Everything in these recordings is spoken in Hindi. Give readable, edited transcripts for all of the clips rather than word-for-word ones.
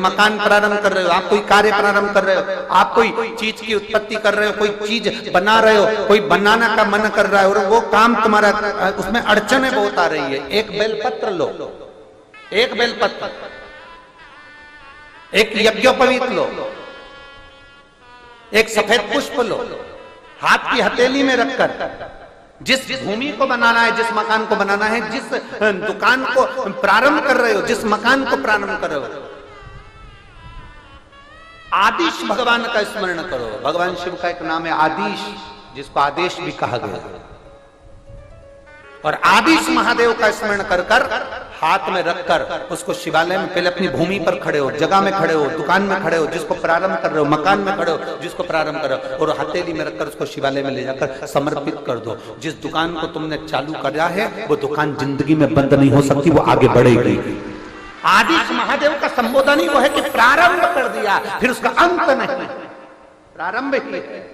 मकान प्रारंभ कर रहे हो, आप कोई कार्य प्रारंभ कर रहे हो, आप कोई चीज की उत्पत्ति कर रहे हो, कोई चीज बना रहे हो, कोई बनाना का मन कर रहा है और वो काम तुम्हारा, उसमें अड़चने बहुत आ रही है। एक बेलपत्र लो, एक बेलपत्र, एक यज्ञोपवीत लो, एक सफेद पुष्प लो, हाथ की हथेली में रखकर जिस भूमि को बनाना है, जिस मकान को बनाना है, जिस दुकान को प्रारंभ कर रहे हो, जिस मकान को प्रारंभ कर रहे हो, आदिश भगवान का स्मरण करो। भगवान शिव का एक नाम है आदिश, जिसको आदेश भी कहा गया। और आदिश महादेव का स्मरण कर कर हाथ में रखकर उसको शिवालय में पहले अपनी भूमि पर खड़े हो, जगह में खड़े हो, दुकान में खड़े हो, जिसको प्रारंभ कर रहे हो, मकान में खड़े हो, जिसको प्रारंभ कर रहे हो, और हथेली में रखकर उसको शिवालय में ले जाकर समर्पित कर दो। जिस दुकान को तुमने चालू करा है वो दुकान जिंदगी में बंद नहीं हो सकती, वो आगे बढ़ेगी। आदिश महादेव का संबोधन ही वो है कि प्रारंभ कर दिया, फिर उसका अंत नहीं, प्रारंभ ही है।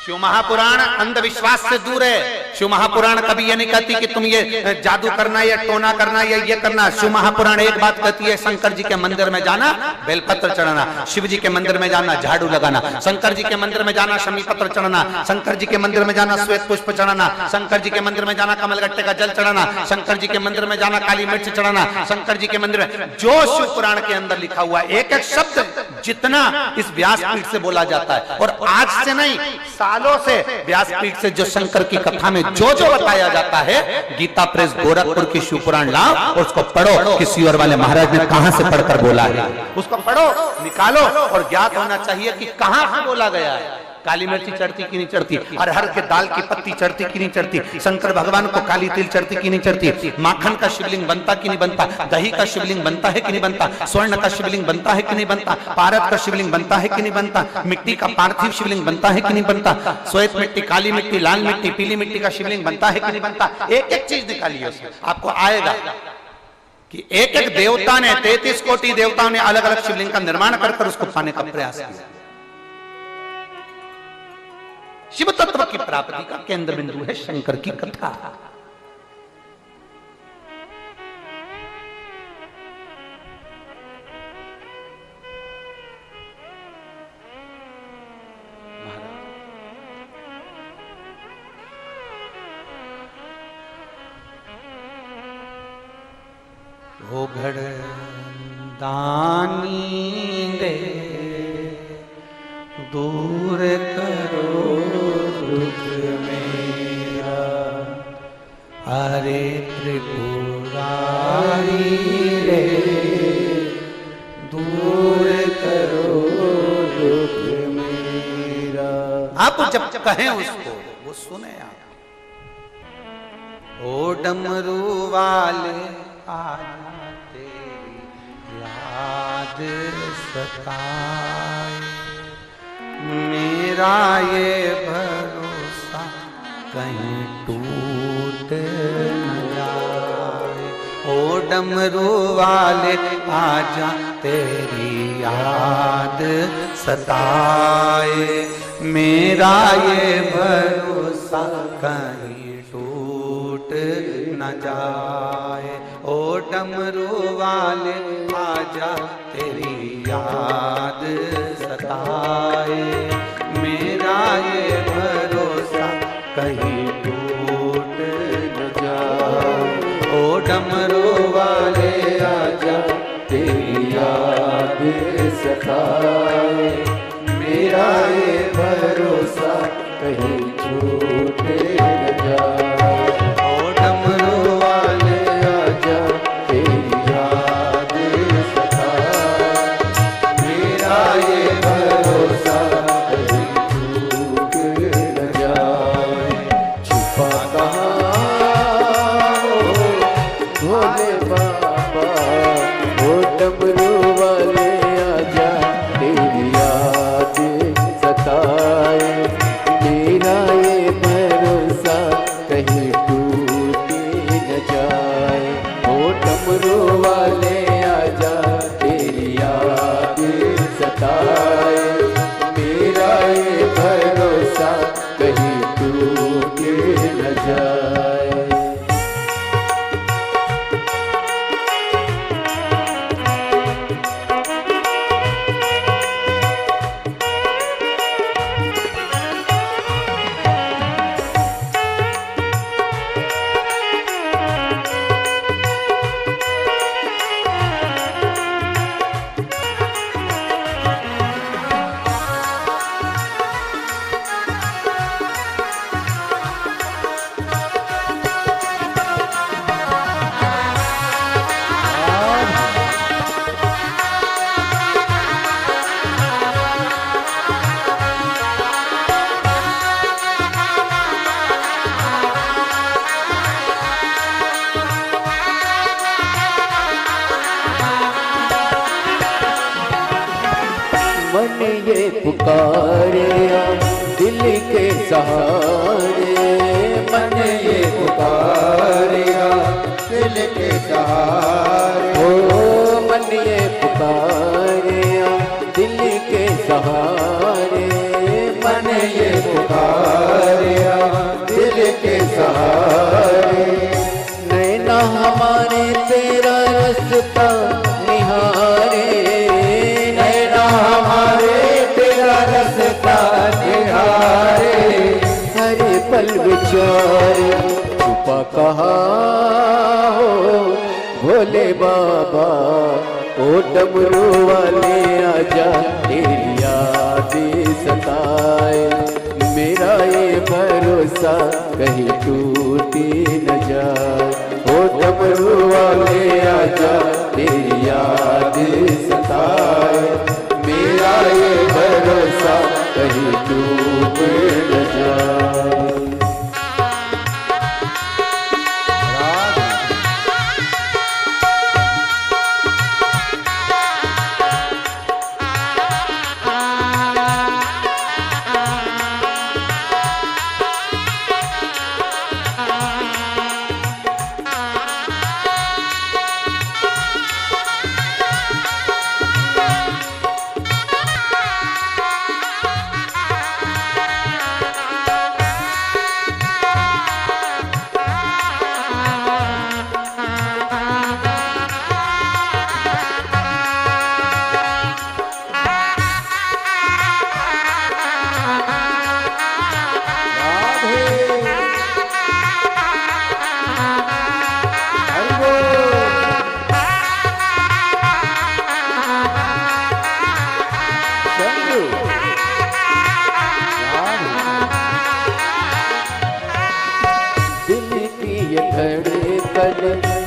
शिव महापुराण अंधविश्वास से दूर है। शिव महापुराण कभी ये नहीं कहती कि तुम ये जादू करना या टोना करना या ये करना। शिव महापुराण एक बात कहती है, शंकर जी के मंदिर में जाना, बेलपत्र चढ़ाना, शिव जी के मंदिर में जाना, झाड़ू लगाना, शंकर जी के मंदिर में जाना, शमी पत्र चढ़ाना, शंकर जी के मंदिर में जाना, श्वेत पुष्प चढ़ाना, शंकर जी के मंदिर में जाना, कमलगट्टे का जल चढ़ाना, शंकर जी के मंदिर में जाना, काली मिर्च चढ़ाना, शंकर जी के मंदिर में। जो शिव पुराण के अंदर लिखा हुआ एक एक शब्द जितना इस व्यासपीठ से बोला जाता है, और आज से नहीं सालों से व्यासपीठ से जो शंकर की कथा में जो जो बताया जाता है, गीता प्रेस गोरखपुर की शिव पुराण लाओ और उसको पढ़ो कि सीवर वाले महाराज ने कहां से पढ़कर बोला है। उसको पढ़ो, निकालो, और ज्ञात होना चाहिए कि कहां से बोला गया है। काली मिर्ची चढ़ती कि नहीं चढ़ती, अरहर के दाल की पत्ती चढ़ती कि नहीं चढ़ती, शंकर भगवान को काली तिल चढ़ती कि नहीं चढ़ती, माखन का शिवलिंग बनता कि नहीं बनता, दही का शिवलिंग बनता है कि नहीं बनता, स्वर्ण का शिवलिंग बनता है कि नहीं बनता, पारद का शिवलिंग बनता है कि नहीं बनता, मिट्टी का पार्थिव शिवलिंग बनता है कि नहीं बनता, श्वेत मिट्टी, काली मिट्टी, लाल मिट्टी, पीली मिट्टी का शिवलिंग बनता है कि नहीं बनता। एक एक चीज निकालिए, उसमें आपको आएगा कि एक एक देवता ने, 33 कोटि देवताओं ने अलग अलग शिवलिंग का निर्माण कर उसको पाने का प्रयास किया। शिव तत्व की प्राप्ति का केंद्र बिंदु है शंकर की कथा। हो घड़ दानी दे दूर करो दुख मेरा, हरे त्रिपुरारी रे दूर करो दुख मेरा। आप जब कहें उसको वो सुने। आप ओ डमरू वाले आजा तेरी याद सताए, मेरा ये भरोसा कहीं टूट न जाए। ओ डमरू वाले आजा तेरी याद सताए, मेरा ये भरोसा कहीं टूट न जाए। ओ डमरू वाले आजा तेरी याद सताए, मेरा ये भरोसा कहीं टूट न जाए। ओ डमरू वाले आजा तेरी याद सताए, मेरा ये भरोसा कहीं टूट न जाए। ये पुकारे दिल के सहारे, मन ये पुकारे दिल के सहारे, ओ मन ये पुकारे दिल के सहारे, मन ये पुकारे दिल के सहारे। नैना हमारे तेरा रास्ता निहारे, नैना हमारे तेरा रास्ता निहारे, हर पल विचारे छुपा कहाँ हो भोले बाबा, ओ डमरू वाले आजा तेरी याद सताए, मेरा ये भरोसा कहीं टूटी न जाए, ओ डमरू वाले आजा तेरी याद सताए, मेरा ये भरोसा कहीं टूट न जाए।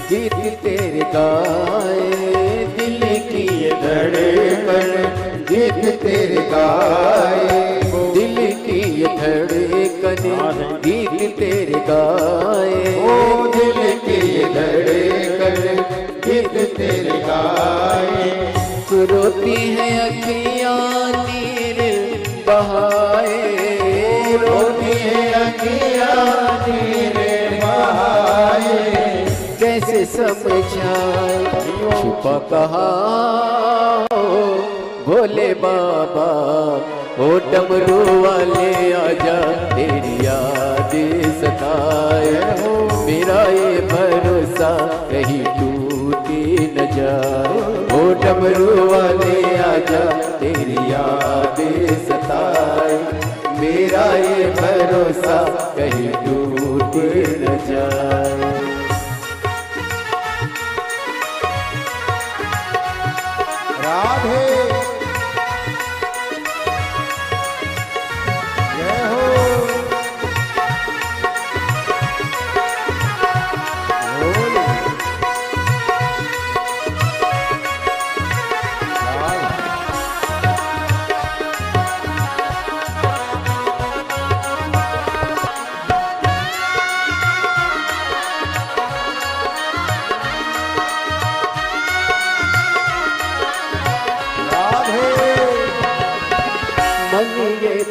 गीत तेरे गाए, दिल की ये धड़कन गीत तेरे गाए, दिल की ये धड़कन गीत तेरे गाए, ओ दिल की ये धड़कन गीत तेरे गाए। रोती है अखियाँ नीर बहाए, रोती है अखियाँ नीर बहाए, कैसे समझाए छुपा कहाँ हो भोले बाबा, ओ डमरू वाले आजा तेरी याद सताए, मेरा ये भरोसा कहीं टूटी न जाए, ओ डमरू वाले आजा तेरी याद सताए, मेरा ये भरोसा कहीं टूट न जाए। राधे जय हो,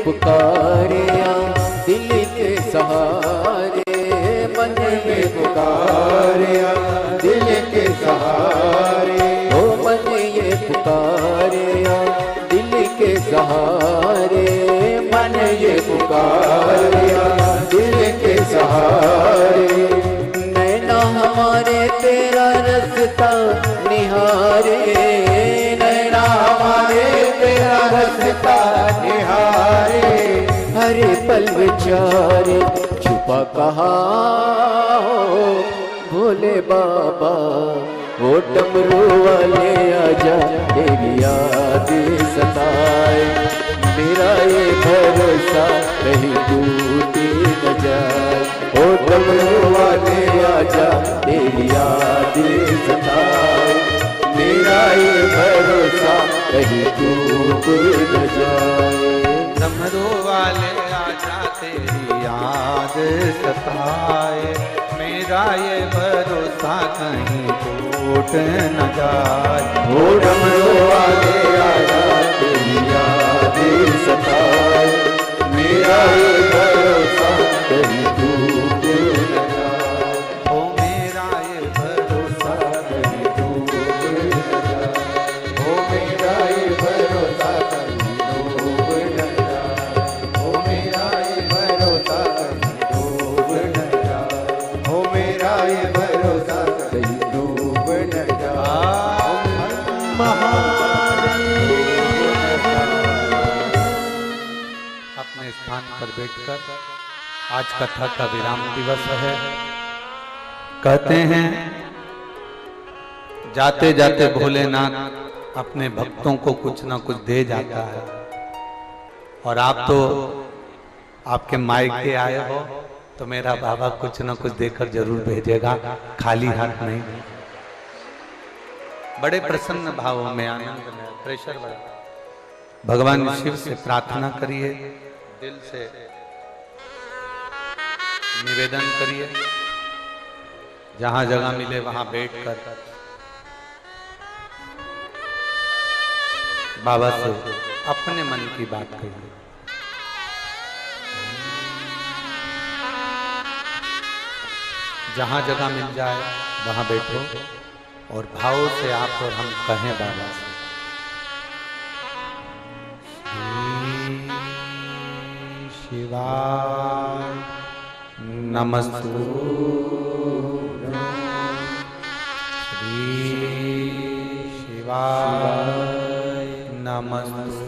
पुकारे दिल के सहारे, मन में पुकारे दिल के सहारे, ओ मन ये पुकारे दिल के सहारे, मन ये पुकारे दिल के सहारे। नैना हमारे तेरा रास्ता निहारे, नैना हमारे तेरा रास्ता निहारे, हर पल विचारे छुपा कहाँ हो भोले बाबा, वो डमरू वाले आजा तेरी याद सताए, मेरा ये भरोसा कहीं टूटी न जाए, ओ डमरू वाले आजा तेरी याद सताए, मेरा ये भरोसा कहीं टूट न जाए। डमरू वाले आजा तेरी याद सताए, मेरा ये भरोसा कहीं टूट न जाए, ओ डमरू वाले आजा तेरी याद सताए, मेरा ये भरोसा कहीं डूब न जाए। ओ मेरा ये भरोसा कहीं डूब न जाए, ओ मेरा ये भरोसा कहीं डूब न जाए, ओ मेरा ये भरोसा कहीं डूब न जाए, ओ मेरा ये भरोसा कहीं डूब न जाए। अपने स्थान पर बैठकर, आज कथा का विराम दिवस है। कहते हैं जाते जाते भोलेनाथ अपने भक्तों को कुछ ना कुछ दे जाता है, और आप तो आपके मायके आए हो तो मेरा बाबा कुछ ना कुछ देकर जरूर भेजेगा, खाली हाथ नहीं। बड़े प्रसन्न भावों में, आनंद में, प्रेशर बड़ा। भगवान शिव से प्रार्थना करिए, दिल से निवेदन करिए, जहां जगह मिले वहां बैठकर बाबा से अपने मन की बात करिए। जहां जगह मिल जाए वहां बैठो और भाव से आप और हम कहें बाबा से, शिवाय नमस्तुभ्यं, श्री शिवाय नमस्तुभ्यं,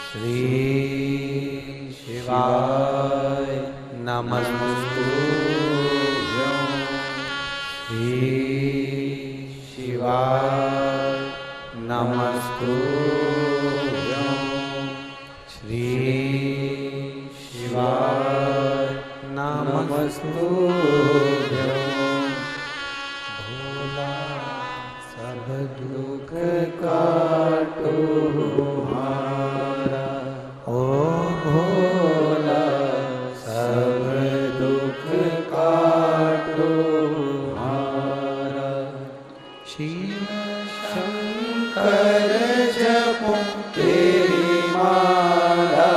श्री शिवाय नमस्तुभ्यं, श्री शिवाय नमस्तुभ्यं, श्री शिवाय नमस्तुभ्यं। भोला सब दुख काटो हमारा, ओ भोला सब दुख काटो हमारा। शिव शंकर जपो तेरी माला,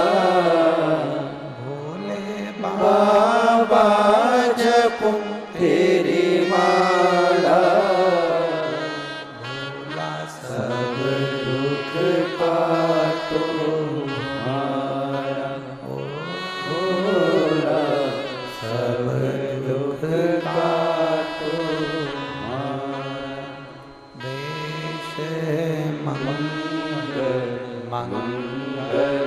भोले बाबा जपो तेरी माला, भोला सब दुख काटो हमारा, ओ भोला सब दुख काटो हमारा। देश मंगल मंगलकारी,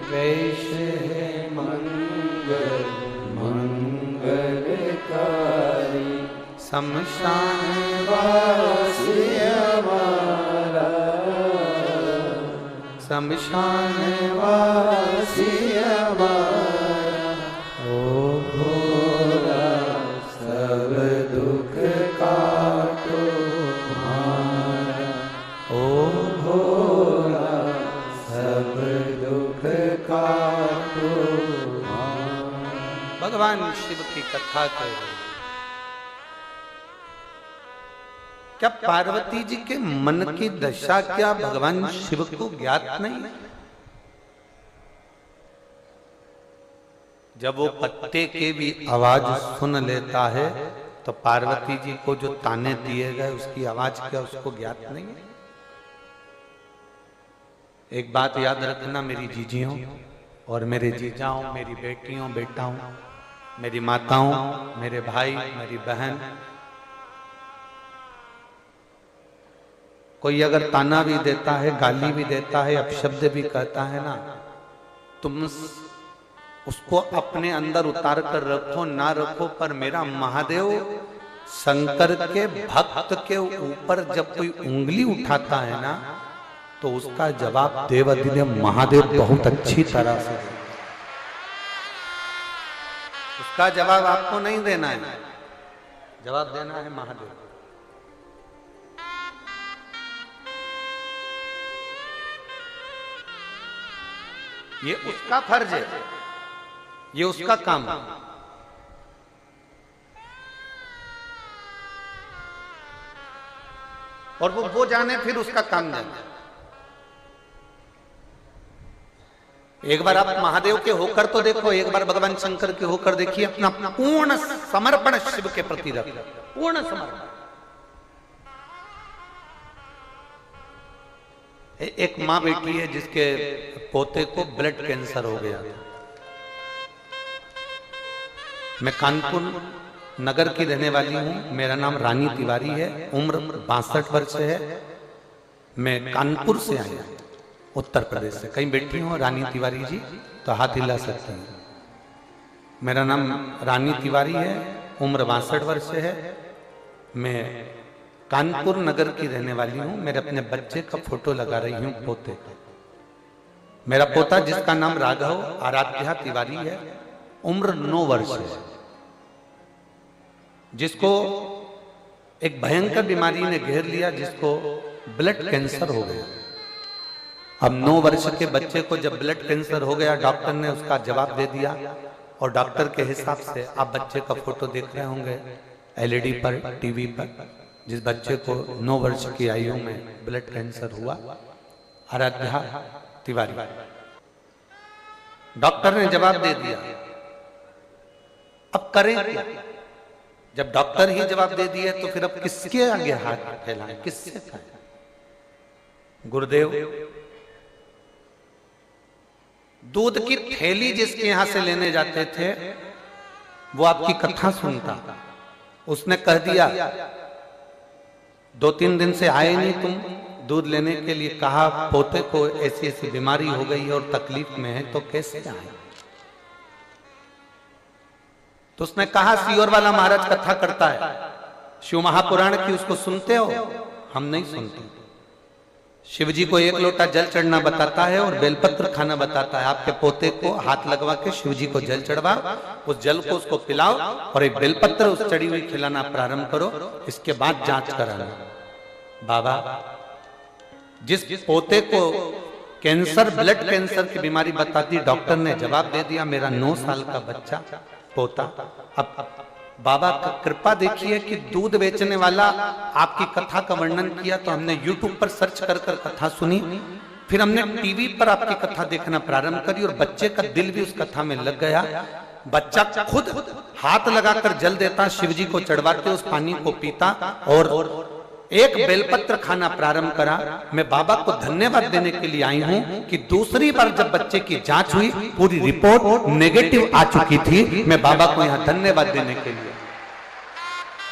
वैश मंगल मंगलकारी, शमशान वासी हमारा, शमशान वासी हमारा, ओ भोला सब दुख काटो हमारा, ओ भोला सब दुख काटो हमारा। भगवान शिव की कथा कहे, क्या पार्वती जी के मन की दशा क्या भगवान शिव को ज्ञात नहीं? जब वो पत्ते के भी आवाज सुन लेता है तो पार्वती जी को जो ताने दिए गए उसकी आवाज क्या उसको ज्ञात नहीं? एक बात याद रखना मेरी जीजियों और मेरे जीजाओं, मेरी बेटियों बेटाओं, मेरी माताओं, मेरे भाई, मेरी बहन, कोई अगर ताना भी देता है, गाली भी देता है, अपशब्द भी कहता है ना, तुम उसको अपने अंदर उतार कर रखो ना रखो, पर मेरा महादेव शंकर के भक्त के ऊपर जब कोई उंगली उठाता है ना तो उसका जवाब देवाधिदेव महादेव बहुत अच्छी तरह से, उसका जवाब आपको नहीं देना है, जवाब देना है महादेव। ये उसका फर्ज है, ये उसका काम है। और वो जाने फिर उसका काम जाने। एक बार आप महादेव के होकर तो देखो, एक बार भगवान शंकर के होकर देखिए, अपना पूर्ण समर्पण शिव के प्रति रखो, पूर्ण समर्पण। एक मां बेटी है जिसके पोते को ब्लड कैंसर हो गया। मैं कानपुर नगर की रहने वाली हूं, मेरा नाम रानी तिवारी है, उम्र 62 वर्ष है। मैं कानपुर से आया, उत्तर प्रदेश से। कहीं बैठी हो रानी तिवारी जी तो हाथ हिला सकती हैं। मेरा नाम रानी तिवारी है, उम्र 62 वर्ष है। मैं कानपुर नगर की रहने वाली हूं। मेरे अपने बच्चे का फोटो लगा रही हूं, पोते का। मेरा पोता जिसका नाम राघव आराध्या तिवारी है, उम्र 9 वर्ष है, जिसको एक भयंकर बीमारी ने घेर लिया, जिसको ब्लड कैंसर हो गया। अब 9 वर्ष के बच्चे को जब ब्लड कैंसर हो गया, डॉक्टर ने उसका जवाब दे दिया, और डॉक्टर के हिसाब से आप बच्चे का फोटो देख रहे होंगे एलईडी पर, टीवी पर, जिस बच्चे को 9 वर्ष की आयु में ब्लड कैंसर हुआ, आराध्या तिवारी। डॉक्टर ने जवाब दे दिया, अब करें क्या? जब डॉक्टर ही जवाब दे दिए तो फिर अब किसके आगे हाथ फैलाएं, किससे खाएं? गुरुदेव, दूध की थैली जिसके यहां से लेने जाते थे, वो आपकी कथा सुनता। उसने कह दिया 2-3 दिन से आए नहीं तुम दूध लेने के लिए, कहा पोते को ऐसी ऐसी बीमारी हो गई और तकलीफ में है, तो कैसे आए? तो उसने कहा सीहोर वाला महाराज कथा करता है, शिव महापुराण की, उसको सुनते हो? हम नहीं सुनते। शिव जी को 1 लोटा जल चढ़ना बताता है और बेलपत्र खाना बताता है। आपके पोते को हाथ लगवा के शिव जी को जल चढ़वा, उस जल को उसको पिलाओ और एक बेलपत्र उस चढ़ी हुई खिलाना प्रारंभ करो, इसके बाद जांच कराना। बाबा, जिस पोते को कैंसर, ब्लड कैंसर की बीमारी बताती, डॉक्टर ने जवाब दे दिया मेरा 9 साल का बच्चा, पोता। अब बाबा का कृपा देखिए कि दूध बेचने वाला आपकी कथा का वर्णन किया, तो हमने YouTube पर सर्च कर कर कथा सुनी, फिर हमने टीवी पर आपकी कथा देखना प्रारंभ करी, और बच्चे का दिल भी उस कथा में लग गया। बच्चा खुद हाथ लगाकर जल देता, शिव जी को चढ़वाते, उस पानी को पीता और एक बेलपत्र खाना प्रारंभ करा। मैं बाबा को धन्यवाद देने के लिए आई हूं कि दूसरी बार जब बच्चे की जांच हुई, पूरी रिपोर्ट नेगेटिव आ चुकी थी। मैं बाबा को यहां धन्यवाद देने के लिए,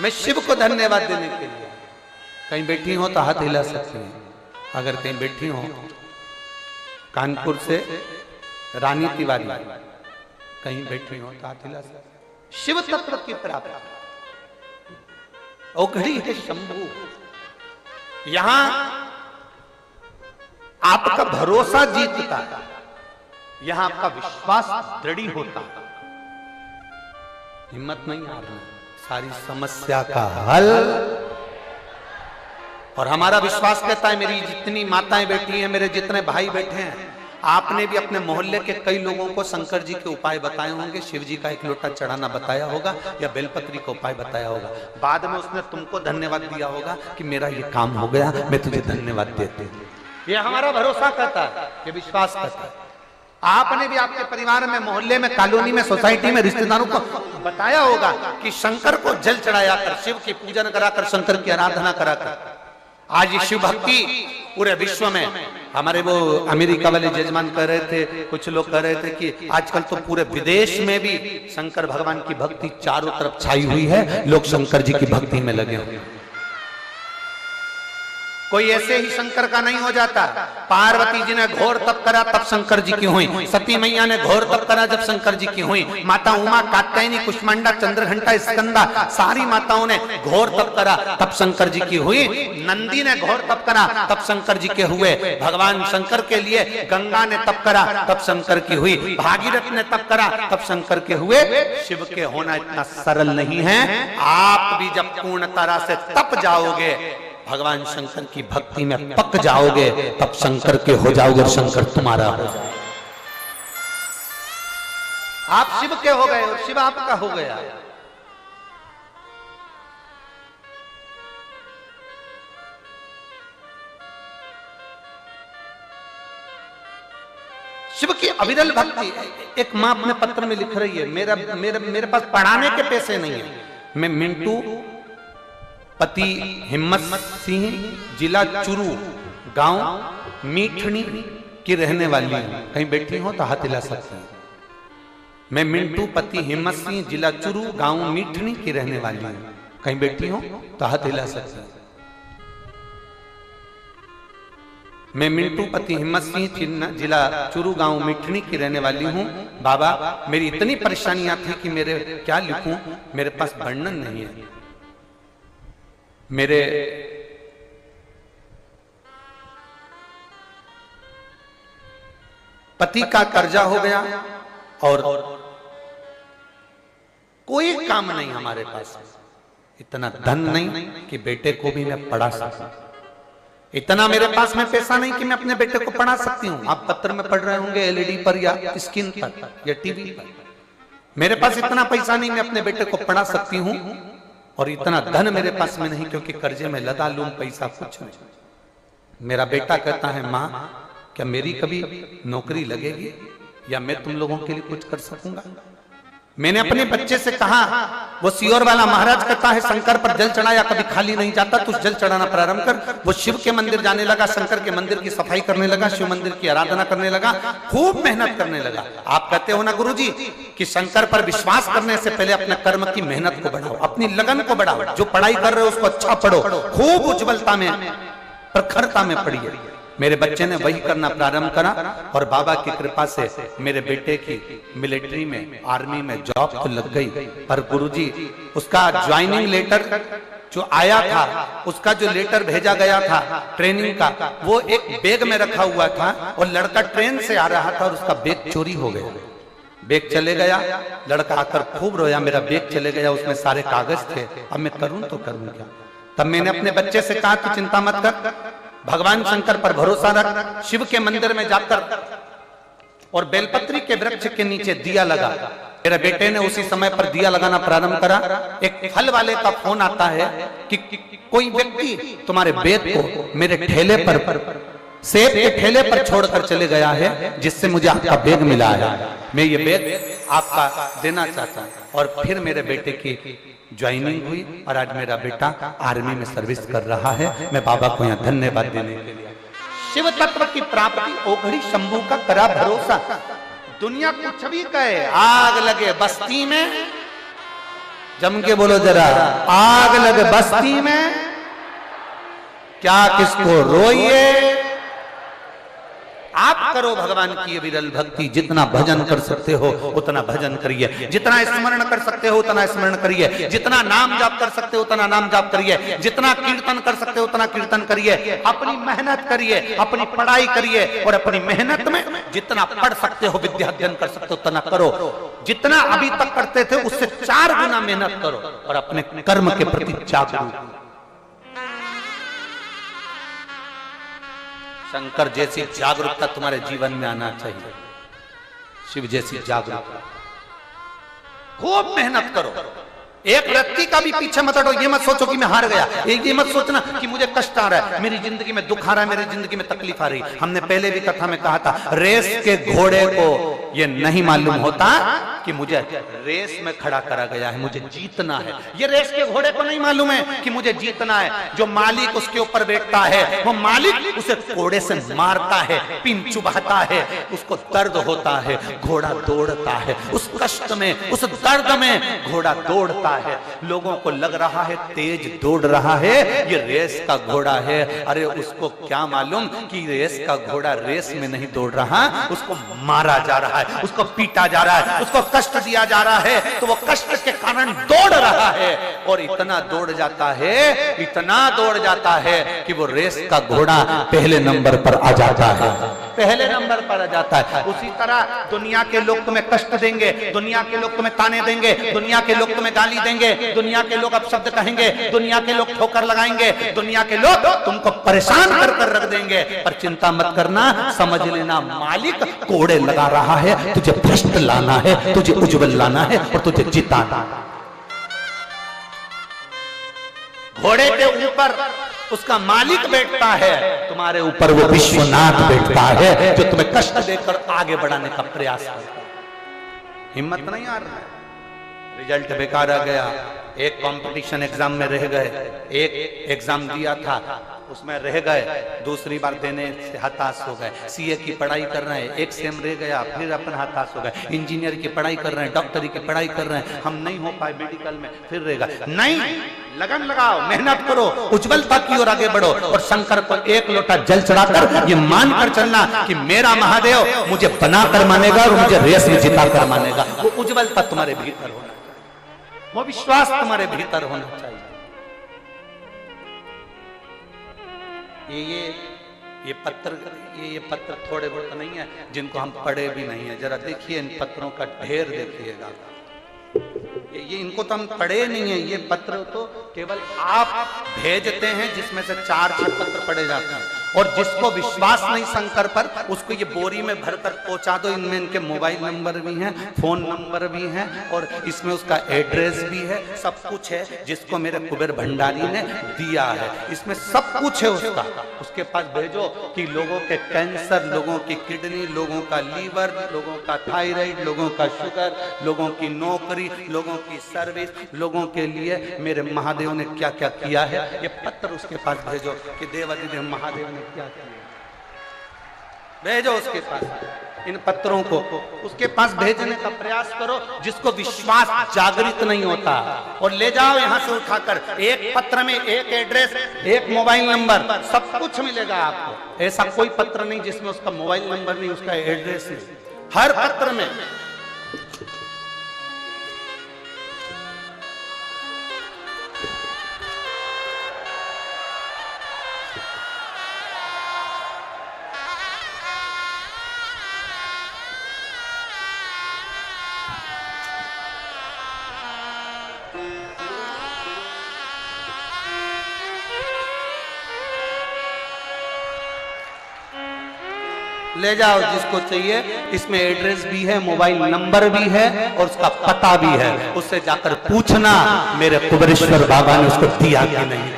मैं शिव को धन्यवाद देने के लिए। कहीं बैठी हो तो हाथ हिला सकती हैं, अगर कहीं बैठी हो। कानपुर से रानी तिवारी, कहीं बैठी हो तो हाथ हिला सकती। शिव तत्व की प्राप्ति ओघड़ी है शंभू। यहां आपका भरोसा जीतता है, यहां आपका विश्वास दृढ़ होता है। हिम्मत नहीं हारना, सारी समस्या का हल। और हमारा विश्वास कहता है, मेरी जितनी माताएं बैठी हैं, मेरे जितने भाई बैठे हैं, आपने भी अपने मोहल्ले के कई लोगों को शंकर जी के उपाय बताए होंगे, शिव जी का 1 लोटा चढ़ाना बताया होगा, या बेलपत्री का उपाय बताया होगा। बाद में उसने तुमको धन्यवाद दिया होगा कि मेरा ये काम हो गया, मैं तुझे धन्यवाद देती हूँ। ये हमारा भरोसा करता है, ये विश्वास करता है। आपने भी आपके परिवार में, मोहल्ले में, कॉलोनी में, सोसाइटी में, रिश्तेदारों को बताया होगा कि शंकर को जल चढ़ाया कर, शिव की पूजन कराकर, शंकर की आराधना कराकर। आज ये शिव भक्ति पूरे विश्व में, हमारे वो अमेरिका वाले जजमान कह रहे थे, कुछ लोग कह रहे थे कि आजकल तो पूरे विदेश में भी शंकर भगवान की भक्ति चारों तरफ छाई हुई है, लोग शंकर जी की भक्ति में लगे हुए। कोई ऐसे ही शंकर का नहीं हो जाता। पार्वती जी ने घोर तप करा तब शंकर जी की हुई, सती मैया ने घोर तप करा जब शंकर जी की हुई, माता उमा, कात्यायनी, कुष्मांडा, चंद्रघंटा, स्कंदा, सारी माताओं ने घोर तप करा तब शंकर जी की हुई। नंदी ने घोर तप करा तब शंकर जी के हुए। भगवान शंकर के लिए गंगा ने तप करा तब शंकर की हुई, भागीरथ ने तप करा तब शंकर के हुए। शिव के होना इतना सरल नहीं है। आप भी जब पूर्ण तरह से तप जाओगे, भगवान शंकर की भक्ति में पक जाओगे, तब शंकर के हो जाओगे, शंकर तुम्हारा हो जाएगा। आप शिव के हो गए और शिव आपका हो गया। शिव की अविरल भक्ति। एक माँ अपने पत्र में लिख रही है, मेरे पास पढ़ाने के पैसे नहीं है, मैं मिंटू पति हिम्मत सिंह, जिला चुरू, गांव मीठनी की रहने वाली हूं। कहीं बैठी हो तो हाथ हिला सकते हैं। मैं मिंटू पति हिम्मत सिंह, जिला चुरू, गांव मीठनी की रहने वाली हूं। कहीं बैठी हो तो हाथ हिला सकते हैं। मैं मिंटू पति हिम्मत सिंह, जिला चुरू, गांव मिठनी की रहने वाली हूँ। बाबा मेरी इतनी परेशानियां थी कि मेरे क्या लिखूं, मेरे पास वर्णन नहीं है। मेरे पति का कर्जा हो गया और कोई काम नहीं हमारे पास। इतना धन नहीं कि बेटे को भी मैं पढ़ा सकूं। इतना मेरे पास में पैसा नहीं कि मैं अपने बेटे को पढ़ा सकती हूँ। आप पत्र में पढ़ रहे होंगे एलईडी पर या स्क्रीन पर या टीवी पर। मेरे पास इतना पैसा नहीं मैं अपने बेटे को पढ़ा सकती हूँ, और इतना धन मेरे पास में नहीं क्योंकि कर्जे में लदा लूं पैसा कुछ नहीं। मेरा बेटा कहता है माँ क्या मेरी कभी नौकरी लगेगी या मैं तुम लोगों के लिए कुछ कर सकूंगा। मैंने अपने बच्चे से कहा, वो सियोर वाला महाराज कहता है शंकर पर जल चढ़ाया कभी खाली नहीं जाता, तू जल चढ़ाना प्रारंभ कर। वो शिव के मंदिर जाने लगा, शंकर के मंदिर की सफाई करने लगा, शिव मंदिर की आराधना करने लगा, खूब मेहनत करने लगा। आप कहते हो ना गुरुजी कि शंकर पर विश्वास करने से पहले अपने कर्म की मेहनत को बढ़ाओ, अपनी लगन को बढ़ाओ। जो पढ़ाई कर रहे हो उसको अच्छा पढ़ो, खूब उज्ज्वलता में प्रखरता में पढ़िए। मेरे बच्चे ने वही करना प्रारंभ करा और बाबा की कृपा से मेरे बेटे की मिलिट्री में, आर्मी में जॉब तो लग गई। पर गुरुजी उसका ज्वाइनिंग लेटर जो आया था, उसका जो लेटर भेजा गया था ट्रेनिंग का, वो एक बैग में रखा हुआ था और लड़का ट्रेन से आ रहा था और उसका बैग चोरी हो गया। बैग चले गया, लड़का आकर खूब रोया, मेरा बैग चले गया, उसमें सारे कागज थे, अब मैं करूं तो करूं क्या। तब मैंने अपने बच्चे से कहा तू चिंता मत कर, भगवान शंकर पर भरोसा रख, शिव के मंदिर में जाकर और बेलपत्री के वृक्ष के नीचे दिया लगा। मेरे बेटे ने उसी समय पर दिया लगाना प्रारंभ करा। एक फल वाले का फोन आता है कि कोई व्यक्ति तुम्हारे बैग को मेरे ठेले पर, सेब के ठेले पर छोड़कर चले गया है, जिससे मुझे आपका बैग मिला है। मैं ये बैग आपका देना चाहता हूं। और फिर मेरे बेटे की ज्वाइनिंग हुई और आज मेरा बेटा आर्मी में सर्विस कर रहा है। मैं बाबा को यहाँ धन्यवाद देने के लिए। शिव तत्व की प्राप्ति ओघड़ी शंभू का करा भरोसा। दुनिया कुछ भी कहे, आग लगे बस्ती में, जम के बोलो जरा, आग लगे बस्ती में क्या किसको रोइए। आप करो भगवान की विरल भक्ति, जितना भजन कर सकते हो उतना भजन करिए, जितना स्मरण कर सकते हो उतना स्मरण करिए, जितना नाम जाप कर सकते हो उतना नाम जाप करिए, जितना कीर्तन कर सकते हो उतना कीर्तन करिए। अपनी मेहनत करिए, अपनी पढ़ाई करिए और अपनी मेहनत में जितना पढ़ सकते हो, विद्या अध्ययन कर सकते हो उतना करो। जितना अभी तक करते थे उससे 4 गुना मेहनत करो और अपने कर्म के प्रति जागरूक। शंकर जैसी जागरूकता तुम्हारे जीवन में आना चाहिए, शिव जैसी जागरूकता। खूब मेहनत करो, एक व्यक्ति का भी पीछे मत हटो। ये मत सोचो कि मैं हार गया, ये मत सोचना कि मुझे कष्ट आ रहा है, मेरी जिंदगी में दुख आ रहा है, मेरी जिंदगी में तकलीफ आ रही। हमने पहले भी कथा में कहा था, रेस के घोड़े को ये नहीं मालूम होता कि मुझे रेस में खड़ा करा गया है, मुझे जीतना है। ये रेस के घोड़े को नहीं मालूम है कि मुझे जीतना है। जो मालिक उसके ऊपर बैठता है, वो मालिक उसे घोड़े से मारता है, पिन चुभाता है, उसको दर्द होता है, घोड़ा दौड़ता है। उस कष्ट में, उस दर्द में घोड़ा दौड़ता है। लोगों को लग रहा है तेज दौड़ रहा है, ये रेस का घोड़ा है। अरे उसको क्या मालूम कि रेस का घोड़ा रेस में नहीं दौड़ रहा, उसको मारा जा रहा है, उसको पीटा जा रहा है, उसको कष्ट दिया जा रहा है, तो वो कष्ट के कारण दौड़ रहा है। और इतना दौड़ जाता है, इतना दौड़ जाता है कि वो रेस का घोड़ा पहले नंबर पर आ जाता है, पहले नंबर पर आ जाता है। उसी तरह दुनिया के लोग तुम्हें कष्ट देंगे, दुनिया के लोग तुम्हें ताने देंगे, दुनिया के लोग तुम्हें गाली देंगे, दुनिया के लोग अपशब्द कहेंगे, दुनिया के लोग ठोकर लगाएंगे, दुनिया के लोग तुमको परेशान कर कर रख देंगे। पर चिंता मत करना, समझ लेना मालिक कोड़े लगा रहा है, तुझे भ्रष्ट लाना है, तुझे उज्जवल लाना है और तुझे जिताना। घोड़े के ऊपर उसका मालिक बैठता है, तुम्हारे ऊपर वो विश्वनाथ बैठता है जो तुम्हें कष्ट देकर आगे बढ़ाने का प्रयास करता है। हिम्मत नहीं आ रहा है, रिजल्ट बेकार आ गया, एक कंपटीशन एग्जाम में रह गए, एक एग्जाम दिया था उसमें रह गए, दूसरी बार देने से हताश हो गए, सीए की पढ़ाई कर रहे हैं, एक सेम रह गया, फिर अपन हताश हो गए, इंजीनियर की पढ़ाई कर रहे हैं, डॉक्टरी की पढ़ाई कर रहे हैं, हम नहीं हो पाए मेडिकल में, फिर रह गए। नहीं, लगन लगाओ, मेहनत करो, उज्जवलता की ओर आगे बढ़ो और शंकर को एक लोटा जल चढ़ाकर ये मानकर चलना कि मेरा महादेव मुझे बनाकर मानेगा और मुझे रेस में जिताकर मानेगा। वो उज्जवलता तुम्हारे भीतर होना चाहिए, वो विश्वास तुम्हारे भीतर होना चाहिए। ये पत्र थोड़े बहुत नहीं है जिनको हम पढ़े भी नहीं है, जरा देखिए इन पत्रों का ढेर देखिएगा। ये इनको तो हम पढ़े नहीं है, ये पत्र तो केवल आप भेजते हैं जिसमें से 4-6 पत्र पढ़े जाते हैं, और जिसको विश्वास नहीं शंकर पर उसको ये बोरी में भरकर पहुंचा दो। इनमें इनके मोबाइल नंबर भी हैं, फोन नंबर भी हैं, और इसमें उसका एड्रेस भी है, सब कुछ है, जिसको मेरे कुबेर भंडारी ने दिया है, इसमें सब कुछ है उसका। उसके पास भेजो कि लोगों के कैंसर, लोगों की किडनी, लोगों का लीवर, लोगों का थायराइड, लोगों का शुगर, लोगों की नौकरी, लोगों की सर्विस, लोगों के लिए मेरे महादेव ने क्या क्या किया है, ये पत्र उसके पास भेजो कि देवादिदेव महादेव ने क्या किया, भेजो उसके पास इन पत्रों को, उसके पास भेजने का प्रयास करो। जिसको विश्वास जागृत नहीं होता, और ले जाओ यहां से उठाकर, एक पत्र में एक एड्रेस, एक मोबाइल नंबर, सब कुछ मिलेगा आपको। ऐसा कोई पत्र नहीं जिसमें उसका मोबाइल नंबर नहीं, उसका एड्रेस नहीं, हर पत्र में। ले जाओ जिसको चाहिए, इसमें एड्रेस भी है, मोबाइल नंबर भी है, और उसका पता भी है, उससे जाकर पूछना मेरे कुबेरेश्वर बाबा ने उसको दिया कि नहीं।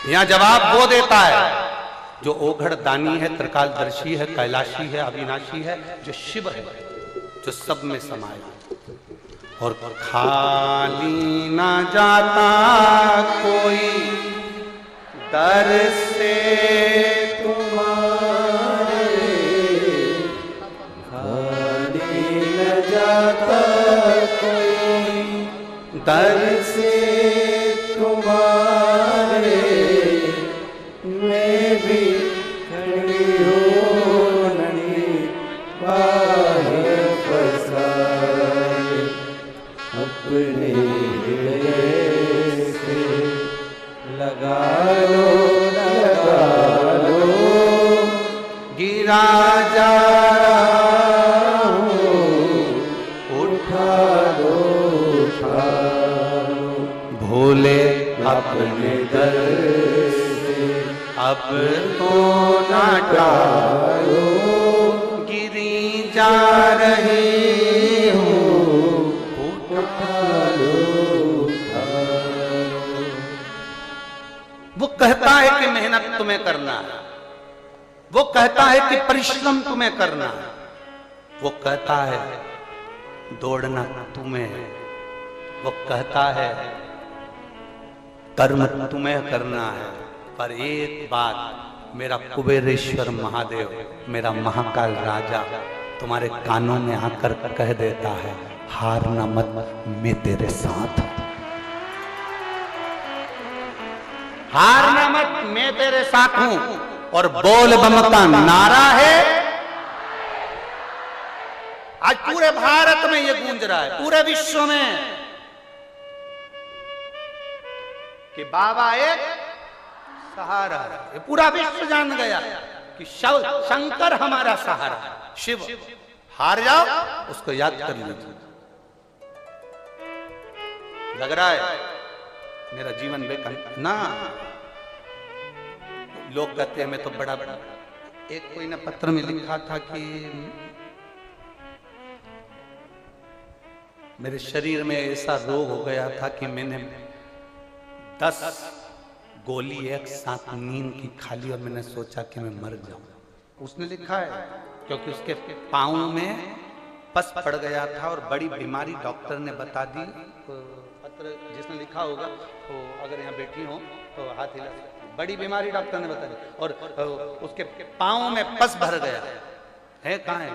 यहां जवाब वो देता है जो ओघड़ दानी है, त्रिकालदर्शी है, कैलाशी है, अविनाशी है, जो शिव है, जो सब में समाया। और खाली ना जाता कोई दर से तुम्हारे, खाली न जाता कोई दर से तुम्हारे, मैं भी खड़ी हो नहीं बाहर पसारे, अपने हृदय से लगा लो गिरा जा रहा हूँ, उठा लो भोले अपने दर से, अब तो ना टालो, गिरी जा रही हूँ, उठा लो। वो कहता है कि मेहनत तुम्हें करना है, वो कहता है कि परिश्रम तुम्हें करना है, वो कहता है दौड़ना तुम्हें है, वो कहता है कर्म तुम्हें करना है। पर एक बात मेरा कुबेरेश्वर महादेव, मेरा महाकाल राजा तुम्हारे कानों में आकर कह देता है, हारना मत, मैं तेरे साथ हूं। हारना मत, मैं तेरे साथ हूं। और बोल बम का नारा है, आज पूरे भारत में ये गूंज रहा है, पूरे विश्व में, कि बाबा एक सहारा है। ये पूरा विश्व जान गया कि शंकर हमारा सहारा है, शिव। हार जाओ, उसको याद कर लीजिए। लग रहा है मेरा जीवन बेकार ना, लोग कहते हैं मैं तो बड़ा बड़ा। एक कोई ने पत्र में लिखा था कि मेरे शरीर में ऐसा रोग हो गया था कि मैंने 10 गोली एक साथ नींद की खा ली और मैंने सोचा कि मैं मर जाऊं। उसने लिखा है क्योंकि उसके पाँव में पस पड़ गया था और बड़ी बीमारी डॉक्टर ने बता दी। पत्र जिसने लिखा होगा तो अगर यहाँ बैठी हो तो हाथ हिला सकती है। बड़ी बीमारी डॉक्टर ने बता दी और उसके पाँव में पस भर गया है। कहाँ है?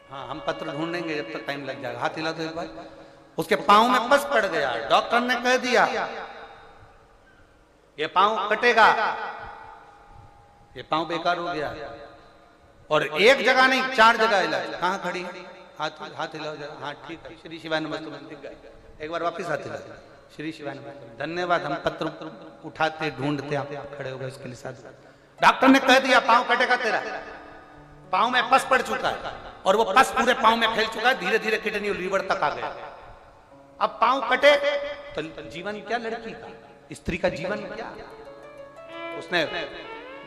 हाँ, हम पत्र ढूंढेंगे, जब तक टाइम लग जाएगा। हाथ हिला दो एक बार। उसके पाँव में पस पड़ गया। डॉक्टर ने कह दिया ये पाँव कटेगा, ये पाँव बेकार हो गया। और एक जगह नहीं, 4 जगह इलाज। कहाँ खड़ी है? हाथ हिलाओ जरा। हाँ ठीक है। श्री शिवाय नमस्ते। एक बार वापिस हाथ हिला। श्री शिवाय नमस्ते। धन्यवाद। हम पत्र उठाते ढूंढते आप खड़े हो गए इसके लिए साथ। डॉक्टर ने कह दिया पाँव कटेगा तेरा। पाँव में पस पड़ चुका है और वो पस पूरे पाँव में फैल चुका है। धीरे धीरे किडनी और लीवर तक आ गया। अब पाँव कटे तो जीवन क्या लड़की का, स्त्री का जीवन क्या? उसने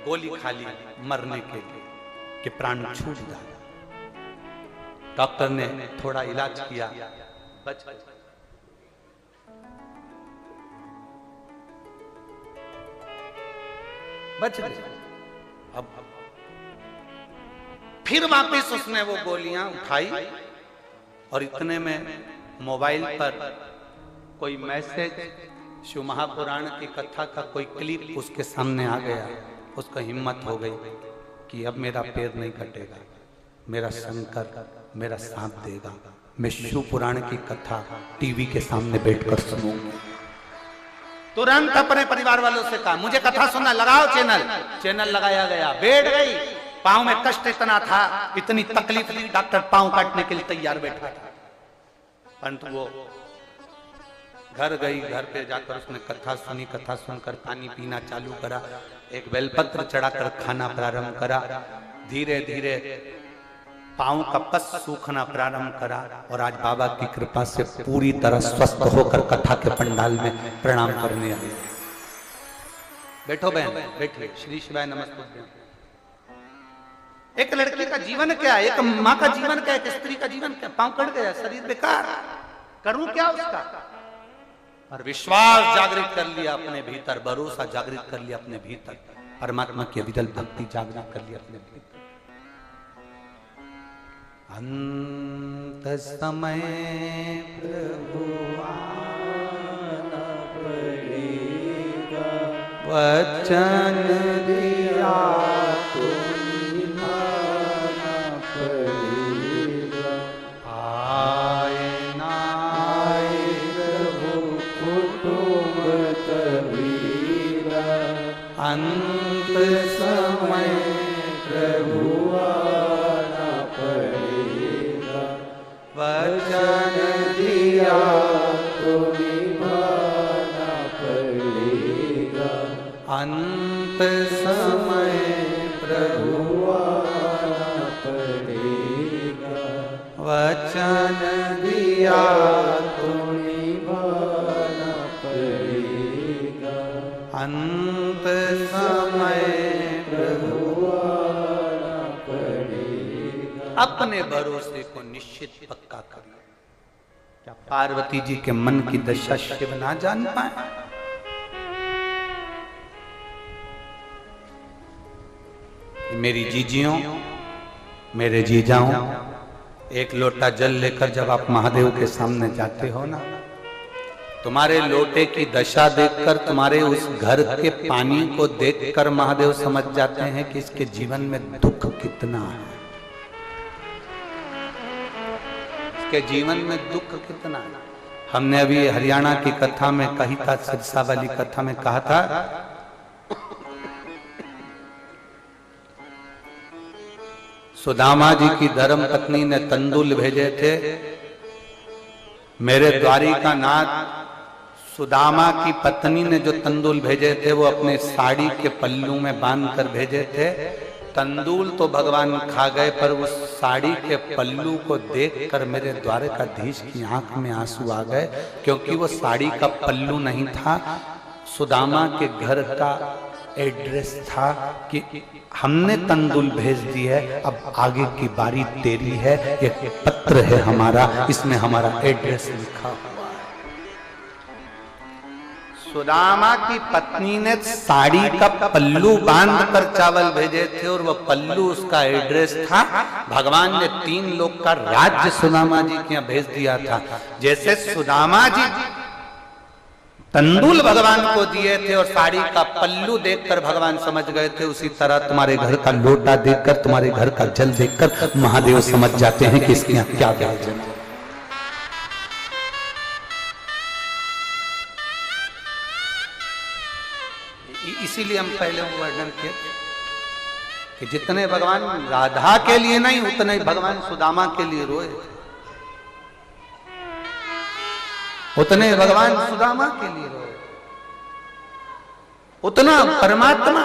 गोली खा ली मरने के लिए कि प्राण छूट जाए। डॉक्टर ने थोड़ा इलाज किया, बच गए। अब फिर वापस उसने वो गोलियां उठाई और इतने में मोबाइल पर कोई मैसेज, शिव महापुराण की कथा का कोई क्लिप उसके सामने आ गया। उसका हिम्मत हो गई कि अब मेरा पैर नहीं कटेगा, मेरा शंकर मेरा साथ देगा। मैं शिव पुराण की कथा टीवी के सामने बैठकर सुनूंगा। तुरंत अपने परिवार वालों से कहा मुझे कथा सुनना, लगाओ चैनल लगाया गया। बैठ गई। पाँव में कष्ट इतना था, इतनी तकलीफ थी, डॉक्टर पाँव काटने के लिए तैयार बैठा था। परंतु वो घर गई। घर पे जाकर उसने कथा सुनी। कथा सुनकर पानी पीना चालू करा। एक बेलपत्र चढ़ाकर खाना प्रारंभ करा। धीरे धीरे पाँव का पस सूखना प्रारंभ करा और आज बाबा की कृपा से पूरी तरह स्वस्थ होकर कथा के पंडाल में प्रणाम करने आई। बैठो बहन, बैठिए। श्री शिवाय नमस्ते। एक लड़की का जीवन क्या है, एक माँ का जीवन क्या है, एक स्त्री का जीवन क्या? पाँव कट गया, शरीर बेकार, करूं क्या उसका? और विश्वास जागृत कर लिया अपने भीतर, भरोसा जागृत कर लिया अपने भीतर, परमात्मा की अविरल भक्ति जागृत कर लिया अपने भीतर। अंत समय प्रभु आना पड़ेगा, वचन दिया तो निभाना पड़ेगा। आए ना आए प्रभु कुटुंब कबीरा, अंत समय प्रभु आना पड़ेगा, वचन दिया तो निभाना पड़ेगा। अंत समय प्रभु आना पड़ेगा, वचन दिया तो निभाना पड़ेगा। अंत समय प्रभु आना पड़ेगा। अपने भरोसे को निश्चित पक्का करिए। क्या पार्वती जी के मन की दशा शिव ना जान पाए? मेरी जीजियों, मेरे जीजाओं, एक लोटा जल लेकर जब आप महादेव के सामने जाते हो ना, तुम्हारे लोटे की दशा देखकर, तुम्हारे उस घर के पानी को देखकर महादेव समझ जाते हैं कि इसके जीवन में दुख कितना है, इसके जीवन में दुख कितना है। हमने अभी हरियाणा की कथा में कही था, सिरसा वाली कथा में कहा था, सुदामा जी की धर्म पत्नी ने तंदुल भेजे थे। मेरे द्वारिका नाथ सुदामा की पत्नी ने जो तंदुल भेजे थे वो अपने साड़ी के पल्लू में बांध कर भेजे थे। तंदूल तो भगवान खा गए, पर उस साड़ी के पल्लू को देखकर मेरे द्वारकाधीश की आंख में आंसू आ गए, क्योंकि वो साड़ी का पल्लू नहीं था, सुदामा के घर का एड्रेस था कि हमने तंदुल भेज दी है, अब आगे की बारी तेरी है। एक पत्र है हमारा, इसमें हमारा एड्रेस लिखा हुआ है। सुदामा की पत्नी ने साड़ी का पल्लू बांध कर चावल भेजे थे और वह पल्लू उसका एड्रेस था। भगवान ने 3 लोग का राज्य सुदामा जी के यहाँ भेज दिया था। जैसे सुदामा जी तंदुल भगवान को दिए थे और साड़ी का पल्लू देखकर भगवान समझ गए थे, उसी तरह तुम्हारे घर का लोटा देखकर, तुम्हारे घर का जल देखकर महादेव समझ जाते हैं कि इसके यहाँ क्या व्यंजन है। इसीलिए हम पहले वर्णन किए कि जितने भगवान राधा के लिए नहीं, उतने ही भगवान सुदामा के लिए रोए, उतने भगवान सुदामा के लिए रोए। उतना परमात्मा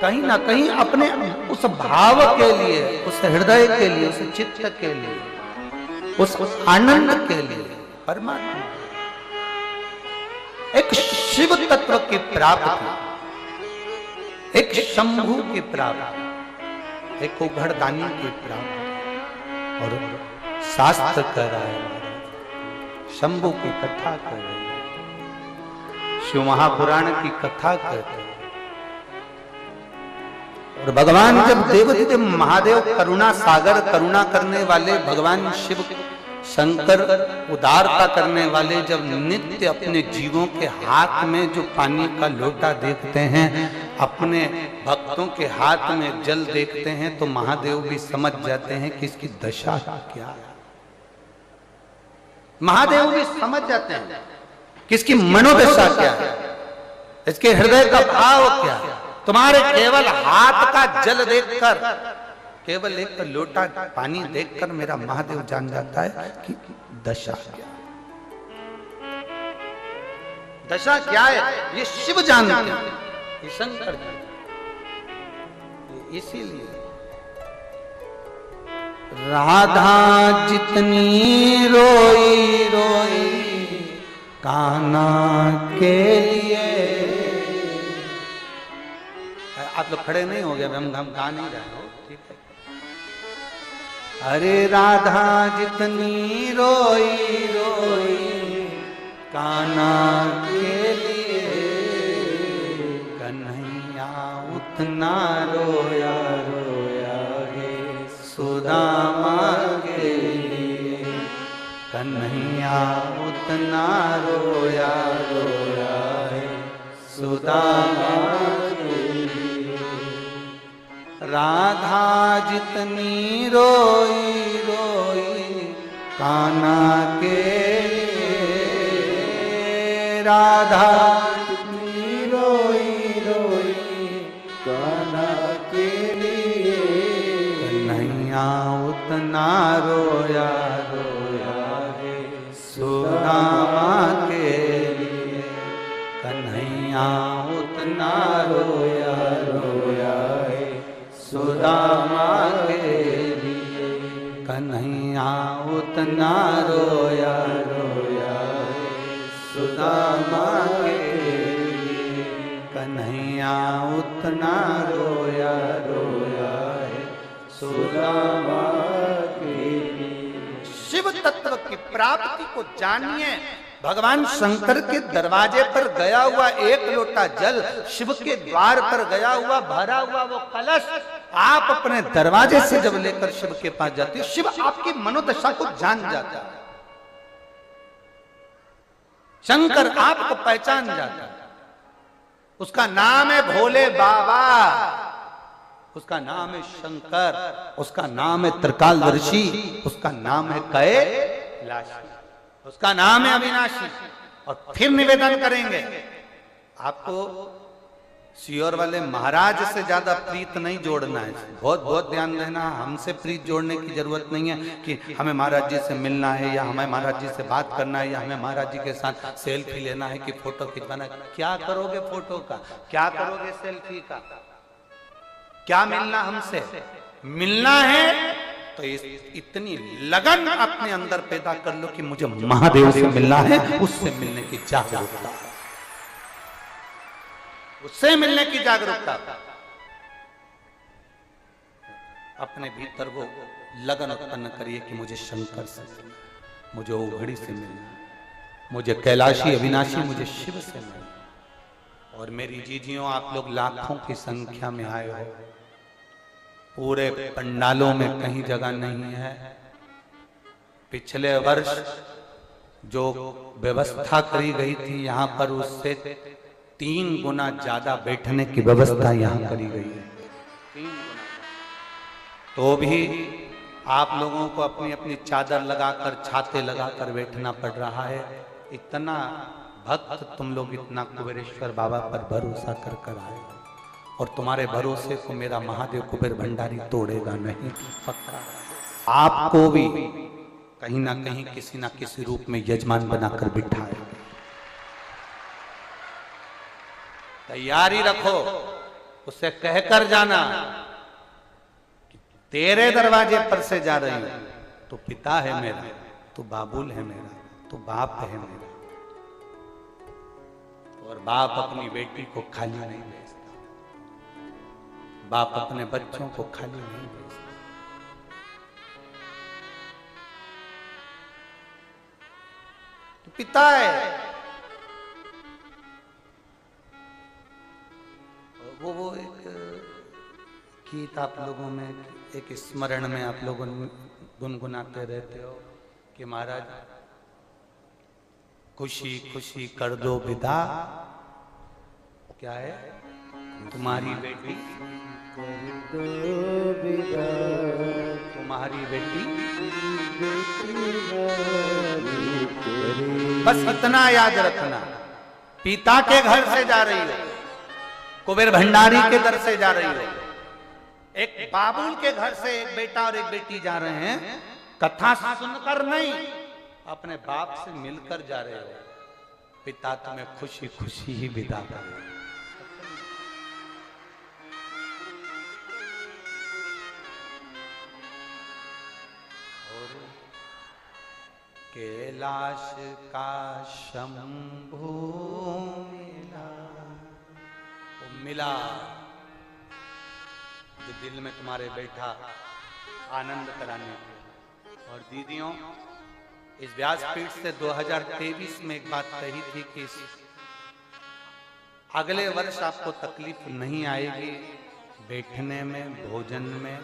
कहीं ना कहीं अपने उस भाव के लिए, उस हृदय के लिए, उस चित्त के लिए, उस आनंद के लिए परमात्मा एक शिव तत्व की प्राप्ति, एक शंभु की प्राप्ति, एक उघड़दानी की प्राप्ति। और शास्त्र कह रहा है, शंभु की कथा कर रहे हैं, शिव महापुराण की कथा करते हैं। और भगवान जब देव महादेव करुणा सागर, करुणा करने वाले भगवान शिव शंकर, उदारता करने वाले, जब नित्य अपने जीवों के हाथ में जो पानी का लोटा देखते हैं, अपने भक्तों के हाथ में जल देखते हैं, तो महादेव भी समझ जाते हैं कि इसकी दशा क्या है। महादेव भी समझ जाते हैं कि इसकी मनोदशा क्या है, इसके हृदय का भाव क्या है। तुम्हारे केवल हाथ का जल देखकर, केवल एक लोटा पानी देखकर मेरा महादेव जान जाता है कि दशा क्या है, दशा क्या है। ये शिव जानते हैं, ये शंकर जानते हैं। इसीलिए राधा जितनी रोई रोई कान्हा के लिए। आप लोग खड़े नहीं हो गए, हम गा नहीं रहे हो, ठीक है। अरे राधा जितनी रोई रोई कान्हा के लिए, कन्हैया उतना रोया रोया है सुदामा के लिए। कन्हैया उतना रोया रोया है सुदामा के लिए। राधा जितनी रोई रोई कान्हा के लिए, राधा जितनी रोई रोई कान्हा के लिए, कन्हैया उतना रोया रोया है सुदामा के लिए। कन्हैया उतना रोया रोया है सुदामा के लिए। कन्हैया उतना रोया रोया है सुदामा के लिए। कन्हैया उतना रोया रोया है सुदामा के लिए। शिव तत्व की प्राप्ति को जानिए। भगवान शंकर के दरवाजे पर गया हुआ एक लोटा जल, शिव के द्वार पर गया हुआ भरा हुआ वो कलश, आप अपने दरवाजे से जब लेकर शिव के पास जाते हो, शिव आपकी मनोदशा को जान जाता है। शंकर आपको पहचान जाता है। उसका नाम है भोले बाबा, उसका नाम है शंकर, उसका नाम है त्रिकालदर्शी, उसका नाम है कैलाशी, उसका नाम है अविनाशी। और फिर निवेदन करेंगे, आपको सियोर वाले महाराज से ज्यादा प्रीत नहीं जोड़ना है। बहुत बहुत ध्यान देना, हमसे प्रीत जोड़ने की जरूरत नहीं है कि हमें महाराज जी से मिलना है या हमें महाराज जी से बात करना है या हमें महाराज जी के साथ सेल्फी लेना है कि फोटो खिंचवाना है। क्या करोगे फोटो का, क्या करोगे सेल्फी का, क्या मिलना हमसे? मिलना है तो इतनी लगन अपने अंदर पैदा कर लो कि मुझे महादेव से मिलना है, उससे मिलने की जागरूकता। उससे मिलने की जागरूकता। अपने भीतर वो लगन उत्पन्न करिए कि मुझे शंकर से मिलना, मुझे ओघड़ी से मिलना, मुझे कैलाशी अविनाशी, मुझे शिव से मिलना। और मेरी जीजियों, आप लोग लाखों की संख्या में आए हो, पूरे पंडालों में कहीं जगह नहीं है। पिछले वर्ष जो व्यवस्था करी गई थी यहाँ पर, उससे 3 गुना ज्यादा बैठने की व्यवस्था यहाँ करी गई है। 3 गुना। तो भी आप लोगों को अपनी अपनी चादर लगाकर, छाते लगाकर बैठना पड़ रहा है। इतना भक्त तुम लोग, इतना कुबेरेश्वर बाबा पर भरोसा कर कर आए, और तुम्हारे भरोसे को मेरा महादेव कुबेर भंडारी तोड़ेगा नहीं, पक्का। आपको भी कहीं ना कहीं, किसी ना किसी रूप में यजमान बनाकर बिठाए। तैयारी रखो, उसे कहकर जाना कि तेरे दरवाजे पर से जा रही हूं, तो पिता है मेरा, तो बाबुल है मेरा, तो बाप है मेरा। और बाप अपनी बेटी को खाली नहीं भेजता, बाप अपने बच्चों को खाली नहीं भेजता। तो पिता है वो एक गीत आप लोगों में, एक स्मरण में आप लोग गुनगुनाते रहते हो कि महाराज खुशी खुशी कर दो विदा, क्या है, तुम्हारी बेटी कर दो विदा, तुम्हारी बेटी। बस इतना याद रखना, पिता के घर से जा रही हो, कुबेर भंडारी के दर से जा रही हो, एक बाबुल के घर से एक बेटा और एक बेटी जा रहे हैं। कथा सुनकर नहीं, अपने बाप से मिलकर जा रहे हो। पिता तुम्हें खुशी खुशी ही विदा करे। कैलाश का शंभू मिला, जो दिल में तुम्हारे बैठा आनंद कराने को। और दीदियों, इस व्यासपीठ से 2023 में एक बात कही थी कि अगले वर्ष आपको तकलीफ नहीं आएगी बैठने में, भोजन में।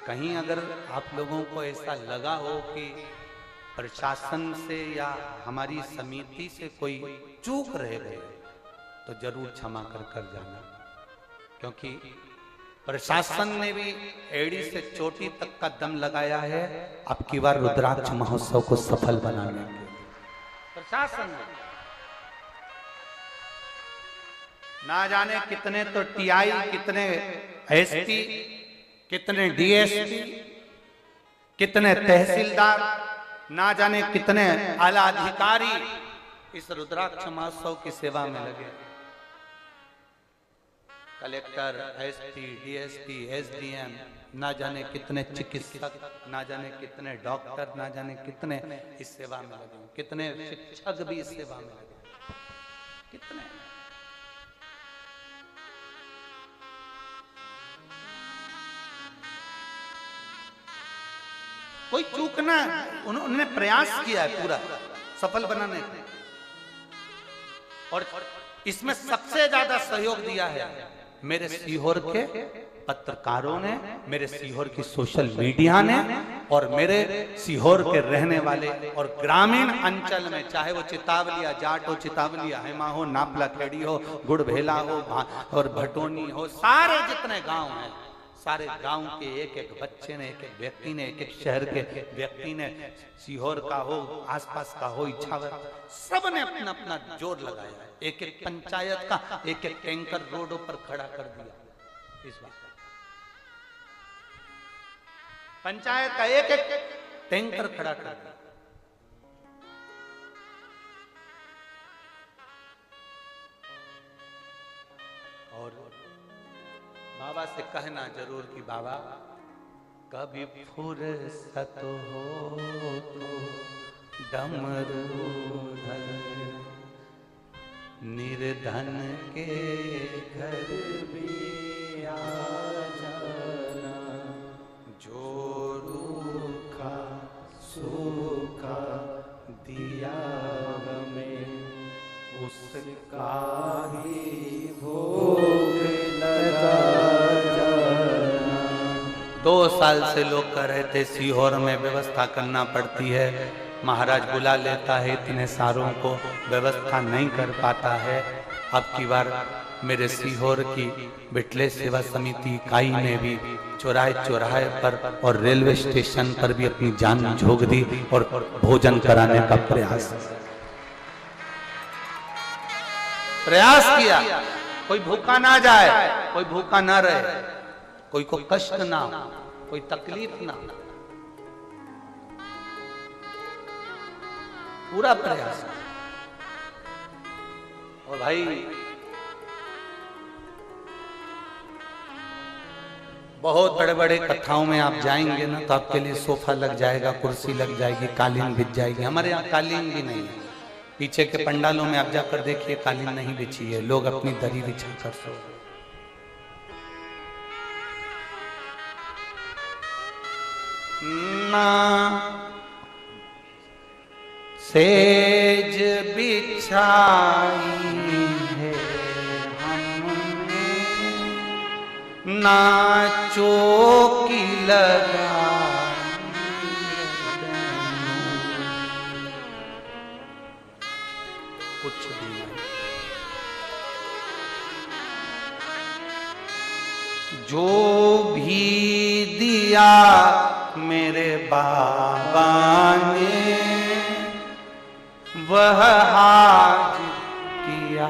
कहीं अगर आप लोगों को ऐसा लगा हो कि प्रशासन से या हमारी समिति से कोई चूक रह गए, तो जरूर क्षमा कर कर जाना, क्योंकि प्रशासन ने भी एड़ी से चोटी तक का दम लगाया है अब की बार रुद्राक्ष महोत्सव को सफल बनाने के लिए। प्रशासन ने ना जाने कितने तो टीआई, कितने एसपी, कितने डीएसपी, कितने तहसीलदार, ना जाने कितने आला अधिकारी इस रुद्राक्ष महोत्सव की सेवा में लगे। कलेक्टर, एसपी, डीएसपी, एसडीएम, ना जाने कितने चिकित्सक, ना जाने कितने डॉक्टर, ना जाने कितने इस सेवा में लगे, कितने शिक्षक भी इस सेवा में लगे, कितने। कोई चूक ना, उन्होंने प्रयास किया है पूरा सफल बनाने का, और इसमें सबसे ज्यादा सहयोग दिया है मेरे सीहोर के पत्रकारों ने, मेरे सीहोर की सोशल मीडिया ने, और मेरे सीहोर के रहने वाले और ग्रामीण अंचल में, चाहे वो चितावलिया जाट हो, चितावलिया हेमा हो, नापला खेड़ी हो, गुड़भेला हो और भटोनी हो, सारे जितने गांव हैं, सारे गांव के एक एक बच्चे ने, एक एक व्यक्ति ने, एक एक शहर के व्यक्ति ने, सीहोर का हो, आसपास का हो, इच्छावर, सब ने अपना अपना जोर लगाया। एक एक पंचायत का एक एक टैंकर रोडों पर खड़ा कर दिया। इस बात पंचायत का एक एक टैंकर खड़ा कर दिया। और बाबा से कहना जरूर कि बाबा कभी फुर्सत हो तो डमरू धर, निर्धन के घर भी आ जाना, जो रूखा सूखा दिया हमें उसका ही भोग लगा जाना। 2 साल से लोग कह रहे थे सीहोर में व्यवस्था करना पड़ती है, महाराज बुला लेता है इतने सारों को, व्यवस्था नहीं कर पाता है। अब की बार मेरे सीहोर की बिटले सेवा समिति इकाई ने भी चौराहे चौराहे पर और रेलवे स्टेशन पर भी अपनी जान झोंक दी और भोजन कराने का प्रयास किया। कोई भूखा ना जाए, कोई भूखा ना रहे, कोई को कष्ट ना, कोई तकलीफ ना, पूरा प्रयास। और भाई बहुत बड़े बड़े कथाओं में आप जाएंगे ना तो आपके लिए सोफा लग जाएगा, कुर्सी लग जाएगी, कालीन बिछ जाएगी। हमारे यहाँ कालीन भी नहीं है। पीछे के पंडालों में आप जाकर देखिए कालीन नहीं बिछी है, लोग अपनी दरी बिछा कर सो। ना सेज बिछाई है हमने, ना चौकी लगाई, कुछ भी नहीं। जो भी दिया मेरे बाबा ने वह हाज किया।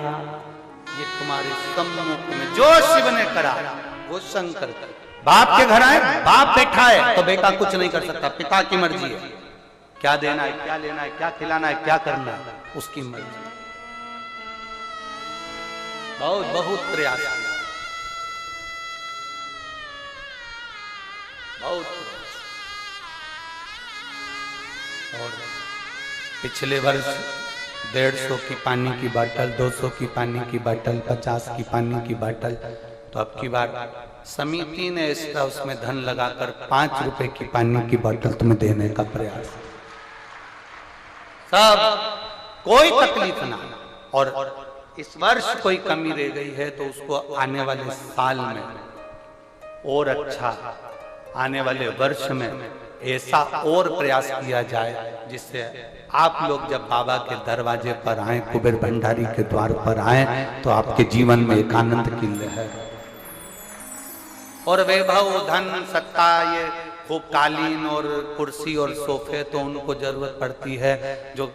ये तुम्हारे सम्मुख में जो शिव ने करा वो शंकर कर। बाप के घर आए, बाप बैठा है तो बेटा कुछ नहीं कर सकता, पिता की मर्जी है। क्या देना है, क्या लेना है, क्या खिलाना है, क्या करना है, उसकी मर्जी। बहुत बहुत प्रयास किया, बहुत प्रयास। और पिछले वर्ष 150 की पानी की बोतल, 200 की पानी की बोतल, 50 की पानी की बोतल, तो अब की बार समिति ने इसका उसमें धन लगाकर 5 रुपए की पानी की बोतल तुम्हें देने का प्रयास। सब कोई तकलीफ ना। और इस वर्ष कोई कमी रह गई है तो उसको आने वाले साल में और अच्छा, आने वाले वर्ष में ऐसा और प्रयास किया जाए जिससे आप लोग जब बाबा के दरवाजे पर आए, कुबेर भंडारी के द्वार पर आए, तो आपके जीवन में एक आनंद की लहर और वैभव, धन, सत्ता, ये खूब कालीन और कुर्सी और सोफे तो उनको जरूरत पड़ती है जो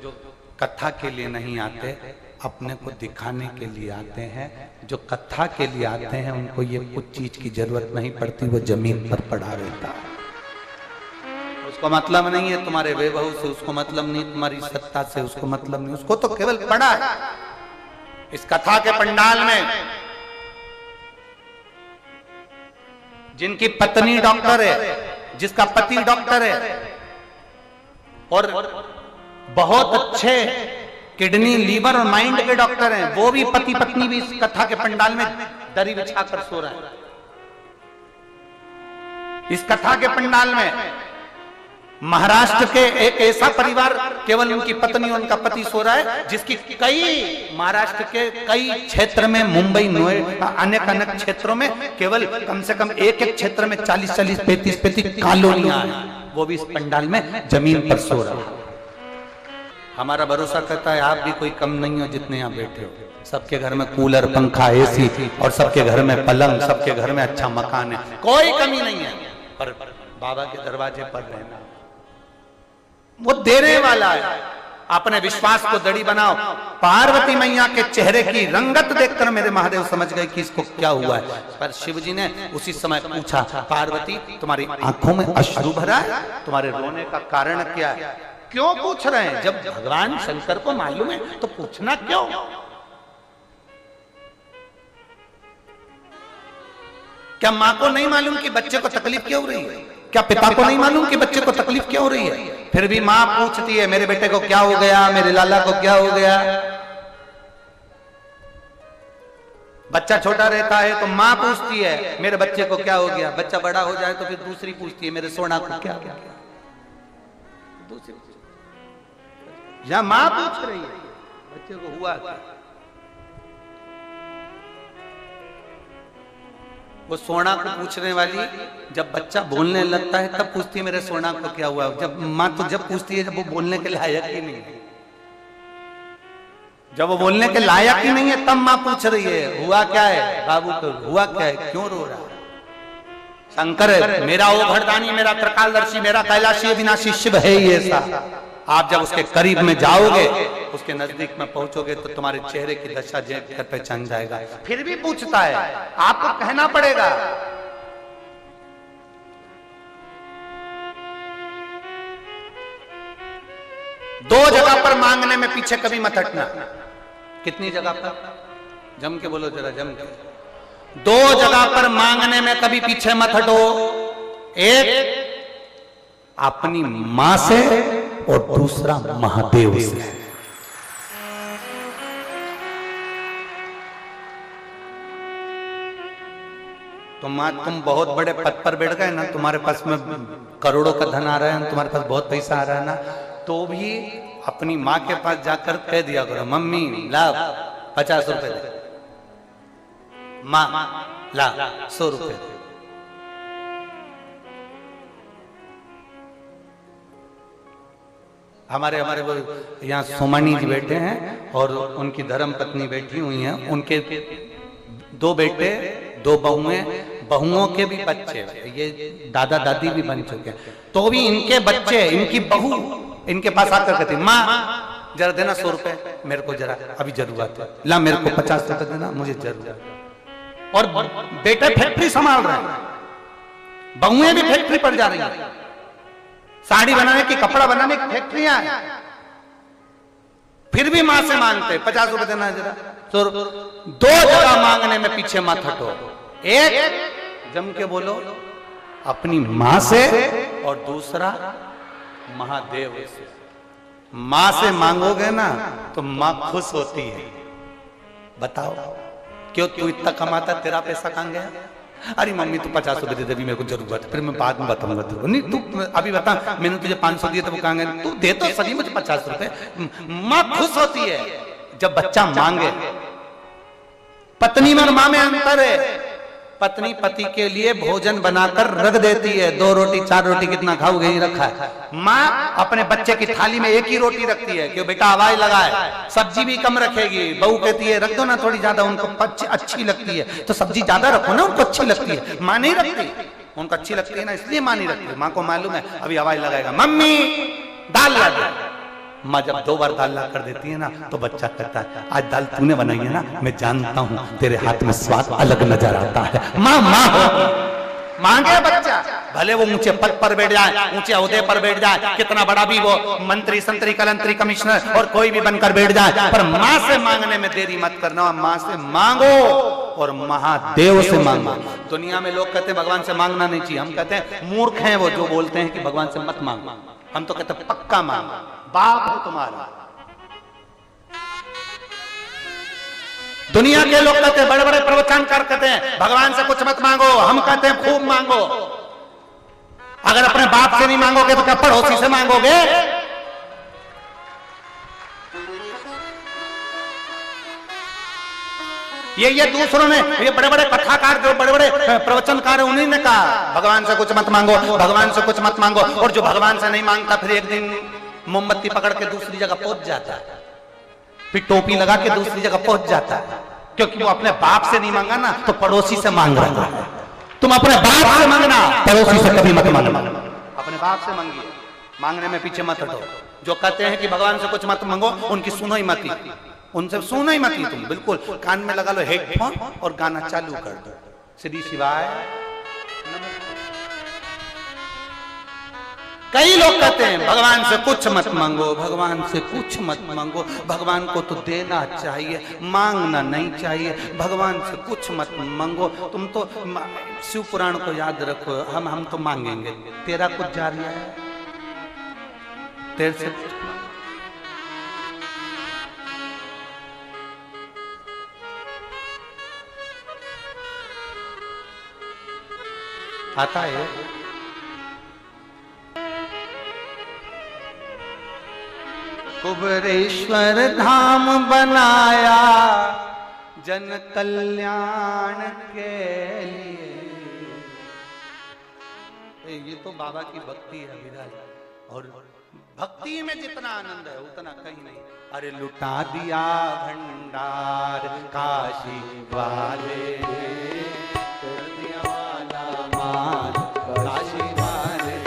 कथा के लिए नहीं आते, अपने को दिखाने के लिए आते हैं। जो कथा के लिए आते हैं उनको ये कुछ चीज की जरूरत नहीं पड़ती, वो जमीन पर पड़ा रहता है। उसको मतलब नहीं है तुम्हारे वैभव से, उसको मतलब नहीं तुम्हारी सत्ता से, उसको मतलब नहीं, उसको तो केवल पड़ा है। इस कथा के पंडाल में जिनकी पत्नी डॉक्टर है, जिसका पति डॉक्टर है और बहुत अच्छे किडनी, लीवर और माइंड के डॉक्टर हैं, वो भी पति पत्नी भी इस कथा के पंडाल में दरी बिछाकर सो रहे हैं। इस कथा के पंडाल में महाराष्ट्र के एक ऐसा परिवार, केवल उनकी पत्नी और उनका पति सो रहा है, जिसकी कई महाराष्ट्र के कई क्षेत्र में, मुंबई, नोएडा, अनेक अनेक क्षेत्रों में केवल कम से कम एक एक क्षेत्र में 40-40, 35-35 कॉलोनियां हैं, वो भी इस पंडाल में जमीन पर सो रहा है। हमारा भरोसा करता है आप भी कोई कम नहीं हो जितने यहाँ बैठे हो। सबके घर में कूलर, पंखा, एसी और सबके घर में पलंग, सबके घर में अच्छा मकान है, कोई कमी नहीं है। पर बाबा के दरवाजे पर रहना, वो देने वाला है। अपने विश्वास को दड़ी बनाओ। पार्वती मैया के चेहरे की रंगत देखकर मेरे महादेव समझ गए कि इसको क्या हुआ है। पर शिव जी ने उसी समय पूछा, पार्वती तुम्हारी आंखों में अश्रु भरा है, तुम्हारे रोने का कारण क्या है? क्यों पूछ रहे हैं? जब भगवान शंकर को मालूम है तो पूछना क्यों? क्या माँ को नहीं मालूम कि बच्चे को तकलीफ क्यों हो रही है? क्या पिता को नहीं मालूम कि बच्चे को तकलीफ क्यों हो रही है? फिर भी माँ पूछती है मेरे बेटे को क्या हो गया, मेरे लाला को क्या हो गया। बच्चा छोटा रहता है तो माँ पूछती है मेरे बच्चे को क्या हो गया, बच्चा बड़ा हो जाए तो फिर दूसरी पूछती है मेरे सोना को क्या हो गया। दूसरी या माँ पूछ रही है बच्चे को हुआ क्या। वो सोना को पूछने वाली जब बच्चा बोलने लगता है तब पूछती है मेरे सोना को क्या हुआ। जब माँ तो जब पूछती है जब वो बोलने के लायक ही नहीं है, जब वो बोलने के लायक ही नहीं है तब माँ पूछ रही है हुआ क्या है बाबू को, हुआ क्या है, क्यों रो रहा है। शंकर मेरा वो भरदानी, मेरा त्रिकालदर्शी, मेरा कैलाशी अविनाशी शिव है ही ऐसा। आप जब उसके करीब में जाओगे, उसके नजदीक में पहुंचोगे तो तुम्हारे चेहरे की दशा देख कर पहचान जाएगा। फिर भी पूछता है, आपको कहना पड़ेगा। दो जगह पर मांगने में पीछे कभी मत हटना। कितनी जगह पर? जम के बोलो जरा, जम के। दो जगह पर मांगने में कभी पीछे मत हटो। एक अपनी मां से और दूसरा महादेव से। तुम बहुत बड़े पद पर बैठ गए ना, तुम्हारे पास में करोड़ों का धन आ रहा है, तुम्हारे पास बहुत पैसा आ रहा है ना, तो भी अपनी माँ के पास जाकर कह दिया करो मम्मी ला 50 रुपए दे, माँ ला 100 रुपए। हमारे वो यहाँ सोमानी जी बैठे हैं और उनकी धर्म पत्नी बैठी हुई हैं, उनके 2 बेटे 2 बहुएं, बहुओं के भी बच्चे, ये दादा दादी भी बन चुके हैं, तो भी इनके बच्चे, इनकी बहू इनके पास आकर कहती माँ जरा देना 100 रुपए, मेरे को जरा अभी जरूरत है, ला मेरे को 50 रुपए देना, मुझे जरूरत। और बेटे फैक्ट्री संभाल रहे हैं, बहुएं भी फैक्ट्री पर जा रही हैं, साड़ी बनाने की, कपड़ा बनाने की फैक्ट्रियां, फिर भी मां से मांगते 50 रुपए देना जरा। तो 2 जगह मांगने में पीछे मत हटो। एक जम के बोलो अपनी मां से और दूसरा महादेव से। मां से मांगोगे ना तो मां खुश होती है। बताओ क्यों, तू इतना कमाता, तेरा पैसा कहां गया? अरे मम्मी तू 50 रुपए दे दे, अभी मेरे को जरूरत है, फिर मैं बाद में बताऊंगा तुझको। नहीं तू अभी बता, मैंने तुझे 500 दिए तो वो कहां गए? तू दे तो सही मुझे 50 रुपए। मां खुश होती है जब बच्चा मांगे। पत्नी में और मां में अंतर है। पत्नी पति के लिए भोजन बनाकर रख देती है, 2 रोटी 4 रोटी कितना खाओगे, ही रखा है। माँ अपने बच्चे की थाली में एक ही रोटी रखती है, क्यों बेटा हवाई लगाए, सब्जी भी कम रखेगी। बहू कहती है रख दो ना थोड़ी ज्यादा, उनको अच्छी लगती है तो सब्जी ज्यादा रखो ना, उनको अच्छी लगती है। माँ नहीं रखती, उनको अच्छी लगती है ना, इसलिए माँ नहीं रखती। माँ को मालूम है अभी हवाई लगाएगा, मम्मी दाल ला दे। माँ जब 2 बार दाल ला कर देती है ना तो बच्चा कहता है आज दाल तूने बनाई है ना, मैं जानता हूँ तेरे हाथ में स्वाद अलग नजर आता है। माँ माँ मांगे बच्चा, भले वो ऊंचे पद पर बैठ जाए, ऊंचे ओहदे पर बैठ जाए, कितना बड़ा भी वो मंत्री संतरी कलंतरी कमिश्नर और कोई भी बनकर बैठ जाए, पर माँ से मांगने में देरी मत करना। माँ से मांगो और महादेव से मांगो। दुनिया में लोग कहते हैं भगवान से मांगना नहीं चाहिए, हम कहते हैं मूर्ख हैं वो जो बोलते हैं कि भगवान से मत मांगो। हम तो कहते हैं पक्का मांगो, बाप है तुम्हारा। दुनिया के लोग कहते हैं, बड़े बड़े प्रवचनकार कहते हैं भगवान से कुछ मत मांगो, हम कहते हैं खूब मांगो। अगर अपने बाप से नहीं मांगोगे तो क्या पड़ोसी से मांगोगे? ये दूसरों ने, ये बड़े बड़े कथाकार जो बड़े बड़े प्रवचनकार है, उन्हीं ने कहा भगवान से कुछ मत मांगो, भगवान से कुछ मत मांगो। और जो भगवान से नहीं मांगता फिर एक दिन मोमबत्ती पकड़ के दूसरी जगह पहुंच जाता है, फिर टोपी लगा के दूसरी जगह पहुंच जाता है, क्योंकि वो अपने बाप से नहीं मांगा ना तो पड़ोसी से मांग रहा है। तुम अपने बाप से मांगना, पड़ोसी से कभी मत मांगना। अपने बाप से मांगिए, मांगने में पीछे मत हटो। जो कहते हैं कि भगवान से कुछ मत मांगो, उनकी सुनो ही मत, उनसे सुनो ही मत। तुम बिल्कुल कान में लगा लो हेडफोन और गाना चालू कर दो, श्री शिवाय। कई लोग कहते हैं भगवान से कुछ मत मांगो, भगवान से कुछ मत मांगो, भगवान को तो देना चाहिए, मांगना नहीं चाहिए। भगवान से कुछ मत मांगो, तुम तो शिव पुराण को याद रखो, हम तो मांगेंगे। तेरा कुछ जा रहा है, तेरे से आता है। कुबेरेश्वर धाम बनाया जन कल्याण के लिए। ये तो बाबा की भक्ति है विराज, और भक्ति में जितना आनंद है उतना कहीं नहीं। अरे लुटा दिया भंडार काशी वाले, कर दिया माला माल काशी वाले,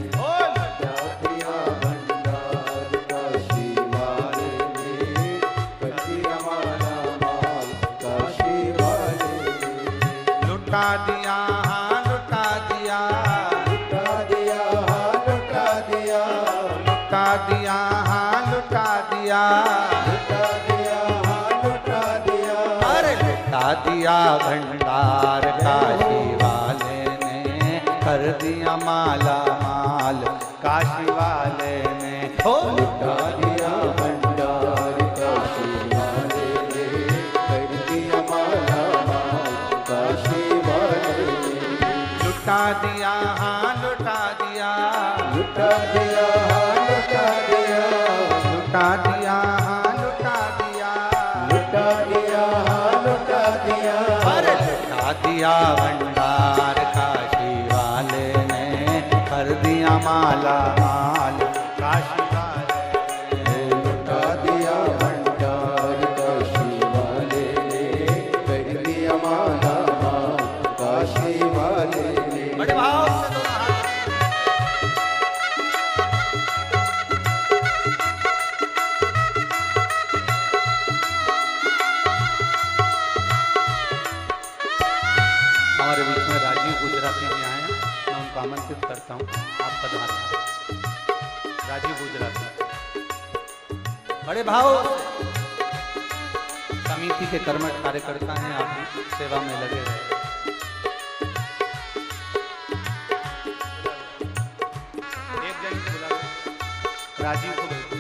लुटा दिया भंडार काशी वाले ने, कर दिया माला माल काशी वाले ने। लुटा दिया हाँ लुटा दिया, लुटा दिया हाँ लुटा दिया, लुटा दिया हाँ लुटा दिया, लुटा दिया हाँ लुटा दिया। अरे लुटा दिया भंडार काशी वाले ने, कर दिया माला माल काशी वाले ने। हो लुटा दिया भंडार काशी वाले ने, कर दिया माला माल काशी वाले ने। लुटा दिया हाँ लुटा दिया, लुटा दिया हाँ लुटा दिया, लुटा दिया हाँ लुटा दिया, लुटा दिया हाँ लुटा दिया। अरे लुटा दिया भंडार काशी वाले ने, कर दिया माला माल काशी वाले ने। लुटा दिया भंडार काशी वाले ने, कर दिया माला माल काशी वाले ने। बड़े भाव से दोनों हाथ। हमारे बीच में राजीव गुजराती भी आए हैं, मैं उनको आमंत्रित करता हूँ। आप पधारें। राजीव गुजराती बड़े भाव से। समिति के कर्मठ कार्यकर्ता हैं, आप भी सेवा में लगे रहे। एक जन को बुला लो, राजीव को भेजो।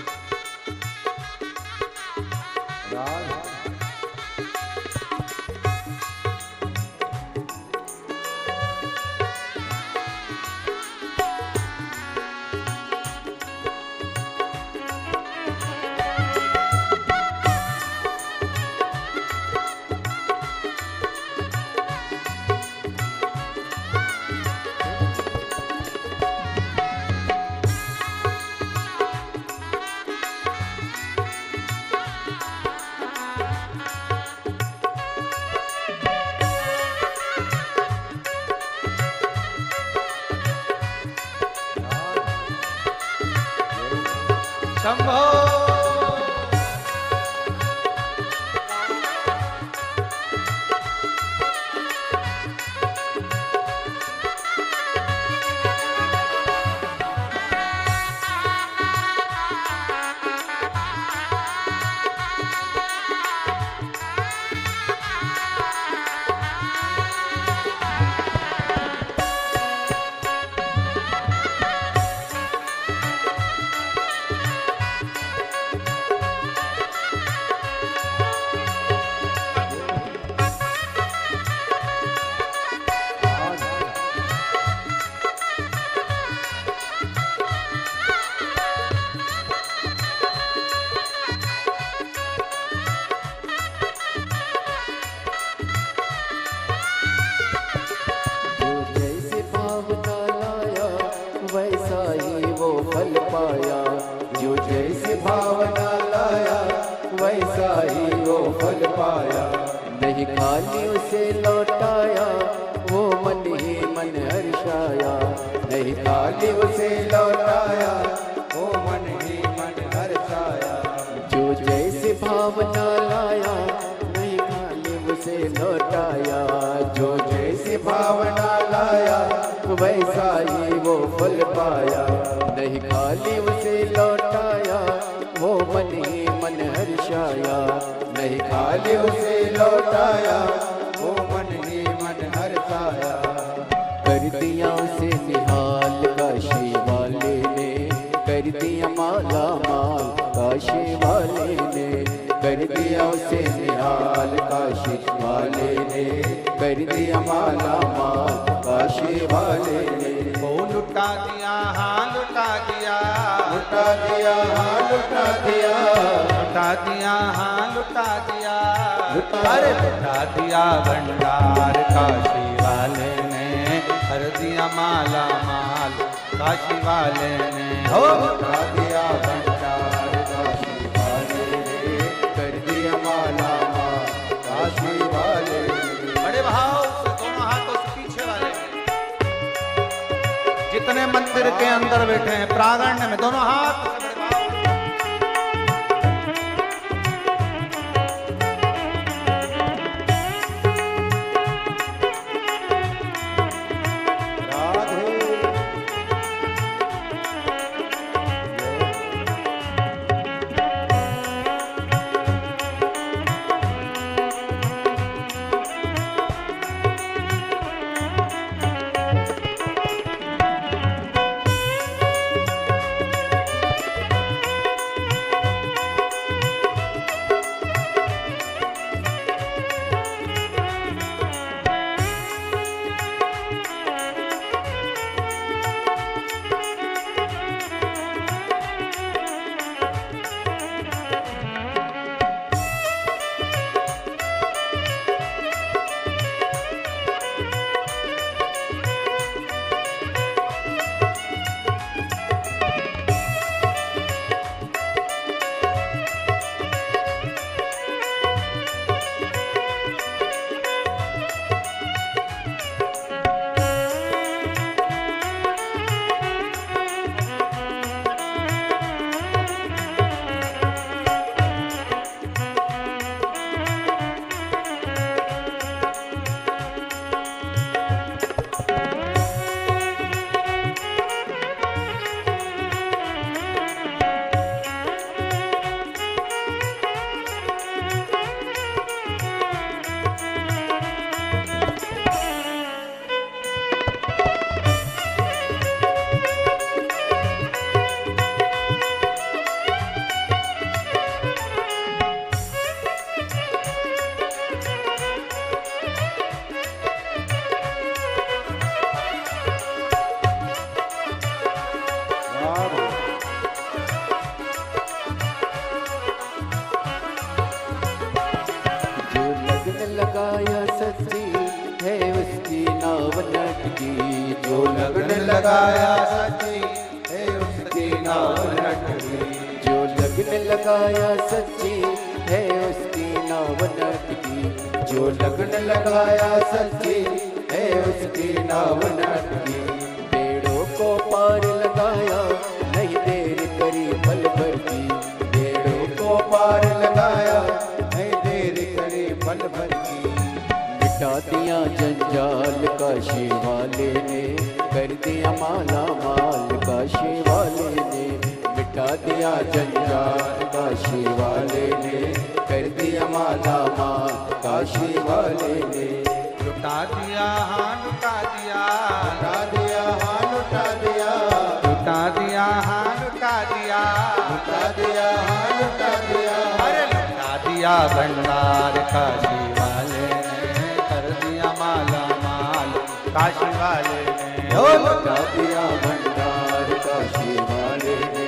शंभो पाया, नहीं खाली उसे लौटाया, वो मन ही मन हर्षाया। नहीं खाली उसे लौटाया, वो मन ही मन हर्षाया। जो जैसे भावना लाया, नहीं खाली उसे लौटाया। जो जैसे भावना लाया, वैसा ही वो फल पाया। नहीं खाली उसे लौटाया, वो मन ही मन हर्षाया। नहीं खाली उसे लौटाया, वो मन ही मन हर्षाया। कर दिया उसे निहाल काशी वाले ने, कर दिया माला माल काशी वाले ने। कर दिया उसे निहाल काशी वाले ने, कर दिया माला माल काशी वाले ने। ओ लुटा दिया हाँ लुटा दिया, लुटा दिया हाँ लुटा दिया, लुटा दिया हाँ लुटा दिया, लुटा अरे लुटा दिया भंडार काशी वाले ने, कर दिया माला माल काशी वाले ने। हो लुटा दिया भंडार काशी वाले ने, कर दिया माला माल काशी वाले ने। बड़े भाव से दोनों हाथों से पीछे वाले जितने मंदिर के अंदर बैठे हैं प्रांगण में दोनों हाथ से बड़े भाव लगाया सच्ची है उसकी नाव लटकी, जो लगन लगाया सच्ची है उसकी नाव लटकी, जो लगन लगाया सच्ची है उसकी नाव लटकी, जो लगन लगाया सच्ची है उसकी नाव लटकी। पेड़ों को पार लगाया नहीं देर करी पल भर की, पेड़ों को पार लगाया नहीं देर करी पल भर की। मिटा दिया जंजाल काशी वाले ने, कर दिया माला माल काशी वाले ने, मिटा दिया जंजाल काशी वाले ने, कर दिया माला माल काशी वाले ने। लुटा दिया हाँ लुटा दिया, लुटा दिया हाँ लुटा दिया, लुटा दिया हाँ लुटा दिया, लुटा दिया हाँ लुटा दिया, अरे लुटा दिया भंडार काशी वाले ने, कर दिया माला माल काशी वाले ने। ओ लुटा दिया भंडार काशी वाले ने,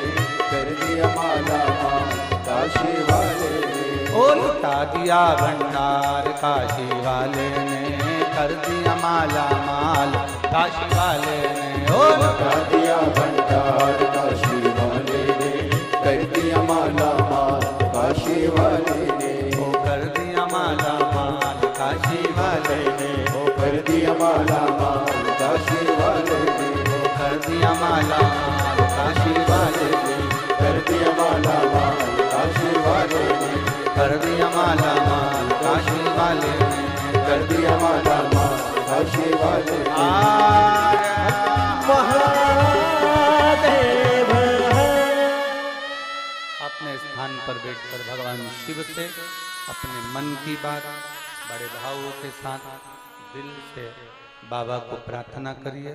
कर दिया माला माल काशी वाले ने। ओ लुटा दिया भंडार काशी वाले ने, कर दिया माला माल काशी वाले ने। ओ लुटा दिया भंडार काशी वाले ने, कर दिया माला माल काशी वाले ने। ओ कर दिया माला माल काशी वाले ने, ओ कर दिया माला माल काशी वाले ने, ओ कर दिया माला माल काशी वाले ने, कर दिया माला माल काशी वाले ने, कर दिया माला माल काशी वाले ने, कर दिया माला माल काशी वाले ने। महादेव अपने स्थान पर बैठकर भगवान शिव से अपने मन की बात बड़े भावों के साथ दिल से बाबा को प्रार्थना करिए,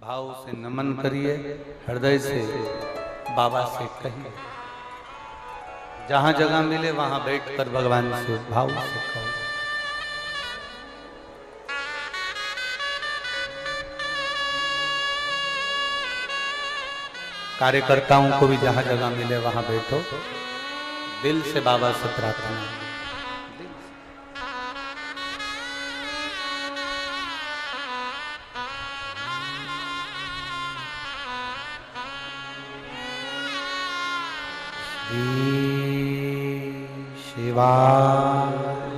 भाव से नमन करिए, हृदय से बाबा से कहिए। जहां जगह मिले वहां बैठकर भगवान से भाव से कहो। कार्यकर्ताओं को भी जहां जगह मिले वहां बैठो, दिल से बाबा से प्रार्थना। शिवाय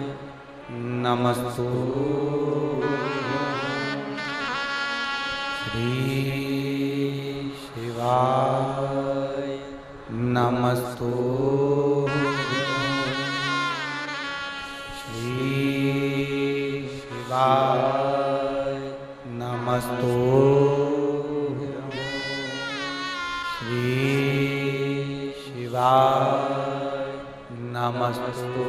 नमस्तु, श्री शिवाय नमस्तु, श्री शिवाय नमस्तु, श्री शिवाय नमस्तु,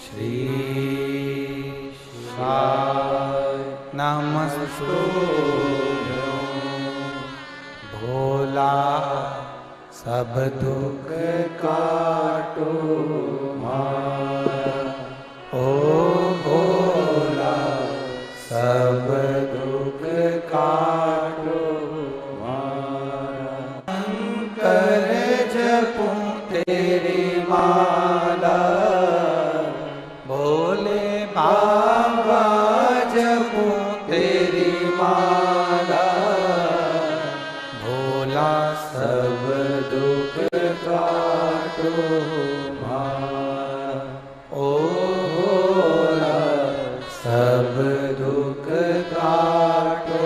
श्री शिवाय नमस्तु। भोला सब दुख काटो मारा, ओ भोला सब दुख काटो मारा। शंकर जपूं तेरी माला, भोले बाबा जपूं तेरी माला, भोला सब दुख काटो मारा, ओ भोला सब दुख काटो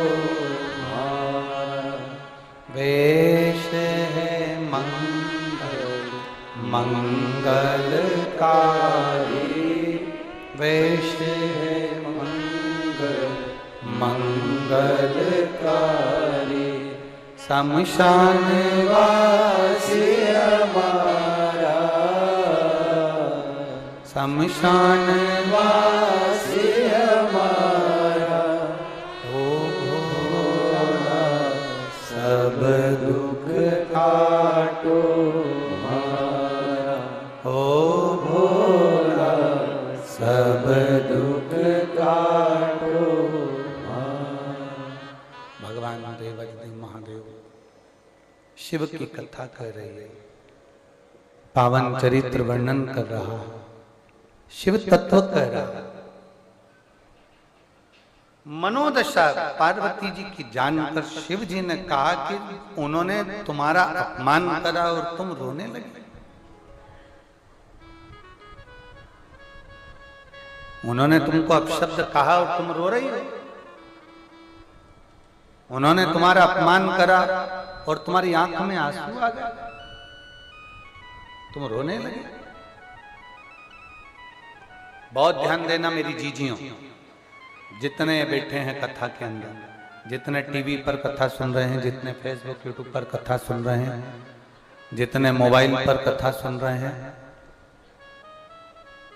मारा। वेश है मंगलकारी, वेश है मंगलकारी, शमशान वासी हमारा, शमशान वासी हमारा, ओ भोला सब दुख काटो मारा, ओ भोला सब दुख काटो मारा। भगवान देवज्ञ महादेव शिव की कथा कर रही है, पावन चरित्र वर्णन कर रहा है, शिव तत्व कह रहा है। मनोदशा पार्वती जी की जानकर शिव जी ने कहा कि उन्होंने तुम्हारा अपमान करा और तुम रोने लगे। उन्होंने तुमको अपशब्द कहा और तुम रो रही हो। उन्होंने तुम्हारा अपमान करा और तुम्हारी आंख में आंसू आ गए, तुम रोने लगे। बहुत ध्यान देना मेरी जीजियों, जितने बैठे हैं कथा के अंदर, जितने टीवी पर कथा सुन रहे हैं, जितने फेसबुक यूट्यूब पर कथा सुन रहे हैं, जितने मोबाइल पर कथा सुन रहे हैं,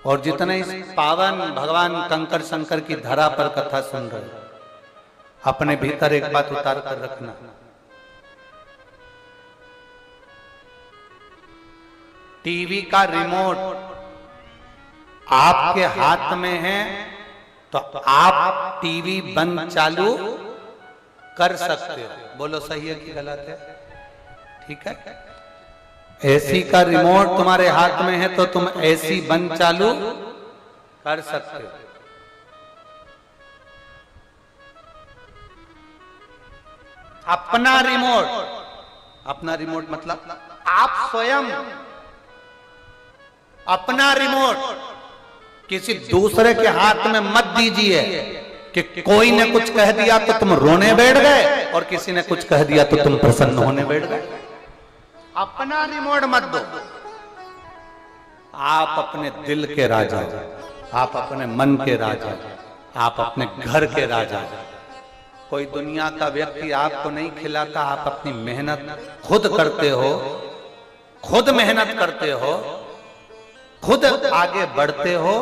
और जितने इस पावन भगवान कंकर शंकर की धरा पर कथा सुन रहे हैं, अपने भीतर एक बात उतार कर रखना। टीवी का रिमोट आपके हाथ में है तो आप टीवी बंद चालू कर सकते हो। बोलो सही है कि गलत है? ठीक है। एसी का रिमोट तुम्हारे हाथ में है तो तुम एसी बंद चालू कर सकते हो। अपना रिमोट मतलब आप स्वयं अपना रिमोट किसी दूसरे के हाथ में मत दीजिए कि कोई ने कुछ कह दिया तो तुम रोने बैठ गए और किसी ने कुछ कह दिया तो तुम प्रसन्न होने बैठ गए। अपना रिमोट मत दो। आप अपने दिल के राजा, आप अपने मन के राजा, आप अपने घर के राजा। कोई दुनिया का व्यक्ति आपको नहीं खिलाता, आप अपनी मेहनत खुद करते हो, खुद मेहनत करते हो, खुद आगे बढ़ते हो,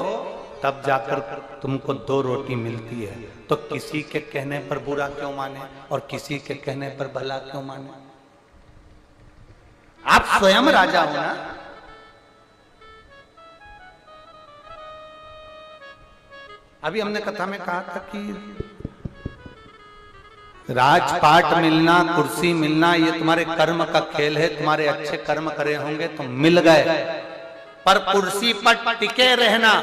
तब जाकर तुमको 2 रोटी मिलती है। तो किसी के कहने पर बुरा क्यों माने और किसी के कहने पर भला क्यों माने? आप स्वयं राजा हो ना। अभी हमने कथा में कहा था कि राजपाट मिलना, कुर्सी मिलना, ये तुम्हारे कर्म का खेल है। तुम्हारे अच्छे कर्म करे होंगे तो मिल गए, पर कुर्सी पर टिके रहना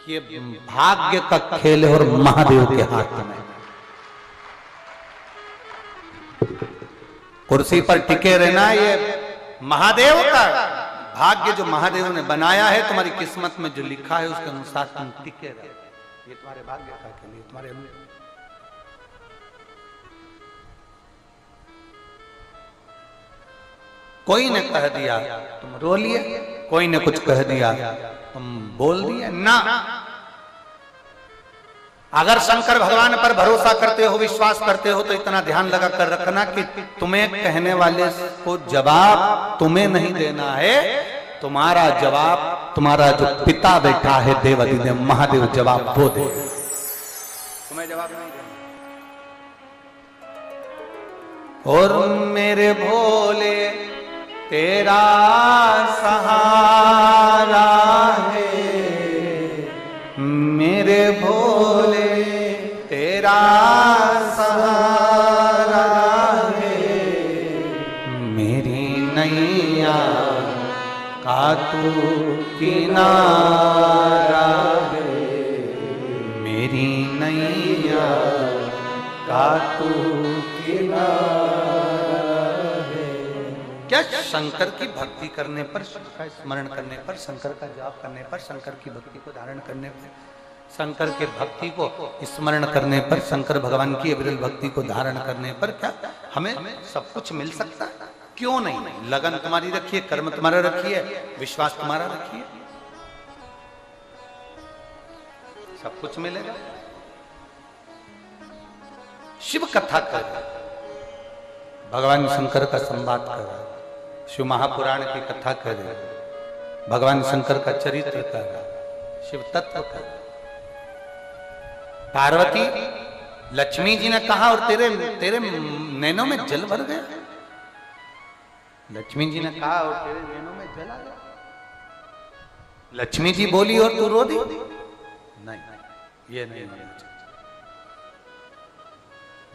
ये भाग्य का खेल है और महादेव के हाथ में। कुर्सी पर टिके रहना ये महादेव का भाग्य, जो महादेव ने बनाया है। तुम्हारी किस्मत में जो लिखा है उसके अनुसार तुम टिके रहो। ये तुम्हारे भाग्य का खेल है, तुम्हारे। कोई ने कह दिया तुम रो लिए, कोई ने कुछ कह दिया तुम बोल दिए ना। अगर शंकर भगवान पर भरोसा करते हो, विश्वास करते हो, तो इतना ध्यान लगा कर रखना कि तुम्हें कहने वाले को जवाब तुम्हें नहीं देना है। तुम्हारा जवाब तुम्हारा जो पिता बैठा है देवाधिदेव महादेव जवाब वो दे। तुम्हें जवाब नहीं देना। और मेरे भोले तेरा सहारा है, मेरे भोले तेरा सहारा है, मेरी नैया का तू किनारा है, मेरी नैया का तू किनारा। क्या शंकर की भक्ति करने पर, शंकर का स्मरण करने पर, शंकर का जाप करने पर, शंकर की भक्ति को धारण करने पर, शंकर के भक्ति को स्मरण करने पर, शंकर भगवान की अविरल भक्ति को धारण करने पर क्या हमें सब कुछ मिल सकता है? क्यों नहीं? लगन तुम्हारी रखिए, कर्म तुम्हारा रखिए, विश्वास तुम्हारा रखिए, सब कुछ मिलेगा। शिव कथा कर, भगवान शंकर का संवाद कर, शिव महापुराण की कथा कर, भगवान शंकर का चरित्र कर, शिव तत्व कर। पार्वती लक्ष्मी जी ने कहा और तेरे नैनों में जल भर गया। लक्ष्मी जी ने कहा और तेरे नैनों में जल आ गया। लक्ष्मी जी बोली और तू रो दी? नहीं, ये नहीं होना चाहिए,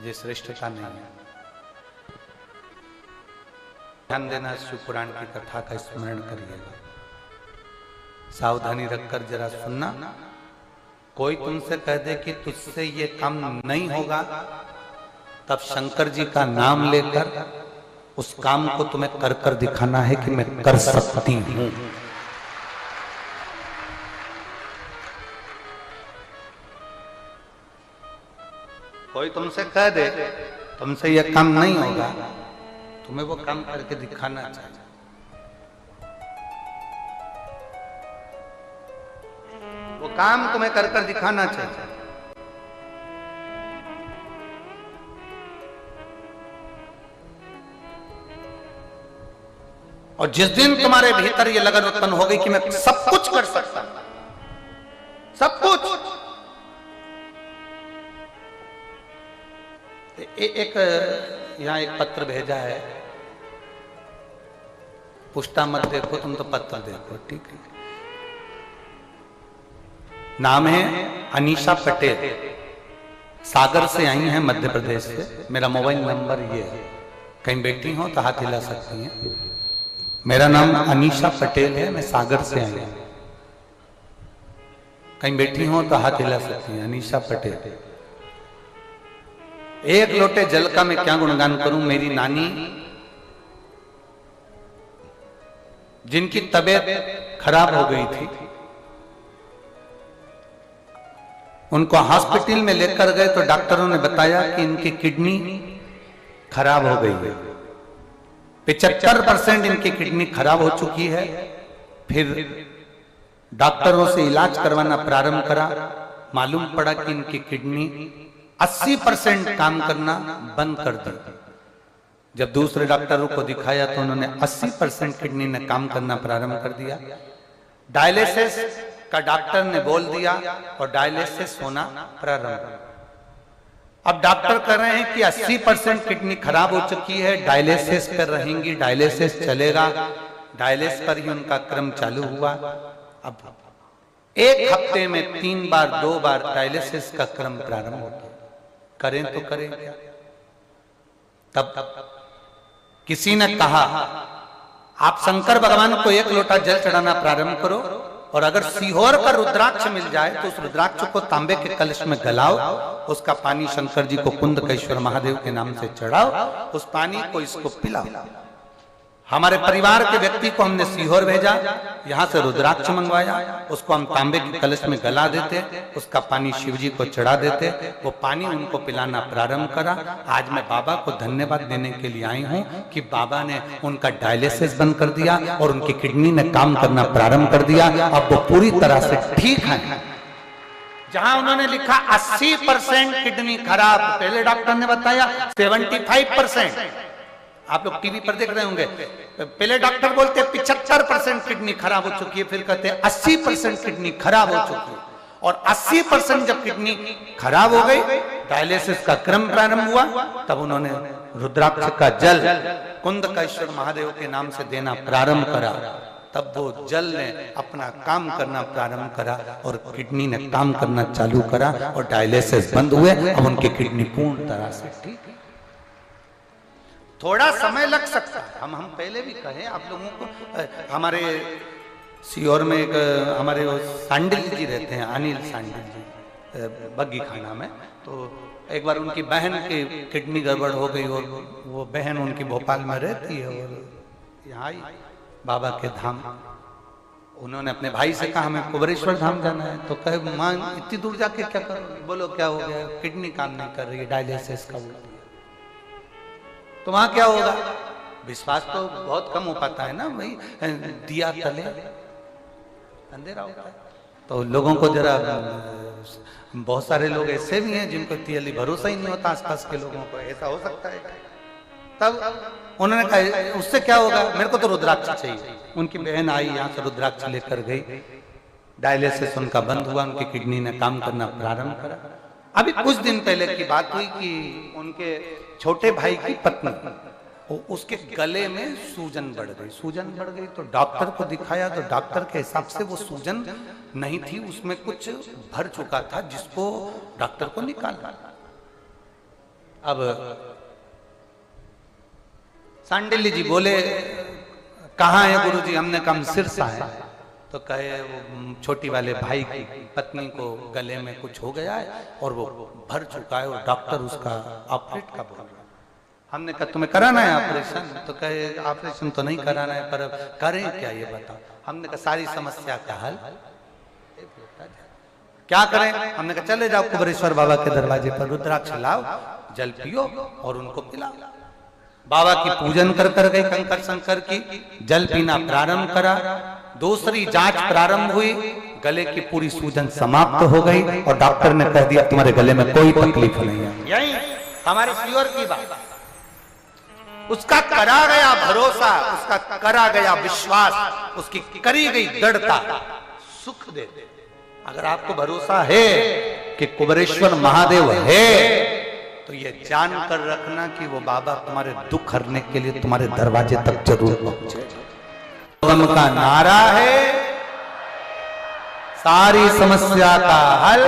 ये श्रेष्ठता नहीं है। ध्यान देना, शिव पुराण की कथा का स्मरण करिएगा, सावधानी रखकर जरा सुनना। कोई तुमसे कह दे कि तुझसे ये काम नहीं होगा, तब शंकर जी का नाम लेकर उस काम को तुम्हें कर कर दिखाना है कि मैं कर सकती हूं। कोई तुमसे कह दे तुमसे ये काम नहीं होगा, तुम्हें वो काम करके दिखाना चाहिए। वो काम तुम्हें कर कर दिखाना चाहिए। और जिस दिन तुम्हारे भीतर ये लगन उत्पन्न हो गई कि मैं सब कुछ कर सकता हूं, सब कुछ। एक यहां एक पत्र भेजा है, पुष्टा मत देखो, तुम तो पत्र देखो, ठीक है। नाम है अनीशा पटेल, सागर से आई हैं, मध्य प्रदेश से। मेरा मोबाइल नंबर ये है, कहीं बैठी हो तो हाथ हिला सकती हैं। मेरा नाम अनीशा पटेल है, मैं सागर से आई हूं, कहीं बैठी हो तो हाथ हिला सकती हैं। अनीशा पटेल। एक लोटे जल का मैं क्या गुणगान करूं। मेरी नानी जिनकी तबीयत खराब हो गई थी, उनको हॉस्पिटल में लेकर गए तो डॉक्टरों ने बताया कि इनकी किडनी खराब हो गई है। 75% इनकी किडनी खराब हो चुकी है। फिर डॉक्टरों से इलाज करवाना प्रारंभ करा, मालूम पड़ा कि इनकी किडनी 80% काम करना बंद कर दी। जब दूसरे डॉक्टरों को दिखाया तो उन्होंने 80% किडनी ने काम करना प्रारंभ कर दिया। डायलिसिस का डॉक्टर ने बोल दिया और डायलिसिस होना प्रारंभ। अब डॉक्टर कह रहे हैं कि 80% किडनी खराब हो चुकी है, डायलिसिस पर रहेंगी, डायलिसिस चलेगा। डायलिसिस पर ही उनका क्रम चालू हुआ। अब एक हफ्ते में 3 बार 2 बार डायलिसिस का क्रम प्रारंभ होता है। करें तो करें क्या? तब किसी ने कहा आप शंकर भगवान को 1 लोटा जल चढ़ाना प्रारंभ करो, और अगर सीहोर का रुद्राक्ष मिल जाए तो उस रुद्राक्ष को तांबे के कलश में गलाओ, उसका पानी शंकर जी को कुंदकेश्वर महादेव के नाम से चढ़ाओ, उस पानी को इसको पिलाओ। हमारे परिवार के व्यक्ति को हमने सीहोर भेजा, यहां से रुद्राक्ष मंगवाया, उसको हम तांबे के कलश में गला देते, उसका पानी शिव जी को चढ़ा देते, वो पानी उनको पिलाना प्रारंभ करा। आज मैं बाबा को धन्यवाद देने के लिए आई हूं कि बाबा ने उनका डायलिसिस बंद कर दिया और उनकी किडनी ने काम करना प्रारंभ कर दिया। अब वो पूरी तरह से ठीक है। जहां उन्होंने लिखा 80% किडनी खराब, पहले डॉक्टर ने बताया 75%। आप लोग टीवी पर देख रहे होंगे, पहले डॉक्टर बोलते 75% किडनी खराब हो चुकी है, फिर कहते हैं 80% किडनी खराब हो चुकी है। और 80% जब किडनी खराब हो गई, डायलिसिस का क्रम प्रारंभ हुआ, तब उन्होंने रुद्राक्ष का जल कुंदकेश्वर महादेव के नाम से देना प्रारंभ करा। तब वो जल ने अपना काम करना प्रारंभ करा और किडनी ने काम करना चालू करा और डायलिसिस बंद हुए। अब उनकी किडनी पूर्ण तरह से ठीक है। थोड़ा समय लग सकता है, हम पहले भी कहे आप लोगों को। हमारे सीहोर में एक हमारे सांडिल जी रहते हैं, अनिल सांडिल जी, बग्गी खाना में। तो एक बार उनकी बहन की किडनी गड़बड़ हो गई और वो बहन उनकी भोपाल में रहती है और यहाँ आई बाबा के धाम। उन्होंने अपने भाई से कहा हमें कुबरेश्वर धाम जाना है। तो कहे मां इतनी दूर जाके क्या करोगे? बोलो क्या हो गया? किडनी काम नहीं कर रही है, डायलिसिस का बोल। तो वहां क्या होगा? विश्वास तो बहुत कम हो पाता है ना भाई, दिया तले अंधेरा होता है। तो लोगों को जरा, बहुत सारे लोग ऐसे भी हैं जिनको इतनी भरोसा ही नहीं होता आसपास के लोगों को, ऐसा हो सकता है। तब उन्होंने कहा उससे क्या होगा, मेरे को तो रुद्राक्ष चाहिए। उनकी बहन आई, यहाँ से रुद्राक्ष लेकर गई, डायलिसिस उनका बंद हुआ, उनकी किडनी ने काम करना प्रारंभ करा। अभी कुछ दिन पहले की बात हुई कि उनके छोटे भाई की पत्नी, उसके गले में सूजन बढ़ गई। सूजन बढ़ गई तो डॉक्टर को दिखाया, तो डॉक्टर के हिसाब से वो सूजन नहीं थी, उसमें कुछ भर चुका था, जिसको डॉक्टर को निकाला। अब सांडिल्य जी बोले कहाँ है गुरुजी? हमने कहा सिरसा है। तो कहे वो छोटी वाले भाई की पत्नी को गले में कुछ हो गया है और वो भर चुका है और डॉक्टर उसका ऑपरेट का बोल रहा है। हमने कहा तुम्हें कराना है ऑपरेशन? तो कहे ऑपरेशन तो नहीं कराना है, पर करें क्या ये बताओ। हमने कहा सारी समस्या का हल क्या करें? हमने कहा चले जाओ कुबरेश्वर बाबा के दरवाजे पर, रुद्राक्ष लाओ, जल पियो और उनको पिलाओ। बाबा की पूजन कर गई कंकर शंकर की, जल पीना प्रारंभ करा। दूसरी जांच प्रारंभ हुई, गले की पूरी सूजन समाप्त हो गई और डॉक्टर ने कह दिया तुम्हारे गले में कोई तकलीफ नहीं है। यही हमारे सीहोर की बात। उसका करा गया भरोसा, उसका करा गया विश्वास, उसकी करी गई दृढ़ता सुख दे। अगर आपको भरोसा है कि कुबरेश्वर महादेव है, तो ये जानकर रखना कि वो बाबा तुम्हारे दुख हरने के लिए तुम्हारे दरवाजे तक जरूर पहुंचे। गम का नारा है, सारी समस्या का हल।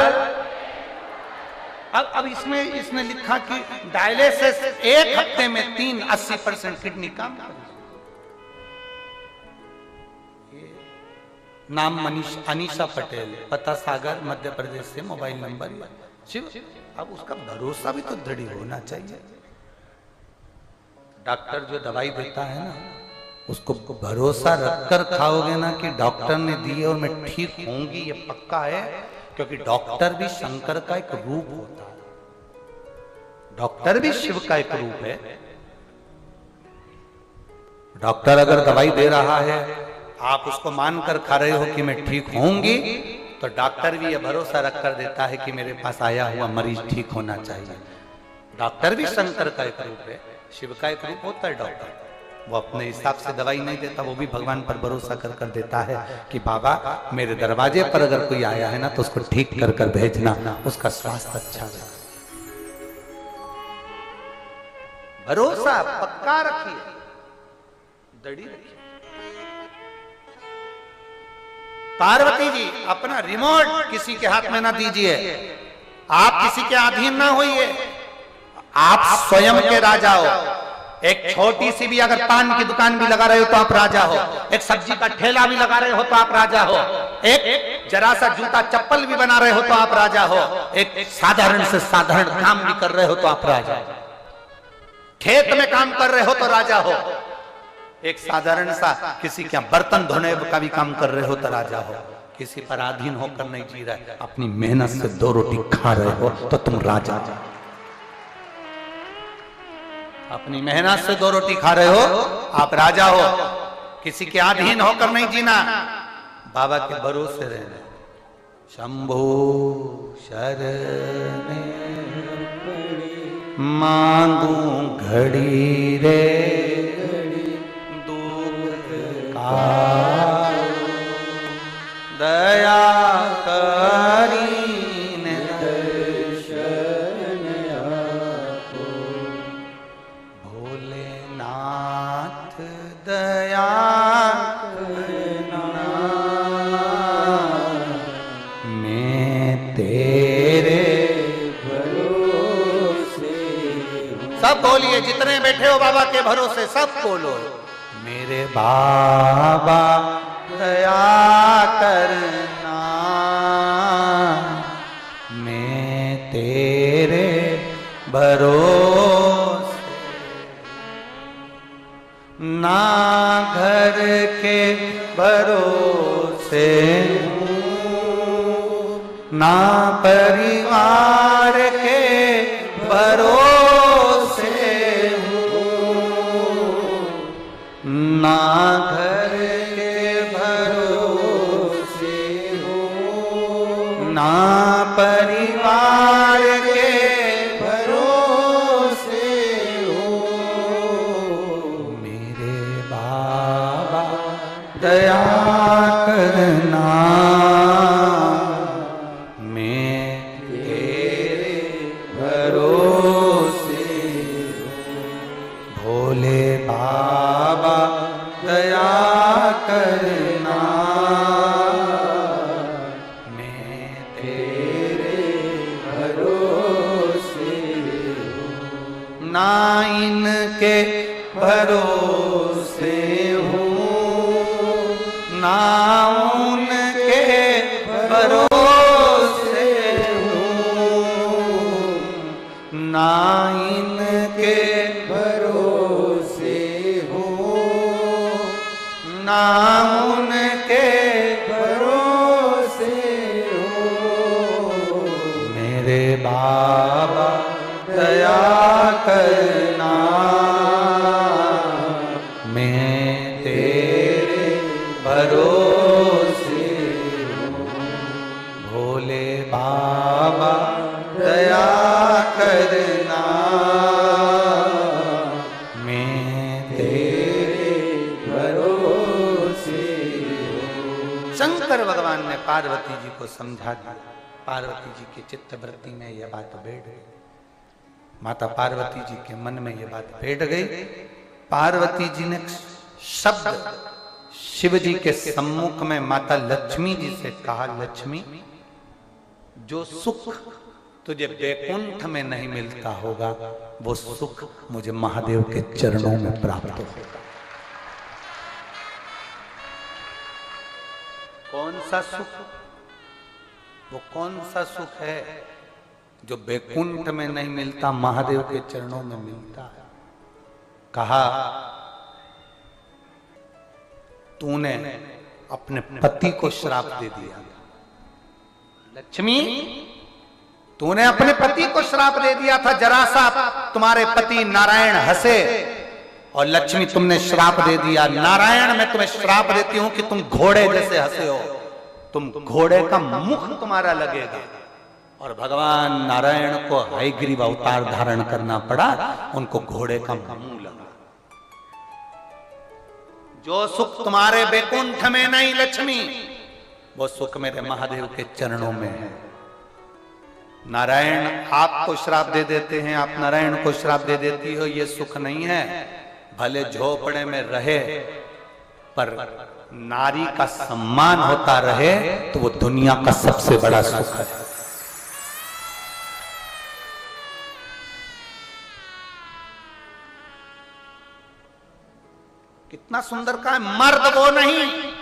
अब इसमें लिखा कि डायलिसिस 1 हफ्ते में 80% किडनी काम कर। नाम अनीशा पटेल, पता सागर, मध्य प्रदेश से, मोबाइल नंबर शिव। अब उसका भरोसा भी तो दृढ़ होना चाहिए। डॉक्टर जो दवाई देता है ना, उसको भरोसा रखकर खाओगे ना कि डॉक्टर ने दी है और मैं ठीक होंगी, ये पक्का है। क्योंकि डॉक्टर भी शंकर का एक रूप होता है, डॉक्टर भी शिव का एक रूप है। डॉक्टर अगर दवाई दे रहा है, आप उसको मानकर खा रहे हो कि मैं ठीक होंगी, तो डॉक्टर भी ये भरोसा रखकर देता है कि मेरे पास आया हुआ मरीज ठीक होना चाहिए। डॉक्टर भी शंकर का एक रूप है, शिव का एक रूप होता है डॉक्टर। वो अपने हिसाब से दवाई नहीं देता, वो भी भगवान पर भरोसा कर देता है कि बाबा मेरे दरवाजे पर अगर कोई आया है ना, तो उसको ठीक कर भेजना, उसका स्वास्थ्य अच्छा है। भरोसा पक्का रखिए, दड़ी रखिए। पार्वती जी अपना रिमोट किसी के हाथ में ना दीजिए, आप किसी के अधीन ना होइए, आप स्वयं के राजा हो। एक छोटी सी भी अगर पान की दुकान भी लगा रहे हो तो आप राजा हो, एक सब्जी का ठेला भी लगा रहे हो तो आप राजा हो, एक जरा सा जूता चप्पल भी बना रहे हो तो आप राजा हो, एक साधारण से साधारण काम भी कर रहे हो तो आप राजा हो, खेत में काम कर रहे हो तो राजा हो, एक साधारण सा किसी के बर्तन धोने का भी काम कर रहे हो तो राजा हो। किसी पर अधीन होकर नहीं जी रहे, अपनी मेहनत से 2 रोटी खा रहे हो तो तुम राजा। अपनी मेहनत से 2 रोटी खा रहे हो आप राजा हो। किसी के अधीन होकर नहीं जीना, बाबा के भरोसे रहना। शंभो शरण मांगू घड़ी रे दुख का, दया करीने दर्शन आपको, भोलेनाथ दया करना, मैं तेरे भरोसे। सब बोलिए, जितने बैठे हो बाबा के भरोसे सब बोलो, मेरे बाबा दया करना, मैं तेरे भरोसे। ना घर के भरोसे ना परिवार के भरोसे ना घर के भरोसे ना परिवार के भरोसे मेरे बाबा दया करना, मैं तेरे भरोसे। भोले बाबा दया करना, मैं तेरे भरोसे। ना इनके भरोसे हूँ ना उनके भरोसे हूँ, ना इनके भरोसे हूँ ना उनके भरोसे हूँ। मेरे बाबा दया करना, मैं तेरे भरोसे हूँ। भोले बाबा दया करना, मैं तेरे भरोसे हूँ। शंकर भगवान ने पार्वती जी को समझा दिया। पार्वती जी के चित्त वृत्ति में यह बात बैठ गई, माता पार्वती जी के मन में यह बात बैठ गई। पार्वती जी ने शब्द शिव जी के सम्मुख में माता लक्ष्मी जी से कहा, लक्ष्मी जो सुख तुझे बैकुंठ में नहीं मिलता होगा वो सुख मुझे महादेव के चरणों में प्राप्त होगा। कौन सा सुख? वो कौन सा सुख है जो बैकुंठ में नहीं मिलता, महादेव के चरणों में मिलता है? कहा, तूने अपने पति को श्राप दे दिया। लक्ष्मी, तूने अपने पति को श्राप दे दिया था। जरा सा तुम्हारे पति नारायण हंसे और लक्ष्मी तुमने श्राप दे दिया। नारायण, मैं तुम्हें श्राप देती हूं कि तुम घोड़े जैसे हंसे हो, तुम घोड़े का मुख तुम्हारा लगेगा। और भगवान नारायण को हयग्रीव अवतार धारण करना पड़ा, उनको घोड़े का मुंह लगा। जो सुख तुम्हारे बैकुंठ में नहीं लक्ष्मी, वो सुख मेरे महादेव के चरणों में है। नारायण आपको श्राप दे देते हैं, आप नारायण को श्राप दे देती हो, ये सुख नहीं है। भले झोपड़े में रहे पर नारी का सम्मान होता रहे तो वो दुनिया का सबसे बड़ा सुख है। कितना सुंदर का है। मर्द वो नहीं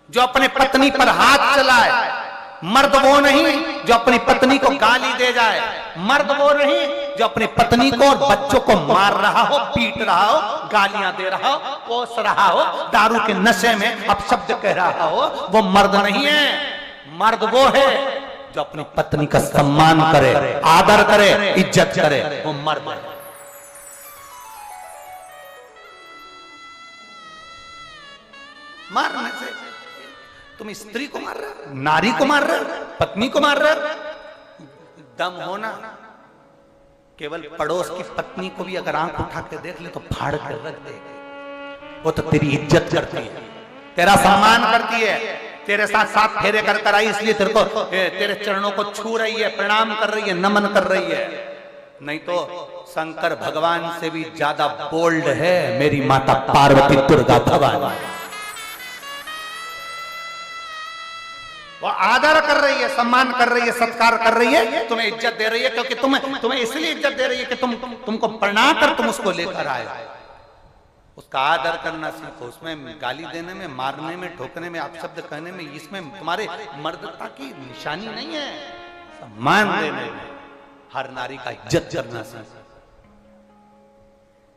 जो अपने पत्नी पर हाथ चलाए, मर्द वो नहीं जो अपनी पत्नी को गाली दे जाए, मर्द वो नहीं जो अपनी पत्नी को और बच्चों को मार रहा हो, पीट रहा हो, गालियां दे रहा हो, कोस रहा हो, दारू के नशे में अपशब्द कह रहा हो, वो मर्द नहीं है। मर्द वो है जो अपनी पत्नी का सम्मान करे, आदर करे, इज्जत करे, वो मर्द है। मारने से तुम स्त्री को मार रहे हो, नारी को मार रहे हो, पत्नी को मार रहे हो। दम होना केवल पड़ोस की पत्नी को भी अगर आंख उठा के देख ले तो फाड़ कर रख दे। वो तो तेरी इज्जत करती है, तेरा सम्मान करती है, तेरे साथ साथ फेरे कर आई, इसलिए तेरे को तेरे चरणों को छू रही है, प्रणाम कर रही है, नमन कर रही है। नहीं तो शंकर भगवान से भी ज्यादा बोल्ड है मेरी माता पार्वती दुर्गा भवानी। वो आदर कर रही है, सम्मान कर रही है, सत्कार कर रही है, तुम्हें इज्जत दे रही है, क्योंकि तुम्हें इसलिए इज्जत दे रही है कि तुमको प्रणाम कर तुम उसको लेकर आए। उसका आदर करना सीखो। उसमें गाली देने में, मारने में, ठोकने में, अपशब्द कहने में, इसमें तुम्हारे मर्दता की निशानी नहीं है। सम्मान देने में, हर नारी का इज्जत करना सीखो।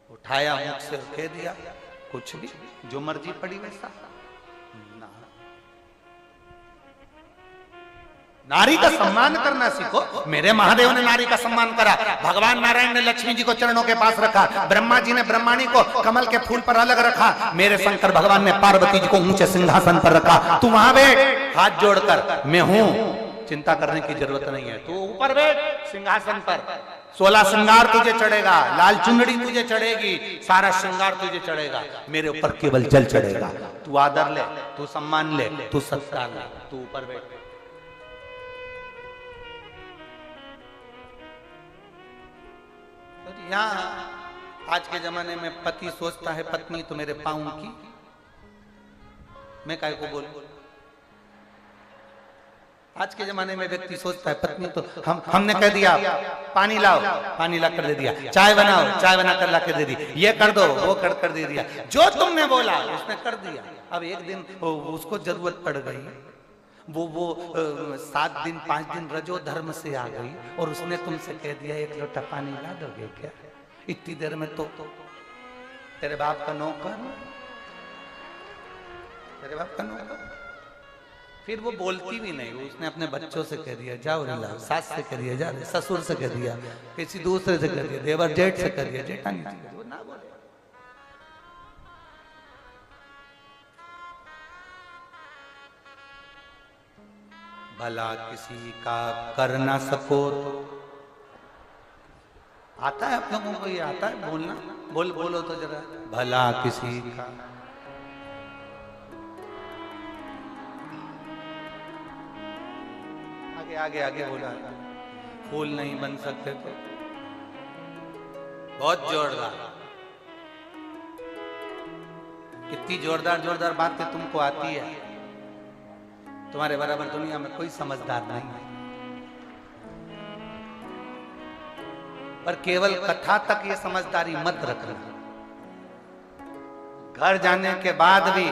उठाया मुख से कह दिया कुछ भी, जो मर्जी पड़ी वैसा। नारी का सम्मान करना सीखो। मेरे महादेव ने नारी का सम्मान करा, भगवान नारायण ने लक्ष्मी जी को चरणों के पास रखा, ब्रह्मा जी ने ब्रह्माणी को कमल के फूल पर अलग रखा, मेरे शंकर भगवान ने पार्वती जी को ऊंचे सिंहासन पर रखा। तू वहां बैठ हाथ जोड़कर, मैं हूं, चिंता करने की जरूरत नहीं है। तू ऊपर बैठ सिंहासन पर, 16 श्रृंगार तुझे चढ़ेगा, लाल चुंदड़ी तुझे चढ़ेगी, सारा श्रृंगार तुझे चढ़ेगा, मेरे ऊपर केवल जल चढ़ेगा। तू आदर ले, तू सम्मान ले, तू सत्कार ले, तू ऊपर बैठ। यहाँ आज के जमाने में पति सोचता है पत्नी तो मेरे पाँव की, मैं काय को बोलूं। आज के जमाने में व्यक्ति सोचता है पत्नी तो हमने कह दिया पानी लाओ, पानी ला कर दे दिया, चाय बनाओ, चाय बना कर ला कर दे दी, ये कर दो, वो कर दे दिया, जो तुमने बोला उसने कर दिया। अब एक दिन उसको जरूरत पड़ गई, वो 7 दिन 5 दिन रजो धर्म से आ गई और उसने तुमसे कह दिया 1 लोटा पानी ला दोगे क्या? इतनी देर में तो तेरे बाप का नौकर, तेरे बाप का नौकर। फिर वो बोलती भी नहीं, उसने अपने बच्चों से कह दिया जाओ लाओ, सास से कह दिया जा, ससुर से कह दिया, किसी दूसरे से कह दिया, देवर जेठ से कह दिया, जेठानी से, वो ना बोले। भला किसी का कर ना सको तो आता है आप लोगों को, ये आता है बोलना, बोलो तो जरा, भला किसी का आगे बोला, फूल नहीं बन सकते तो बहुत जोरदार, कितनी जोरदार बातें तुमको आती है, तुम्हारे बराबर दुनिया में कोई समझदार नहीं है। पर केवल कथा तक ये समझदारी मत रखना, घर जाने के बाद भी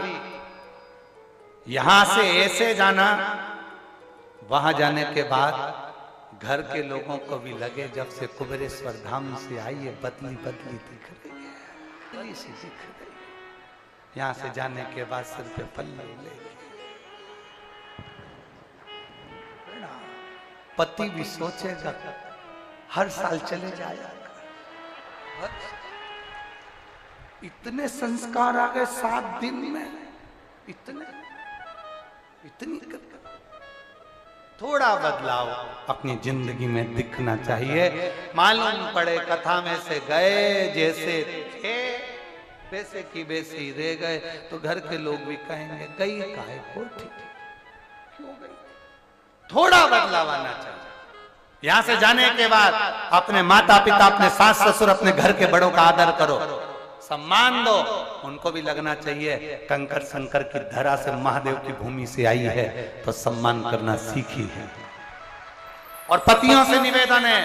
यहां से ऐसे जाना, वहां जाने के बाद घर के लोगों को भी लगे जब से कुबेरेश्वर धाम से आई है बदली दिख रही है, बदली सी दिख रही है। यहां से जाने के बाद सिर पे पल्लू ले, पति भी सोचेगा हर साल चले जाएगा। इतने संस्कार आ गए 7 दिन में, इतनी थोड़ा बदलाव अपनी जिंदगी में दिखना चाहिए। मालूम पड़े कथा में से गए जैसे थे वैसे की वैसे रह गए तो घर के लोग भी कहेंगे गई काहे को, ठीक क्यों गई। थोड़ा बदलाव आना चाहिए, यहां से जाने के बाद अपने माता पिता, अपने सास ससुर, अपने घर के बड़ों का आदर करो, सम्मान दो। उनको भी लगना चाहिए कंकर शंकर की धरा से, महादेव की भूमि से आई है, तो सम्मान करना सीखी है। और पतियों से निवेदन है,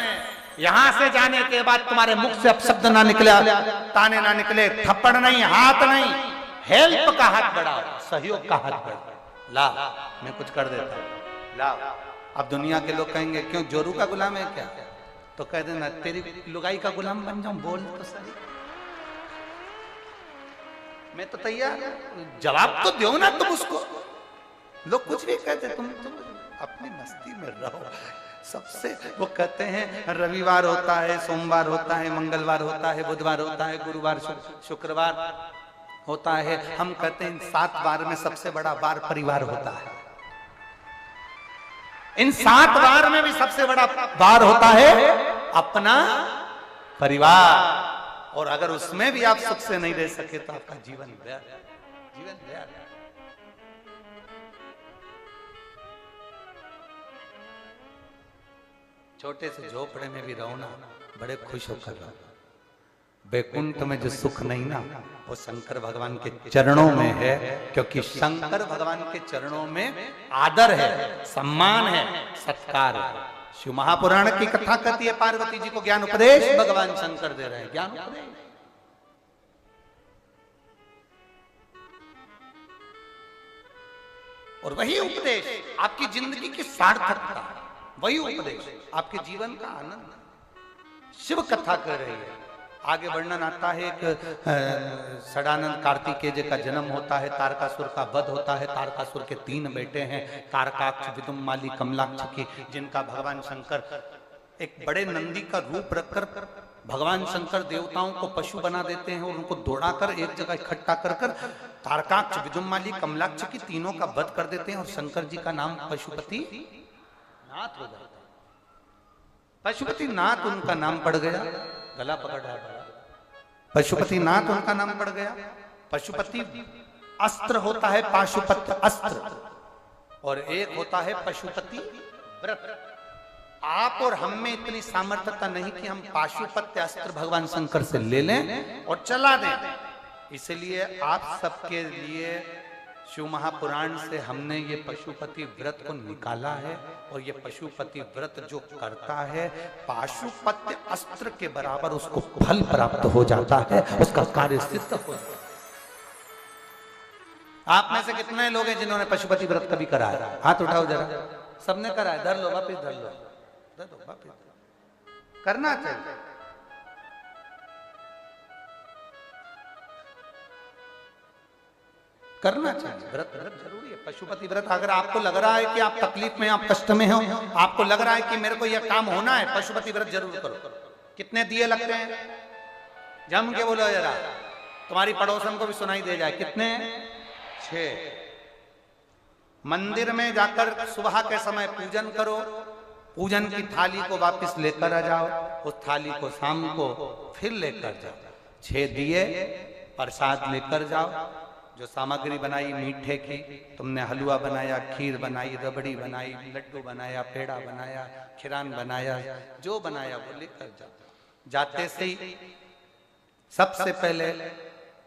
यहां से जाने के बाद तुम्हारे मुख से अपशब्द ना निकले, ताने ना निकले, थप्पड़ नहीं, हाथ नहीं, हेल्प का हाथ बढ़ाओ, सहयोग का हाथ बढ़ाओ। ला मैं कुछ कर देता हूं, ला। अब दुनिया के लोग कहेंगे क्यों जोरू का गुलाम है क्या? तो कह देना तेरी लुगाई का गुलाम बन जाऊं, बोल तो सही, मैं तो तैयार, जवाब तो दो ना तुम उसको। लोग कुछ भी कहते, तुम अपनी मस्ती में रहो। सबसे वो कहते हैं रविवार होता है, सोमवार होता है, मंगलवार होता है, बुधवार होता है, गुरुवार शुक्रवार होता है। हम कहते हैं इन 7 वार में सबसे बड़ा वार परिवार होता है। इन 7 वार में भी सबसे बड़ा वार होता है अपना परिवार। और अगर उसमें भी आप सुख से नहीं रह सके तो आपका जीवन व्यर्थ, जीवन व्यर्थ। छोटे से झोपड़े में भी रहो ना, बड़े खुश होकर रहो। बैकुंठ में जो सुख नहीं ना, वो शंकर भगवान के चरणों में है, क्योंकि शंकर भगवान के चरणों में आदर है, सम्मान है, सत्कार है। शिव महापुराण की कथा कहती है पार्वती जी को ज्ञान उपदेश भगवान शंकर दे रहे हैं, ज्ञान उपदेश। और वही उपदेश आपकी जिंदगी की सार्थकता, वही उपदेश आपके जीवन का आनंद। शिव कथा कर रही है। आगे वर्णन आता है, एक षडानंद कार्तिकेय का जन्म होता है, तारकासुर का वध होता है। तारकासुर के 3 बेटे हैं, तारकाक्ष, विदुम्माली, कमलाक्ष की, जिनका भगवान शंकर एक बड़े नंदी का रूप रखकर भगवान शंकर देवताओं को पशु बना देते हैं और उनको दौड़ाकर एक जगह इकट्ठा कर तारकाक्ष, विदुम्माली, कमलाक्ष की तीनों का वध कर देते हैं और शंकर जी का नाम पशुपति नाथ हो जाता है। पशुपति नाथ उनका नाम पड़ गया, गला पकड़ रहा है, पशुपति नाथ उनका नाम पड़ गया। पशुपति अस्त्र होता है, पाशुपत अस्त्र, और एक होता है पशुपति व्रत। आप और हम में इतनी सामर्थ्यता नहीं कि हम पाशुपत्य अस्त्र भगवान शंकर से ले लें और चला दें। इसलिए आप सबके लिए शिव महापुराण से हमने ये पशुपति व्रत को निकाला है, और ये पशुपति व्रत जो करता है पाशुपत्य अस्त्र के बराबर उसको फल प्राप्त हो जाता है, उसका कार्य सिद्ध हो जाता है। आप में से कितने लोग हैं जिन्होंने पशुपति व्रत कभी करा है? हाथ उठाओ जरा। सबने करा है? धर लो, वापिस धर लो, धर दो, वापिस। करना चाहिए। करना चाहिए, व्रत जरूरी है। पशुपति व्रत, अगर आपको लग रहा है कि आप तकलीफ में, आप कष्ट में हो, आपको लग रहा है कि मेरे को यह काम होना है, पशुपति व्रत जरूर करो। कितने दिए लगते हैं? जम के बोलो जरा, तुम्हारी पड़ोसन को भी सुनाई दे जाए। कितने? 6। मंदिर में जाकर सुबह के समय पूजन करो, पूजन की थाली को वापस लेकर आ जाओ, उस थाली को शाम को फिर लेकर जाओ। 6 दिए प्रसाद लेकर जाओ। जो सामग्री बनाई मीठे की, तुमने हलवा बनाया, खीर बनाई, रबड़ी बनाई, लड्डू बनाया, पेड़ा बनाया, खिरान बनाया, जो बनाया वो लेकर जाओ। जाते से ही सबसे पहले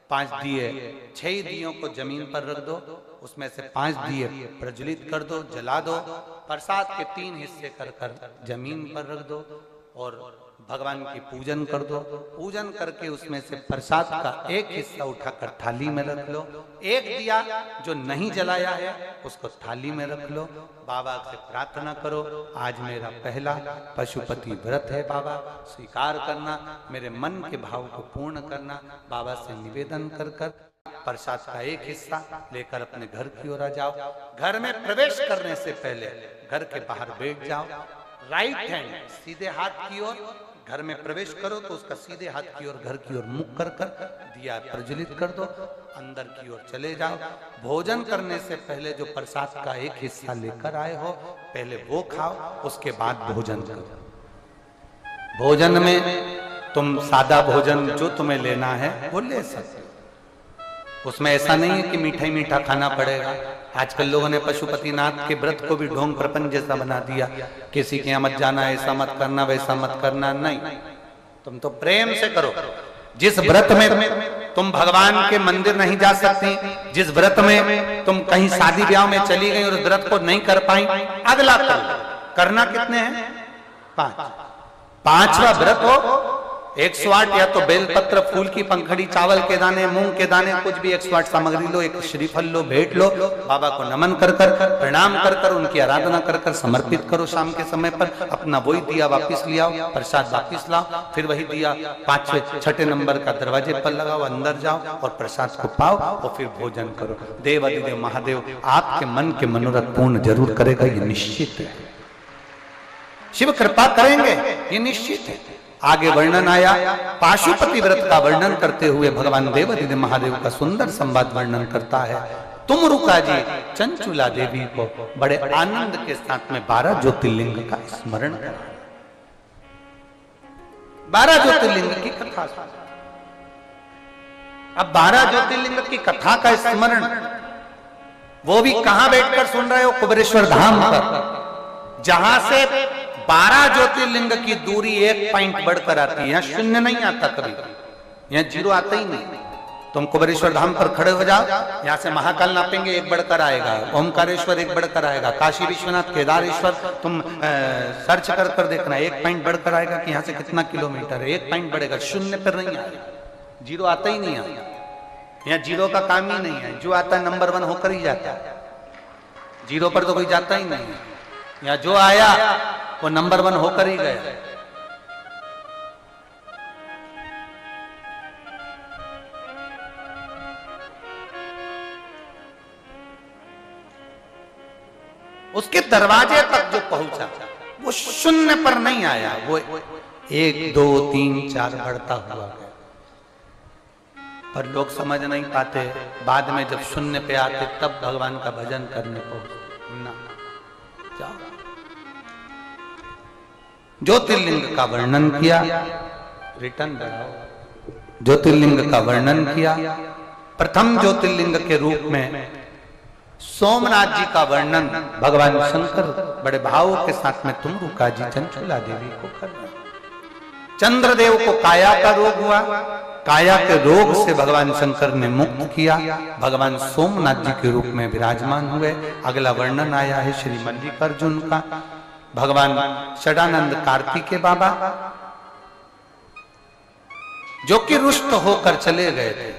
5 दिए, 6 दियों को जमीन पर रख दो, उसमें से 5 दिए प्रज्वलित कर दो, जला दो। प्रसाद के 3 हिस्से कर जमीन पर रख दो और भगवान की पूजन कर दो। पूजन करके उसमें से प्रसाद का एक हिस्सा उठाकर थाली में रख लो। एक दिया जो नहीं जलाया है उसको थाली में रख लो। बाबा से प्रार्थना करो, आज मेरा पहला पशुपति व्रत है बाबा, स्वीकार करना, मेरे मन के भाव को पूर्ण करना। बाबा से निवेदन कर कर प्रसाद का एक हिस्सा लेकर अपने घर की ओर आ जाओ। घर में प्रवेश करने से पहले घर के बाहर बैठ जाओ, राइट हैंड सीधे हाथ की ओर। घर में प्रवेश करो तो उसका सीधे हाथ की ओर, घर की ओर मुख कर कर दिया प्रज्वलित कर दो। अंदर की ओर चले जाओ। भोजन करने से पहले जो प्रसाद का एक हिस्सा लेकर आए हो पहले वो खाओ, उसके बाद भोजन करो। भोजन में तुम सादा भोजन जो तुम्हें लेना है वो ले सकते हो। उसमें ऐसा नहीं है कि मीठा ही मीठा खाना पड़ेगा। आजकल लोगों ने पशुपतिनाथ के व्रत को भी ढोंग प्रपंच जैसा बना दिया, किसी के यहाँ मत जाना, ऐसा मत करना, वैसा मत करना। नहीं, तुम तो प्रेम से करो। जिस व्रत में तुम भगवान के मंदिर नहीं जा सकती, जिस व्रत में तुम कहीं शादी ब्याह में चली गई और व्रत को नहीं कर पाई, अगला करना कितने हैं? 5। 5वां व्रत हो 108, या तो बेलपत्र, फूल की पंखड़ी, चावल के दाने, मूंग के दाने, कुछ भी 108 सामग्री लो, एक श्रीफल लो, भेंट लो, बाबा को नमन कर कर, प्रणाम कर कर, उनकी आराधना कर कर समर्पित करो। शाम के समय पर अपना वही दिया वापिस ले आओ, प्रसाद वापिस लाओ, फिर वही दिया 5वें 6ठे नंबर का दरवाजे पर लगाओ, अंदर जाओ और प्रसाद को पाओ और फिर भोजन करो। देव अधिदेव महादेव आपके मन के मनोरथ पूर्ण जरूर करेगा, ये निश्चित है। शिव कृपा करेंगे, ये निश्चित है। आगे वर्णन आया, पाशुपति व्रत का वर्णन करते हुए भगवान देवादिदेव महादेव का सुंदर संवाद वर्णन करता है। तुम रुका जी चंचुला देवी को बड़े आनंद के साथ में 12 ज्योतिर्लिंग का स्मरण करा। 12 ज्योतिर्लिंग की कथा। अब 12 ज्योतिर्लिंग की कथा का स्मरण वो भी कहां बैठकर सुन रहे हो? कुबेरेश्वर धाम पर, जहां से 12 ज्योतिर्लिंग की दूरी 1 पॉइंट बढ़कर आती है। यहां 0 नहीं आता, कभी यहां 0 आता ही नहीं। तुम कुबेरेश्वर धाम पर खड़े हो जाओ, यहां से महाकाल नापेंगे, 1 बढ़कर आएगा, ओमकारेश्वर 1 बढ़कर आएगा, काशी विश्वनाथ, केदारेश्वर तुम सर्च कर कर देखना, 1 पॉइंट बढ़कर आएगा कि यहां से कितना किलोमीटर है, 1 पॉइंट बढ़ेगा, 0 पर नहीं आएगा, 0 आता ही नहीं आता। यहाँ 0 का काम ही नहीं है, जो आता है नंबर 1 होकर ही जाता है, 0 पर तो कोई जाता ही नहीं है। यहाँ जो आया वो नंबर 1 होकर ही गया। उसके दरवाजे तक जो पहुंचा वो 0 पर नहीं आया, वो 1 2 3 4 बढ़ता हुआ गया। पर लोग समझ नहीं पाते, बाद में जब 0 पे आते तब भगवान का भजन करने पहुंचते ना। जाओ, ज्योतिर्लिंग का वर्णन किया, रिटर्न बढ़ाओ। ज्योतिर्लिंग का वर्णन किया, प्रथम ज्योतिर्लिंग के रूप में सोमनाथ जी का वर्णन भगवान शंकर बड़े भाव के साथ में तुम रुका जी चंचुला देवी को कर रहे। चंद्रदेव को काया का रोग हुआ, काया के रोग से भगवान शंकर ने मुक्त किया, भगवान सोमनाथ जी के रूप में विराजमान हुए। अगला वर्णन आया है श्री मल्लिकार्जुन का, भगवान षडानंद कार्तिकेय बाबा जो कि रुष्ट होकर चले गए थे।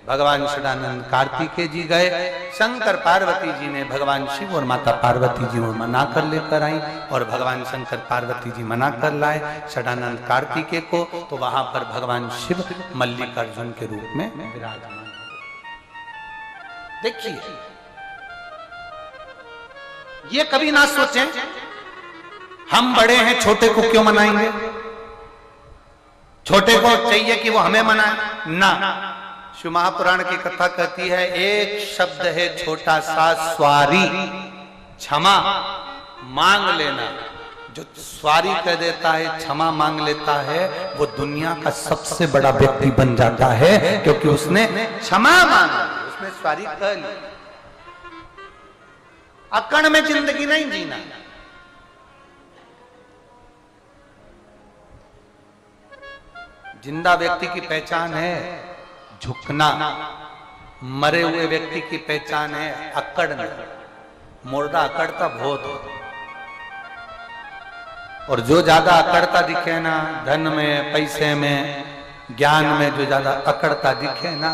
भगवान षडानंद कार्तिकेय जी गए, शंकर पार्वती जी ने भगवान शिव और माता पार्वती जी को मना कर लेकर आई और भगवान शंकर पार्वती जी मना कर लाए षडानंद कार्तिकेय को, तो वहां पर भगवान शिव मल्लिकार्जुन के रूप में विराजमान। देखिए, ये कभी ना सोचें हम बड़े हैं, छोटे को क्यों मनाएंगे, छोटे को चाहिए कि वो हमें मनाए ना। शिव महापुराण की कथा कहती है, एक शब्द है छोटा सा, स्वारी, क्षमा मांग लेना। जो स्वारी कह देता है, क्षमा मांग लेता है, वो दुनिया का सबसे बड़ा व्यक्ति बन जाता है, क्योंकि उसने क्षमा मांगा, उसने स्वारी कह ली। अकड़ में जिंदगी नहीं जीना। जिंदा व्यक्ति की पहचान है झुकना, मरे हुए व्यक्ति की पहचान है अकड़ना। मुर्दा अकड़ता बहुत हो, और जो ज्यादा अकड़ता दिखे ना, धन में, पैसे में, ज्ञान में, जो ज्यादा अकड़ता दिखे ना,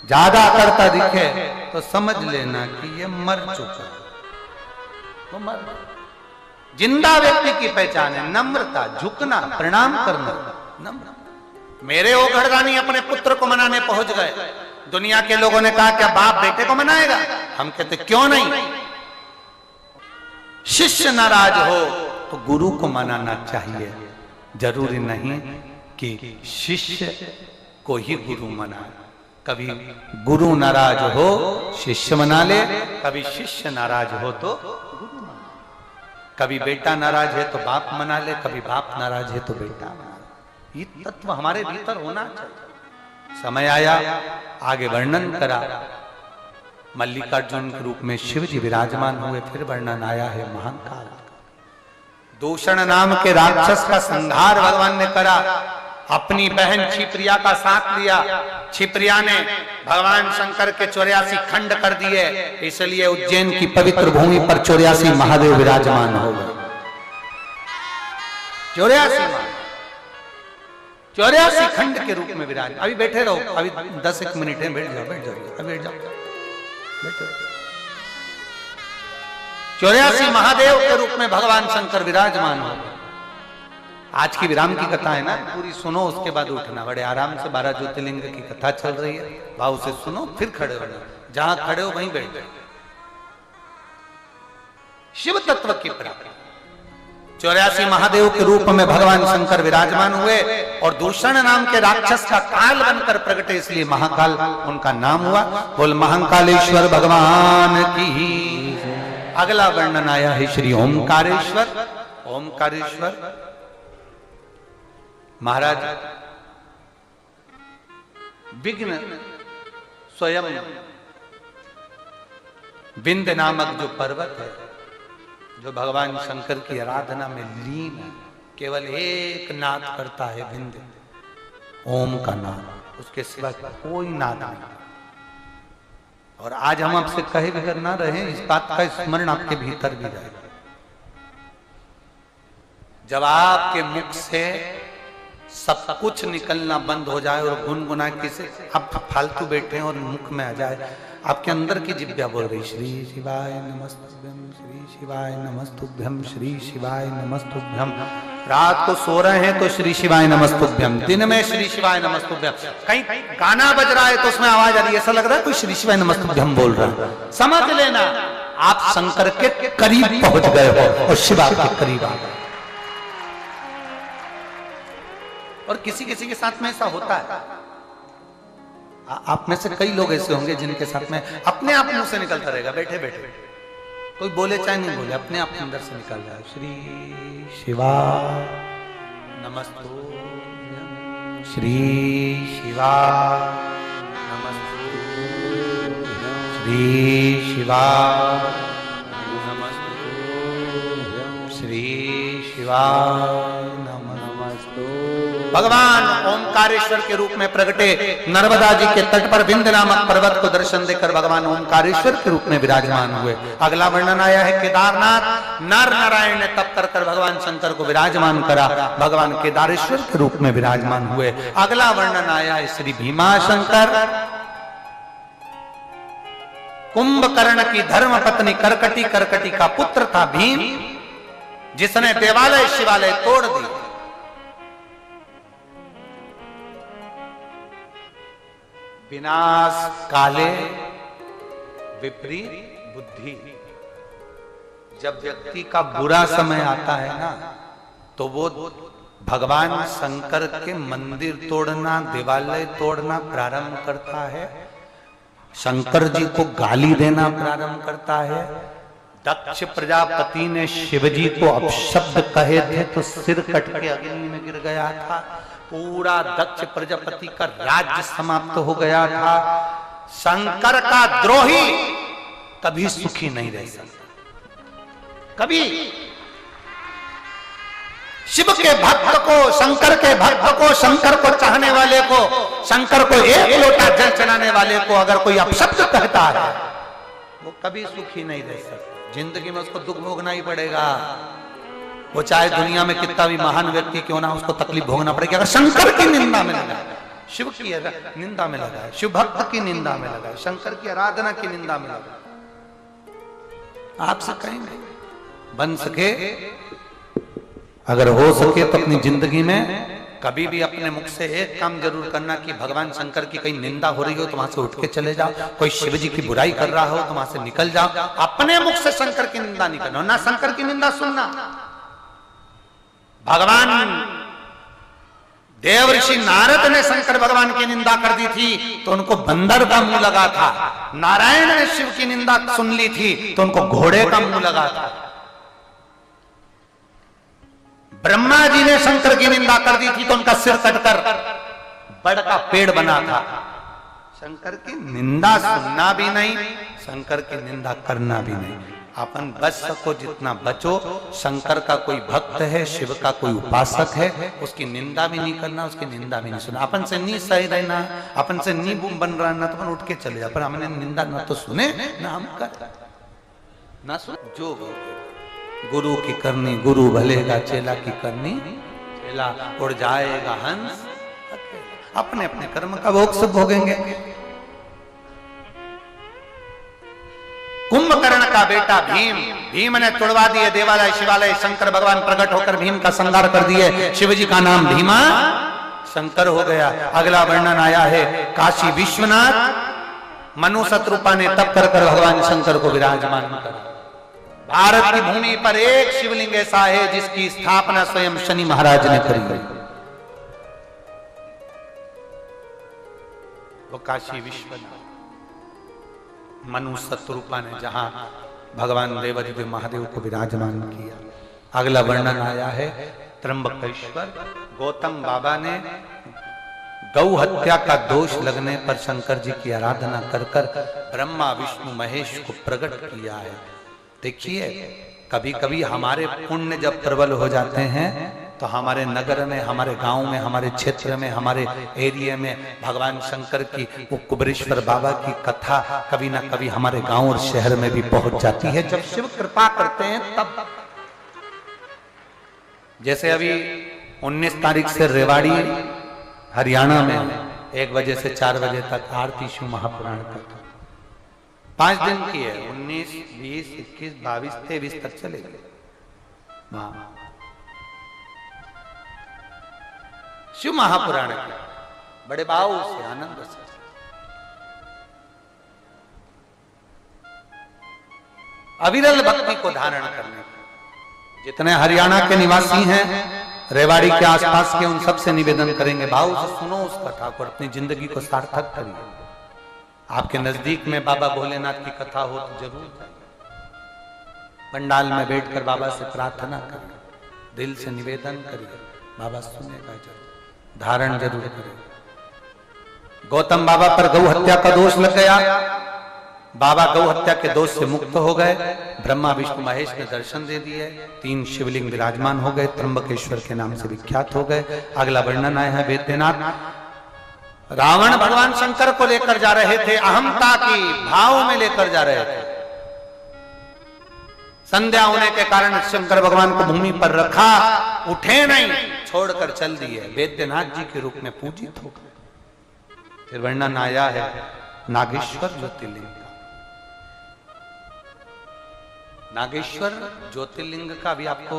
ज्यादा अकड़ता दिखे, तो समझ लेना कि ये मर चुका है, वो मर। जिंदा व्यक्ति की पहचान है नम्रता, झुकना, प्रणाम करना, नम्र। मेरे ओ घरदानी अपने पुत्र को मनाने पहुंच गए, दुनिया के लोगों ने कहा क्या बाप बेटे को मनाएगा? हम कहते क्यों नहीं। शिष्य नाराज हो तो गुरु को मनाना चाहिए, जरूरी नहीं कि शिष्य को ही गुरु मनाए। कभी गुरु नाराज हो शिष्य मना ले, कभी शिष्य नाराज हो तो गुरु मना ले, कभी बेटा नाराज है तो बाप मना ले, कभी बाप नाराज है तो बेटा मना ले। ये तत्व हमारे भीतर होना चाहिए। समय आया, आगे वर्णन करा, मल्लिकार्जुन के रूप में शिव जी विराजमान हुए। फिर वर्णन आया है महाकाल। दूषण नाम के राक्षस का संहार भगवान ने करा। अपनी बहन क्षिप्रिया का साथ लिया। क्षिप्रिया ने भगवान शंकर के 84 खंड कर दिए। इसलिए उज्जैन की पवित्र भूमि पर 84 महादेव विराजमान हो गए। 84 खंड के रूप में विराज। अभी बैठे रहो, अभी 10-1 मिनट है, बैठ जाओ, बैठ जाओ, अभी बैठ जाओ, बैठो। 84 महादेव के रूप में भगवान शंकर विराजमान हो। आज की विराम की कथा है ना, पूरी सुनो, उसके बाद उठना। बड़े आराम से 12 ज्योतिर्लिंग की कथा चल रही है, भाव से सुनो, फिर खड़े होना। जहां खड़े हो वहीं बैठ जाओ। शिव तत्व की प्राप्ति। 84 महादेव के रूप में भगवान शंकर विराजमान हुए और दूषण नाम के राक्षस का काल बनकर प्रगटे, इसलिए महाकाल उनका नाम हुआ। बोल महाकालेश्वर भगवान की। अगला वर्णन आया है श्री ओमकारेश्वर। ओमकारेश्वर महाराज विघ्न स्वयं विंध्य नामक जो पर्वत है, जो भगवान शंकर की आराधना में लीन है, केवल एक नाद करता है विंध्य, ओम का नाद। उसके सिवा कोई नाद नहीं। और आज हम आपसे कहे बिगर ना रहे, इस बात का स्मरण आपके भीतर भी रहे। जब आपके मुख से सब कुछ निकलना बंद हो जाए और गुनगुना किसे आप फालतू बैठे हैं और मुख में आ जाए, आपके अंदर की जिब्या बोल रही श्री शिवाय नमस्तुभ्यम, श्री शिवाय नमस्तुभ्यम, श्री शिवाय नमस्तुभ्यम। रात को सो रहे हैं तो श्री शिवाय नमस्तुभ्यम, दिन में श्री शिवाय नमस्तुभ्यम। कहीं गाना बज रहा है तो उसमें आवाज आ रही है, ऐसा लग रहा है कोई श्री शिवाय नमस्तुभ्यम बोल रहा है। समझ लेना आप शंकर के करीब पहुंच गए हो और शिव आपके करीब आ गए। और किसी किसी के साथ में ऐसा होता है। आप में से कई लोग ऐसे होंगे जिनके साथ में अपने आप मुंह से निकलता रहेगा, बैठे बैठे, कोई बोले चाहे नहीं बोले, अपने आप के अंदर से निकल जाए श्री शिवा नमस्तुभ्यम, श्री शिवा नमस्तुभ्यम, श्री शिवा नमस्तुभ्यम, श्री शिवा भगवान ओमकारेश्वर के रूप में प्रगटे। नर्मदा जी के तट पर विंध्य नामक पर्वत को दर्शन देकर भगवान ओमकारेश्वर के रूप में विराजमान हुए। अगला वर्णन आया है केदारनाथ। नर नारायण ने तप कर कर भगवान शंकर को विराजमान करा, भगवान केदारेश्वर के रूप में विराजमान हुए। अगला वर्णन आया है श्री भीमाशंकर। कुंभकर्ण की धर्म पत्नी करकटी, करकटी का पुत्र था भीम, जिसने देवालय शिवालय तोड़ दी। विनाश काले विपरीत बुद्धि। जब व्यक्ति का बुरा समय आता है ना, तो वो भगवान शंकर के मंदिर तोड़ना, देवालय तोड़ना प्रारंभ करता है, शंकर जी को गाली देना प्रारंभ करता है। दक्ष प्रजापति ने शिवजी को अपशब्द कहे थे तो सिर कट के अग्नि में गिर गया था। पूरा दक्ष प्रजापति का राज्य समाप्त हो गया था। शंकर का द्रोही कभी सुखी नहीं रह सकता। कभी शिव के भक्त को, शंकर के भक्त को, शंकर को चाहने वाले को, शंकर को एक लोटा जल चढ़ाने वाले को अगर कोई अपशब्द कहता है, वो कभी सुखी नहीं रह सकता। जिंदगी में उसको दुख भोगना ही पड़ेगा। वो चाहे दुनिया में कितना भी महान व्यक्ति क्यों ना, उसको तकलीफ भोगना पड़ेगी। अगर शंकर की निंदा में लगा है, शिव की निंदा में लगा है, शिव भक्त की निंदा में लगा है, शंकर की आराधना की निंदा में लगा है, आपसे कहेंगे बन सके, अगर हो सके तो अपनी जिंदगी में कभी भी अपने मुख से एक काम जरूर करना कि भगवान शंकर की कहीं निंदा हो रही हो तो वहां से उठ के चले जाओ। कोई शिव जी की बुराई कर रहा हो तो वहां से निकल जाओ। अपने मुख से शंकर की निंदा नहीं करना, ना शंकर की निंदा सुनना। भगवान देव ऋषि नारद ने शंकर भगवान की निंदा कर दी थी तो उनको बंदर का मुंह लगा था। नारायण ने शिव की निंदा सुन ली थी तो उनको घोड़े का मुंह लगा था। ब्रह्मा जी ने शंकर की निंदा कर दी थी तो उनका सिर कटकर बड़ का पेड़ बना था। शंकर की निंदा सुनना भी नहीं, शंकर की निंदा करना भी नहीं। अपन बच सको जितना बचो। शंकर का कोई भक्त है, शिव का कोई उपासक है, उसकी निंदा भी नहीं करना, उसकी निंदा भी नहीं सुनना। अपन से नहीं सही रहना, अपन से नहीं बन रहा ना, तो अपन उठ के चले जा। पर हमने निंदा ना तो सुने ना हम कर ना सुन। जो गुरु की करनी गुरु भलेगा, चेला की करनी चेला उड़ जाएगा हंस। अपने अपने कर्म का भोग सब भोगेंगे। कुंभकर्ण का बेटा भीम, भीम ने तुड़वा दिए देवालय शिवालय। शंकर भगवान प्रकट होकर भीम का संहार कर दिए। शिव जी का नाम भीमा शंकर हो गया। अगला वर्णन आया है काशी विश्वनाथ। मनु शत्रुपा ने तप कर कर भगवान शंकर को विराजमान करा। भारत की भूमि पर एक शिवलिंग ऐसा है जिसकी स्थापना स्वयं शनि महाराज ने करी, वो काशी विश्वनाथ। मनु शत्रुपा ने जहां भगवान देवादिदेव महादेव को विराजमान किया। अगला वर्णन आया है त्र्यंबकेश्वर। गौतम बाबा ने गौ हत्या का दोष लगने पर शंकर जी की आराधना कर कर ब्रह्मा विष्णु महेश को प्रकट किया है। देखिए कभी कभी हमारे पुण्य जब प्रबल हो जाते हैं तो हमारे नगर में, हमारे गांव में, हमारे क्षेत्र में, हमारे एरिया में भगवान शंकर की वो कुबेरेश्वर बाबा की कथा कभी ना कभी हमारे गांव और शहर में भी पहुंच जाती है। जब शिव कृपा करते हैं तब। जैसे अभी 19 तारीख से रेवाड़ी हरियाणा में 1 बजे से 4 बजे तक आरती शिव महापुराण का 5 दिन की है। 19, 20, 21, 22, 23 तक चलेगी। शिव महापुराण के बड़े भाव से आनंद से अविरल भक्ति को धारण करने का जितने हरियाणा के निवासी हैं, रेवाड़ी के आसपास के, उन सब से निवेदन करेंगे भाव से सुनो उस कथा को, अपनी जिंदगी को सार्थक करिए। आपके नजदीक में बाबा भोलेनाथ की कथा हो तो जरूर जाइए। पंडाल में बैठकर बाबा से प्रार्थना करिए, दिल से निवेदन करिए, बाबा सुनेगा जरूर, धारण जरूर करें। गौतम बाबा पर गौ हत्या का दोष लग गया। बाबा गौ हत्या के दोष से मुक्त हो गए। ब्रह्मा विष्णु महेश ने दर्शन दे दिए। 3 शिवलिंग विराजमान हो गए, त्र्यंबकेश्वर के नाम से विख्यात हो गए। अगला वर्णन आया है वेद्यनाथ। रावण भगवान शंकर को लेकर जा रहे थे, अहमता की भाव में लेकर जा रहे थे। संध्या होने के कारण शंकर भगवान को भूमि पर रखा, उठे नहीं, छोड़कर चल दिए। वेद्यनाथ जी के रूप में पूजित हो गए। फिर वर्णन आया है नागेश्वर ज्योतिर्लिंग का। नागेश्वर ज्योतिर्लिंग का भी आपको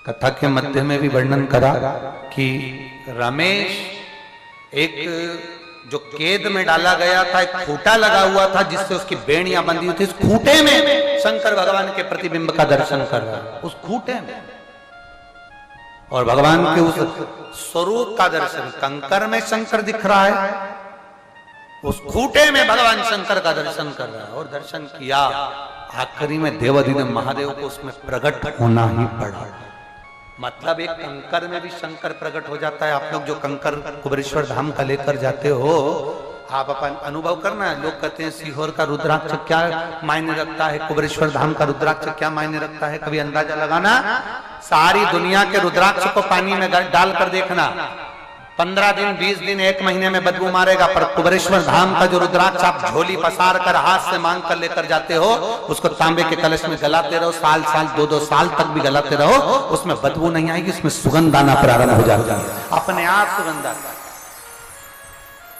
कथा के मध्य में भी वर्णन करा कि रमेश एक जो केद में डाला गया था, एक खूंटा लगा हुआ था जिससे उसकी बेड़ियां बंधी हुई थी। उस खूंटे में शंकर भगवान के प्रतिबिंब का दर्शन कर रहा है, उस खूंटे में। और भगवान के उस स्वरूप का दर्शन, कंकर में शंकर दिख रहा है, उस खूंटे में भगवान शंकर का दर्शन कर रहा है। और दर्शन किया, आखिरी में देवाधिदेव महादेव को उसमें प्रकट होना ही पड़ा। मतलब एक कंकर में भी शंकर प्रकट हो जाता है। आप लोग जो कंकर कुबेरेश्वर धाम का लेकर जाते हो, आप अपन अनुभव करना है। लोग कहते हैं सीहोर का रुद्राक्ष क्या मायने रखता है, कुबेरेश्वर धाम का रुद्राक्ष क्या मायने रखता है, कभी अंदाजा लगाना। सारी दुनिया के रुद्राक्ष को पानी में डालकर देखना, 15 दिन, 20 दिन, 1 महीने में बदबू मारेगा। पर कुबेरेश्वर धाम का जो रुद्राक्ष आप झोली पसार कर हाथ से मांग कर लेकर जाते हो, उसको तांबे के कलश में गलाते रहो, साल साल 2-2 साल तक भी गलाते रहो, उसमें बदबू नहीं आएगी, उसमें सुगंध आना प्रारंभ हो जाता है, अपने आप सुगंध आता है।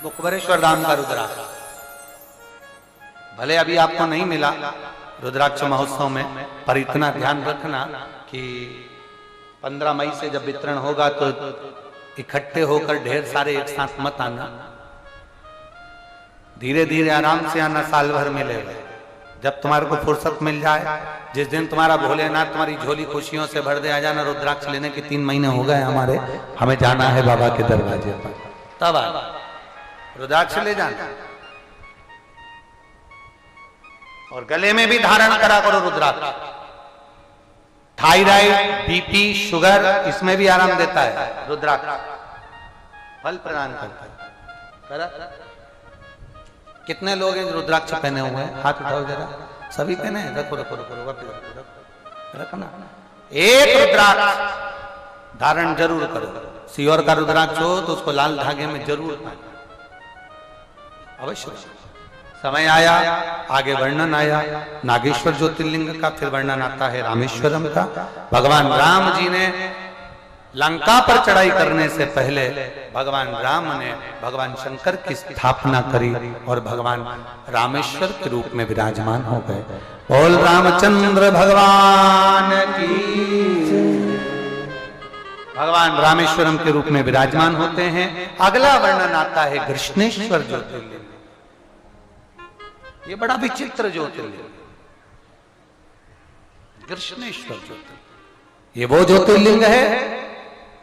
वो कुबेरेश्वर धाम का रुद्राक्ष भले अभी आपको नहीं मिला रुद्राक्ष महोत्सव में, पर इतना ध्यान रखना कि 15 मई से जब वितरण होगा तो इकट्ठे होकर ढेर सारे एक साथ मत आना, धीरे धीरे आराम से आना, साल भर मिलेगा। जब तुम्हारे को फुर्सत मिल जाए, जिस दिन तुम्हारा भोलेनाथ तुम्हारी झोली खुशियों से भर दे, आ जाना। रुद्राक्ष लेने के 3 महीने हो गए हमारे, हमें जाना है बाबा के दरवाजे पर, तब आ रुद्राक्ष ले जाना। और गले में भी धारण करा करो रुद्राक्ष। थायराइड, बीपी, शुगर, इसमें भी आराम देता है रुद्राक्ष, फल प्रदान करता है। कितने लोग हैं जो रुद्राक्ष पहने हुए हैं? हाथ उठाओ जरा। सभी पहने हैं? रखो रखो रखो रखो रखना। एक रुद्राक्ष धारण जरूर करो। सियोर का रुद्राक्ष हो तो उसको लाल धागे में जरूर पहनो, अवश्य। समय आया, आगे वर्णन आया नागेश्वर ज्योतिर्लिंग का, फिर वर्णन आता है रामेश्वरम का। भगवान राम जी ने लंका पर चढ़ाई करने से पहले भगवान राम ने भगवान शंकर की स्थापना करी और भगवान रामेश्वर के रूप में विराजमान हो गए। बोल रामचंद्र भगवान की। भगवान रामेश्वरम के रूप में विराजमान होते हैं। अगला वर्णन आता है कृष्णेश्वर ज्योतिर्लिंग। ये बड़ा विचित्र ज्योतिर्लिंग, कृष्णेश्वर ज्योतिर्लिंग। ये वो ज्योतिर्लिंग है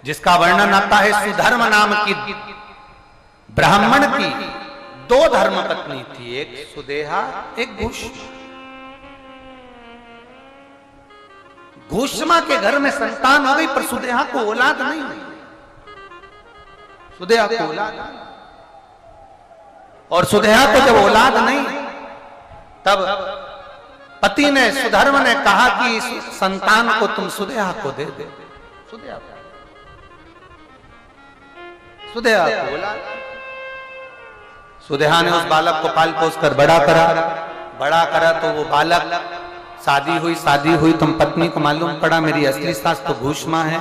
जिसका वर्णन आता है सुधर्म नाम की ब्राह्मण की 2 धर्मपत्नी थी, एक सुदेहा एक घुष्मा। घुष्मा के घर में संतान हो गई पर सुदेहा को औलाद नहीं हुई। सुदेहा को औलाद नहीं। और सुदेहा को जब औलाद नहीं, तब पति ने सुधर्म ने कहा कि इस संतान को तुम सुदेहा को दे दे। सुदेहा को औलाद। सुदेहा ने उस बालक को पाल पोस कर बड़ा करा तो वो बालक शादी हुई तुम पत्नी को मालूम पड़ा मेरी असली सास तो घुष्मा है।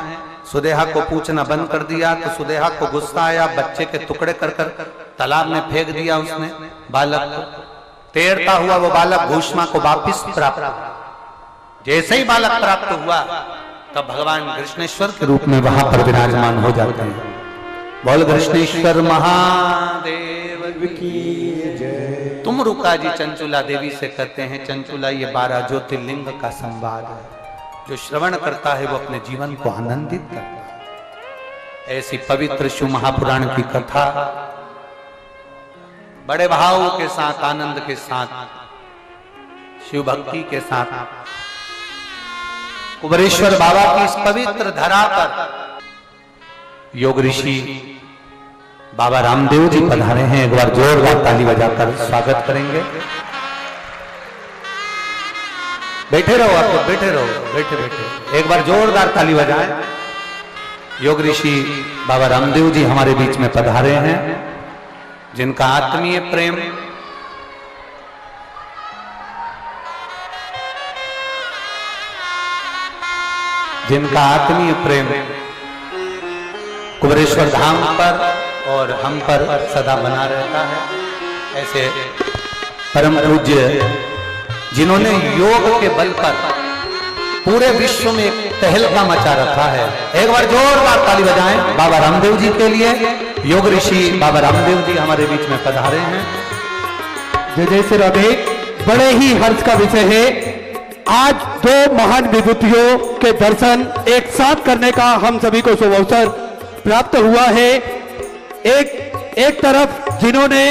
सुदेहा को पूछना बंद कर दिया तो सुदेहा को गुस्सा आया, बच्चे के टुकड़े कर तालाब में फेंक दिया उसने बालक को। तैरता हुआ वो बालक घुष्मा को वापिस प्राप्त हुआ। जैसे ही बालक प्राप्त हुआ तब भगवान कृष्णेश्वर के रूप में वहां पर विराजमान हो जाते हैं। बोल कृष्णेश्वर महादेव की जय। तुम रुका जी चंचुला देवी से कहते हैं। चंचुला ये 12 ज्योतिर्लिंग का संवाद है। जो श्रवण करता है वो अपने जीवन को आनंदित करता है। ऐसी पवित्र शिव महापुराण की कथा बड़े भाव के साथ, आनंद के साथ, शिव भक्ति के साथ कुबेरेश्वर बाबा की इस पवित्र धरा पर योग ऋषि बाबा रामदेव जी पधारे हैं। एक बार जोरदार ताली बजाकर स्वागत करेंगे। बैठे रहो, आप लोग बैठे रहो, बैठे एक बार जोरदार ताली बजाएं। योग ऋषि बाबा रामदेव जी हमारे बीच में पधारे हैं, जिनका आत्मीय प्रेम कुबेरेश्वर धाम पर और हम पर सदा बना रहता है। ऐसे परम पूज्य जिन्होंने योग के बल पर पूरे विश्व में एक तहलका मचा रखा है। एक बार जोरदार ताली बजाएं बाबा रामदेव जी के लिए। योग ऋषि बाबा रामदेव जी हमारे बीच में पधारे हैं। जय जय श्री राधे। बड़े ही हर्ष का विषय है, आज 2 महान विभूतियों के दर्शन एक साथ करने का हम सभी को शुभ अवसर प्राप्त हुआ है। एक तरफ जिन्होंने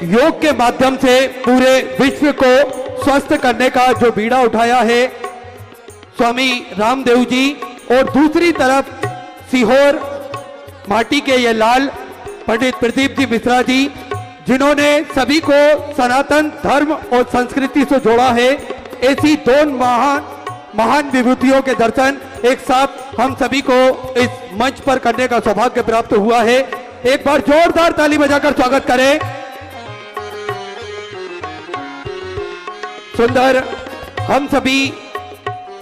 योग के माध्यम से पूरे विश्व को स्वस्थ करने का जो बीड़ा उठाया है स्वामी रामदेव जी, और दूसरी तरफ सीहोर माटी के ये लाल पंडित प्रदीप जी मिश्रा जी, जिन्होंने सभी को सनातन धर्म और संस्कृति से जोड़ा है। ऐसी 2 महान विभूतियों के दर्शन एक साथ हम सभी को इस मंच पर करने का सौभाग्य प्राप्त हुआ है। एक बार जोरदार ताली बजाकर स्वागत करें। सुंदर, हम सभी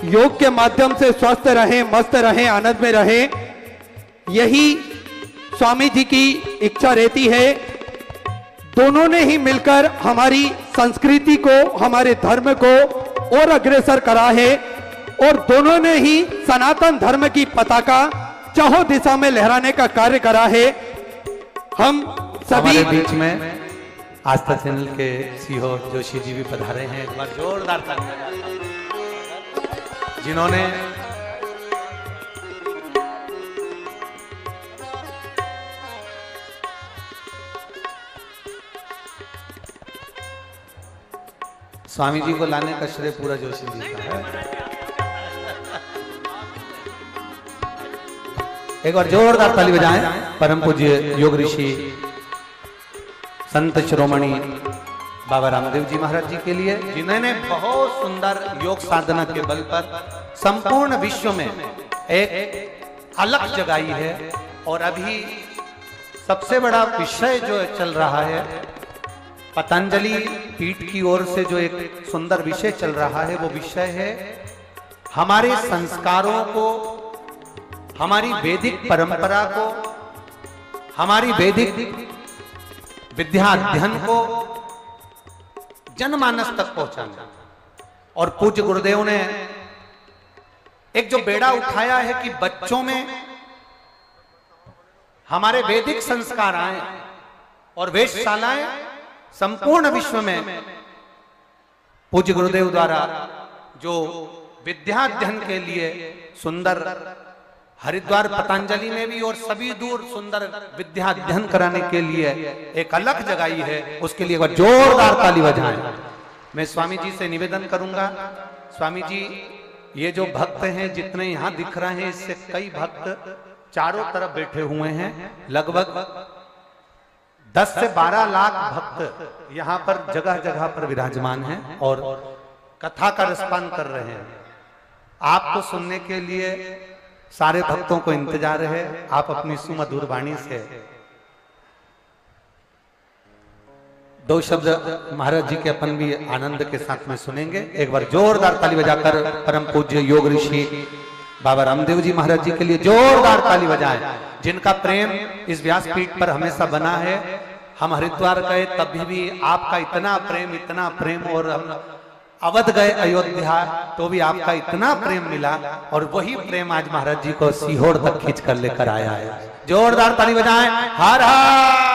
योग के माध्यम से स्वस्थ रहें, मस्त रहें, आनंद में रहें, यही स्वामी जी की इच्छा रहती है। दोनों ने ही मिलकर हमारी संस्कृति को, हमारे धर्म को और अग्रसर करा है, और दोनों ने ही सनातन धर्म की पताका चारों दिशा में लहराने का कार्य करा है। हम सभी बीच में आस्था चैनल के सीहो जोशी जी भी पधारे हैं। एक बार जोरदार ताली जिन्होंने स्वामी जी को लाने का श्रेय पूरा जोशी जी का है। एक बार जोरदार ताली बजाएं परम पूज्य योग ऋषि संत शिरोमणि बाबा रामदेव जी महाराज जी के लिए, जिन्होंने बहुत सुंदर योग साधना के बल पर संपूर्ण विश्व में एक अलग जगाई है। और अभी सबसे बड़ा विषय जो चल रहा है, पतंजलि पीठ की ओर से जो एक सुंदर विषय चल रहा है, वो विषय है हमारे संस्कारों को, हमारी वैदिक परंपरा को, हमारी वैदिक विद्या अध्ययन को जनमानस तक पहुंचाना। और पूज्य गुरुदेव ने एक जो बेड़ा उठाया है कि बच्चों में हमारे वैदिक संस्कार आए और वेदशालाएं संपूर्ण विश्व में पूज्य गुरुदेव द्वारा जो विद्या अध्ययन के लिए सुंदर हरिद्वार पतंजलि में भी और सभी दूर सुंदर विद्या अध्ययन कराने के लिए एक अलग जगाई है, उसके लिए एक जोरदार ताली बजाएं। मैं स्वामी जी से निवेदन करूंगा, स्वामी जी ये जो भक्त हैं जितने यहाँ दिख रहे हैं, इससे कई भक्त चारों तरफ बैठे हुए हैं, लगभग 10 से 12 लाख भक्त यहाँ पर जगह जगह पर विराजमान हैं और कथा का रसपान कर रहे हैं। आपको सुनने के लिए सारे भक्तों को इंतजार है। आप अपनी सुमधुर वाणी से दो शब्द महाराज जी के अपन भी आनंद के साथ में सुनेंगे। एक बार जोरदार ताली बजाकर परम पूज्य योग ऋषि बाबा रामदेव जी महाराज जी के लिए जोरदार ताली बजाएं, जिनका प्रेम इस व्यासपीठ पर हमेशा बना है। हम हरिद्वार गए तभी भी आपका इतना प्रेम, और हम अवध गए अयोध्या तो भी आपका इतना प्रेम मिला, और वही प्रेम आज महाराज जी को सीहोर तक खींच कर लेकर आया है। जोरदार ताली बजाएं। हर हर